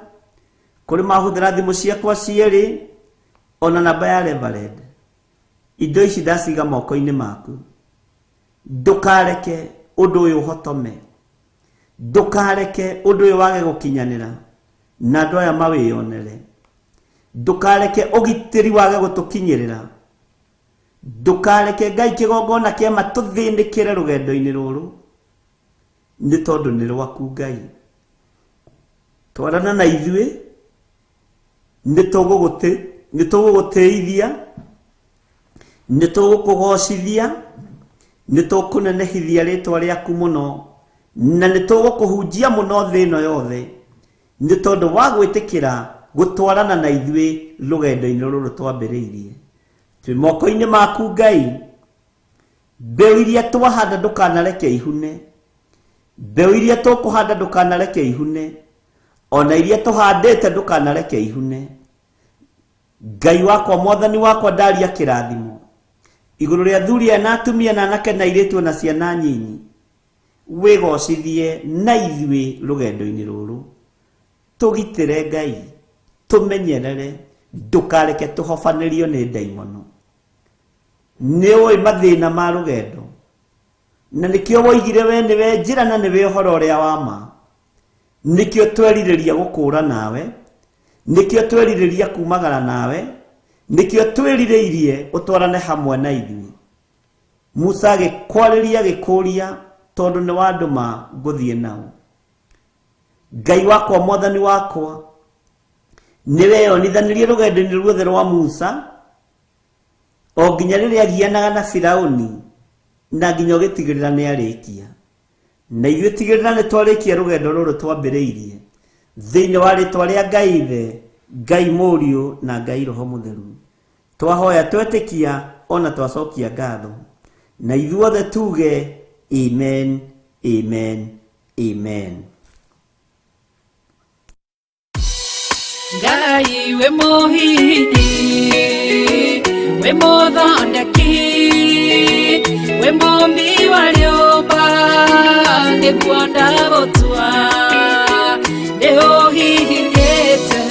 B: kũrĩ mahũthĩra thimũ ciakwa cierĩ, ona namba ya Reverend. Indo ici ndaciga moko-inĩ maku. Ndũkareke ũndũ ũyũ ũhotome, ndũkareke ũndũ ũyũ wage gũkinyanĩra na andũ aya mawĩonere, ndũkareke ũgitĩri wage gũtũkinyĩrĩra, ndũkareke Ngai kĩgongona kĩa matũthĩnĩkĩre rũgendo-inĩ rũrũ, nĩ tondũ nĩ rwaku Ngai. Twarana na ithuĩ, nĩ tũgũgũtĩithia, nĩ tũgũkũgocithia, nĩ tũkũnenehithia rĩtwa rĩaku mũno, na nĩ tũgũkũhunjia mũno thĩ ĩno yothe, nĩ tondũ wa gwĩtĩkĩra gũtwarana na ithuĩ rũgendo-inĩ rũrũ twambĩrĩirie. Twĩ moko-inĩ maku Ngai, mbeũ iria twahanda ndũkanareke ihune, mbeũ iria tũkũhanda ndũkanareke ihune, ona iria tũhandĩte ndũkanareke ihune. Ngai wakwa mwathani wakwa ndaria kĩrathimo igũrũ rĩa athuri na atumia na anake na airĩtu na ciana nyinyi, wĩgocithie na ithuĩ rũgendo-inĩ rũrũ, tũgitĩre Ngai, tũmenyerere, ndũkareke tũhobanĩrio nĩ ndaimono. Nĩ ũĩ mathĩna ma rũgendo, na nĩkĩo woigire we nĩwe njĩra na nĩwe ũhoro ũrĩa wa ma, nĩkĩo twerirĩria gũkũũra nawe, nĩkĩo twerirĩria kumagara nawe, nĩkĩo twĩrirĩirie ũtwarane hamwe na ithuĩ. Musa agĩkwarĩria gĩkũria tondũ nĩ wandũma ngũthiĩ nao. Ngai wakwa mwathani wakwa, nĩwe yonithanirie rũgendo-inĩ ruothe rwa Musa, o nginya rĩrĩa agianaga na Firaũni, na nginya ũgĩtigĩrĩra nĩ arĩkia. Na ithuĩ tigĩrĩra nĩ twarĩkia rũgendo rũrũ twambĩrĩirie, thĩinĩ wa rĩtwa rĩa Ngai Ithe, Ngai Mũriũ na Ngai Roho Mũtheru. Twahoya twetĩkia ona twacokia ngatho, na ithuothe tuge amen, amen, amen.
L: Ngai we mũhihinyi, we mũthondeki, we mũmbi wa rĩũmba, nĩguo ndagũtua, nĩũhihinyĩte,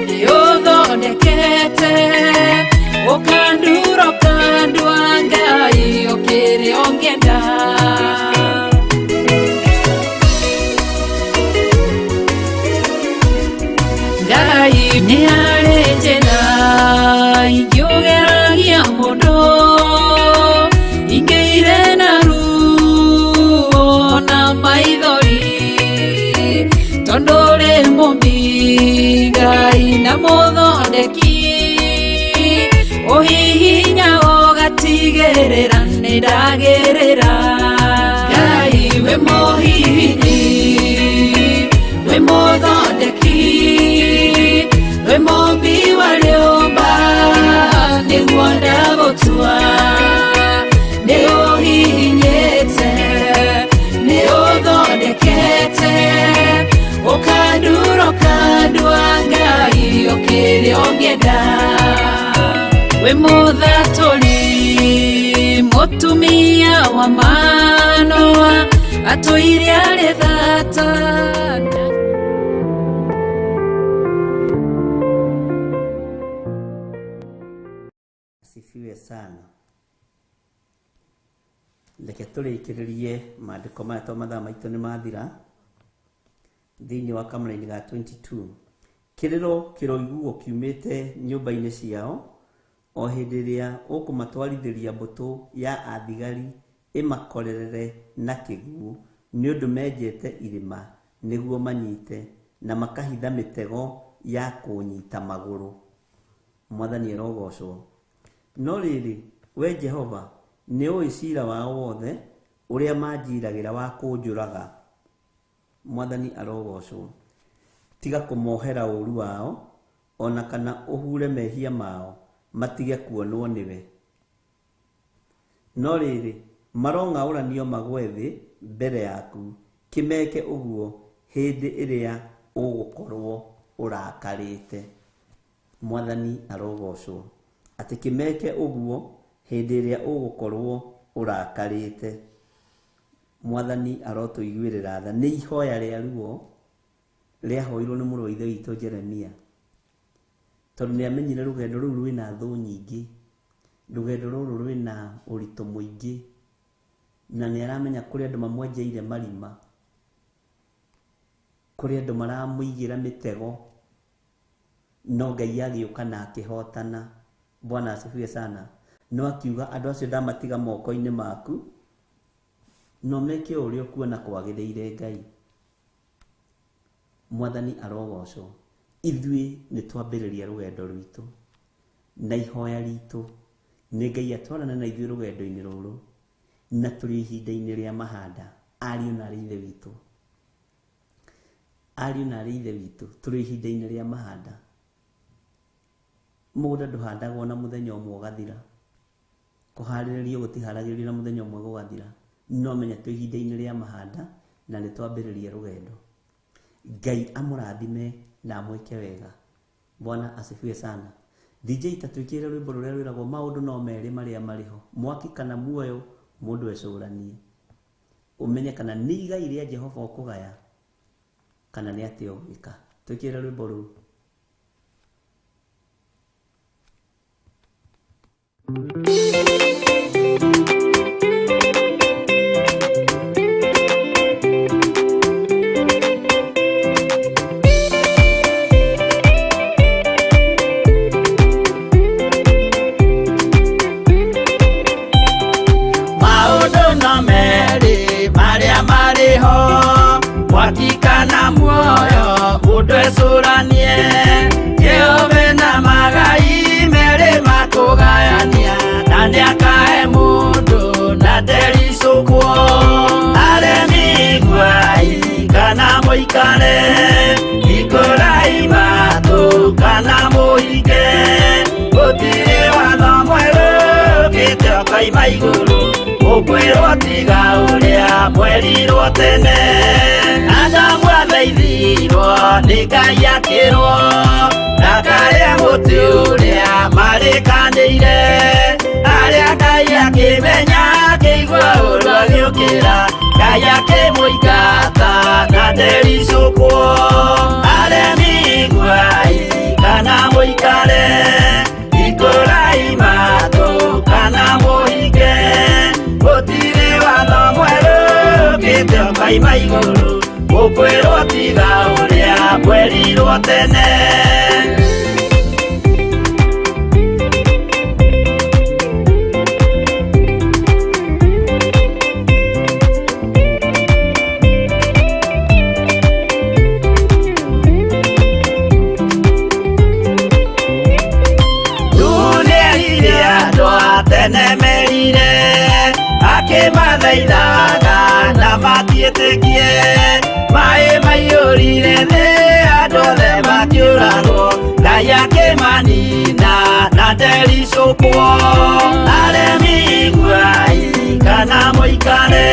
L: nĩũthondekete, ũkandura ũkandua Ngai ũkĩrĩ ũngĩenda. Ngai nĩ arĩ njĩra ingĩũgeragia mũndũ, ingĩire na ruo na maithori, tondũ rĩ mũmbi Ngai na mũthondeki, ũhihinya ũgatigĩrĩra nĩ ndagĩrĩra. Ngai we mũhihinyi, we mũthondeki, we mũmbi wa rĩũmba, nĩguo ndagũtua, nĩũhihinyĩte, nĩũthondekete, ũkandura ũkandua ũngĩenda wĩ mũthatũri mũtumia wa Manoa atũire arĩ thata.
B: Asifiwe sana. Reke tũrĩkĩrĩrie maandĩko maya tondũ mathaa maitũ nĩ mathira thĩinĩ wa kamũra-inĩ ga 22. Kĩrĩro kĩroiguo kiumĩte nyũmba-inĩ ciao o hĩndĩ ĩrĩa ũkũmatwarithĩria mbũtũ ya athigari ĩmakorerere na kĩguũ nĩ ũndũ menjete irĩma nĩguo manyite na makahitha mĩtego ya kũnyita magũrũ. Mwathani arogocwo. No rĩrĩ, we Jehova nĩ ũĩ ciira wao wothe ũrĩa manjiragĩra wa kũnjũraga. Mwathani arogocwo. Tiga kũmohera ũru wao ona kana ũhure mehia mao matige kuonwo nĩwe. No rĩrĩ, marong'aũranio magwe thĩ mbere yaku, kĩmeke ũguo hĩndĩ ĩrĩa ũgũkorwo ũrakarĩte. Mwathani arogocwo. Atĩ kĩmeke ũguo hĩndĩ ĩrĩa ũgũkorwo ũrakarĩte. Mwathani arotũiguĩrĩra tha. Nĩ ihoya rĩa ruo rĩahoirwo nĩ mũrũ wa ithe witũ Jeremia, tondũ nĩ amenyire rũgendo rũu rwĩna thũ nyingĩ, rũgendo rũrũ rwĩna ũritũ mũingĩ, na nĩ aramenya kũrĩ andũ mamwenjeire marima, kũrĩ andũ maramũigĩra mĩtego, no Ngai agĩũka na akĩhotana. Bwana asifiwe sana. No akiuga andũ acio ndamatiga moko-inĩ maku, no meke ũrĩa ũkuona kwagĩrĩire Ngai. Mwathani arogocwo. Ithuĩ nĩ twambĩrĩria rũgendo rwitũ na ihoya ritũ nĩ Ngai atwarane na ithuĩ rũgendo-inĩ rũrũ, na tũrĩ ihinda-inĩ rĩa mahanda. Ariũ na arĩ ithe witũ, ariũ na arĩ ithe witũ, tũrĩ ihinda-inĩ rĩa mahanda. Mũgũnda ndũhandagwo na mũthenya ũmwe ũgathira, kũharĩrĩrio gũtiharagĩrĩrio na mũthenya ũmwe gũgathira. No menya twĩ ihinda-inĩ rĩa mahanda na nĩ twambĩrĩria rũgendo. Ngai amũrathime na amwĩke wega. Bwana asifiwe sana. DJ tatwĩkĩre rwĩmbo rũrĩa rwĩragwo maũndũ no merĩ marĩa marĩho, mwaki kana muoyo, mũndũ ecũranie. Ũmenye kana nĩ igai rĩa Jehova ũkũgaya kana nĩ atĩa ũgwĩka. Twĩkĩre rwĩmbo rũu.
M: Wakikana muoyo mundu ecũranie, Jehova na magai merĩ makũgayania, na nĩakahe mũndũ na ndericũkwo. Aremi gwai kana mũikare, ikũrai matũ kana mũhinge, gũtirĩ watho mwerũ ũkĩte ũkoima igũrũ, ũkwĩrwo tiga ũrĩa mwerirwo tene. Adamu athaithirwo nĩ Ngai akĩrwo, ndakarĩa mũtĩ ũrĩa marĩkanĩire, arĩa Ngai akĩmenya akĩigua ũndũ agĩũkĩra, Ngai akĩmũingata na ndericũkwo. Aremi gwai kana mũikare, ikũrai matũ kana mũhinge, gũtirĩ watho mwerũ ũkĩte ũkoima igũrũ, ũkwĩrwo tiga ũrĩa mwerirwo tene. Nĩerire andũ a tene merire, akĩmathaithaga na matiĩtĩkie, maĩ maiyũrire thĩ andũ othe makĩũragwo, Ngai akĩmanina na ndericũkwo. Aremi gwai kana mũikare,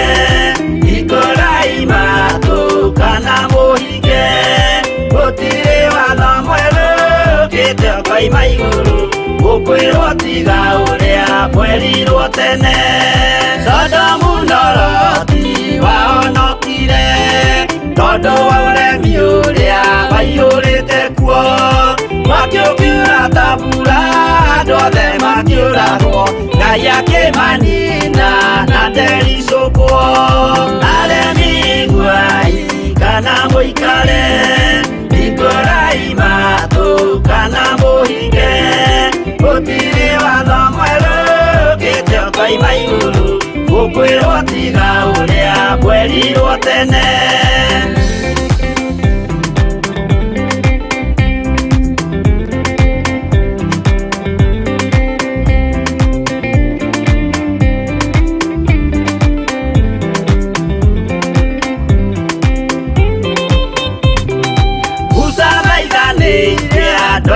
M: ikũrai matũ kana mũhinge, gũtirĩ watho mwerũ ũkĩte ũkoima kaima iguru gukwirwo tiga uria mwerirwo tene Sodomu na Loti wahonokire tondu wa uremi uria waiyurite kuo makiukiura ta mbura andu othe makiuragwo Ngai akimanina na ndericũkwo aremi nguai kana muikare ikurai matu kana muhinge gutiri watho mwerũ ũkĩte ũkoima igũrũ gukwirwo tiga uria mwerirwo tene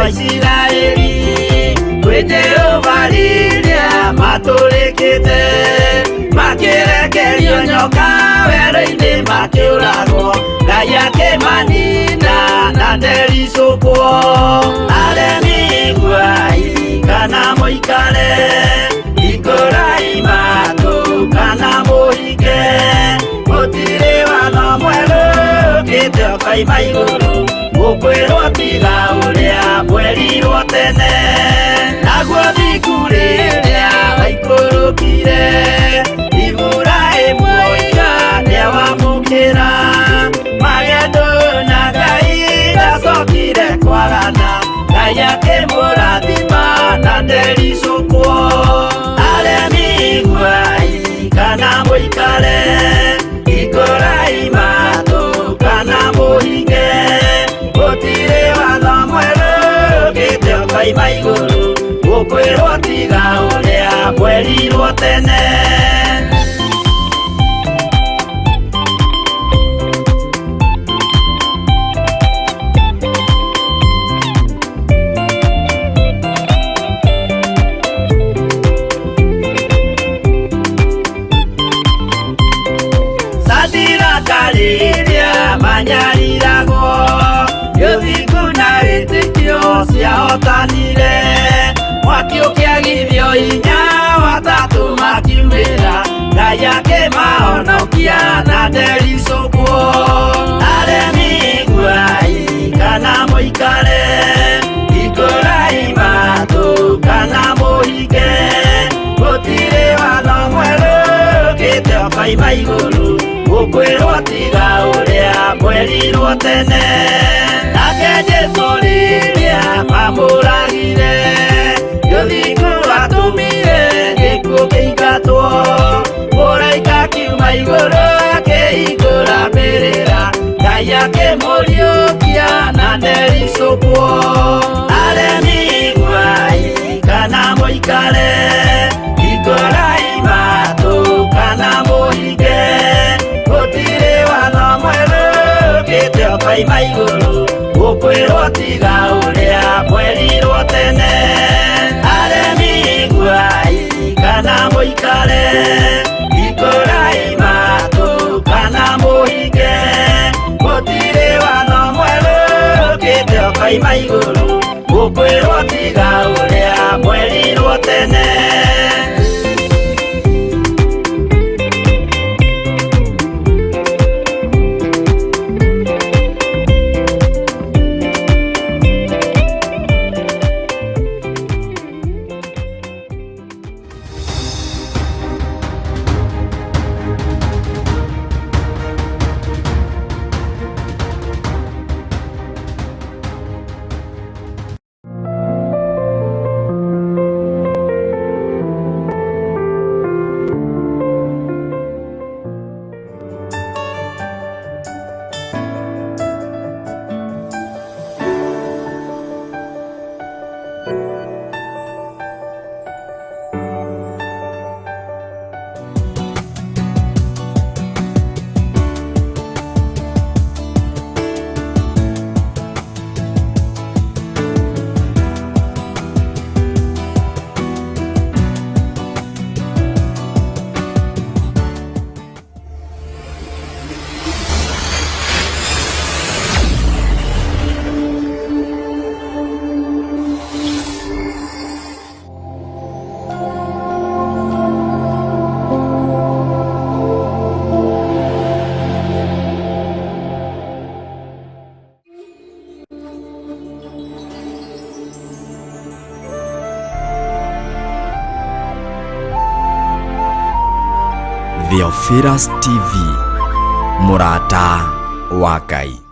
M: Isiraeli kwi Jehova rĩrĩa matũrĩkĩte makĩrekerio nyoka werũ-inĩ makĩũragwo Ngai akĩmanina na ndericũkwo aremi nguai kana mũikare ikũrai matũ kana mũhinge gũtirĩ watho mwerũ ũkĩte ũkoima igũrũ gukwirwo tiga uria mwerirwo tene naguo thiku rĩrĩa waikũrũkire Iburahĩmu nĩawamũkĩra magendo na Ngai ndacokire kwarana Ngai akĩmũrathima na ndericũkwo aremi nguai kana mũikare ikũrai matũ kana mũhinge gũtirĩ watho mwerũ ũkĩte ũkoima igũrũ gukwirwo tiga uria mwerirwo tene Sadiraka rĩrĩa manyariragwo Yothiku na wĩtĩkio ciahotanire mwaki ũkĩagithio hinya watatũ makiumĩra Ngai akĩmahonokia na ndericũkwo aremi nguai kana mũikare ikũrai matũ kana mũhinge gũtirĩ watho mwerũ ũkĩte ũkoima igũrũ gukwirwo tiga uria mwerirwo tene nake Jesũ rĩrĩa mamũragire gĩthiku atũmire gĩkuũ kĩingatwo mũraika kiuma igũrũ akĩhingũra mbĩrĩra Ngai akĩmũriũkia na ndericũkwo aremi nguai kana mũikare ikũrai matũ kana mũhinge gũtirĩ watho mwerũ ũkĩte ũkoima igũrũ gukwirwo tiga uria mwerirwo tene aremi nguai kana mũikare ikũrai matũ kana mũhinge gũtirĩ watho mwerũ ũkĩte ũkoima igũrũ gukwirwo tiga uria mwerirwo tene
A: Theophilus TV, mũrata wa Ngai.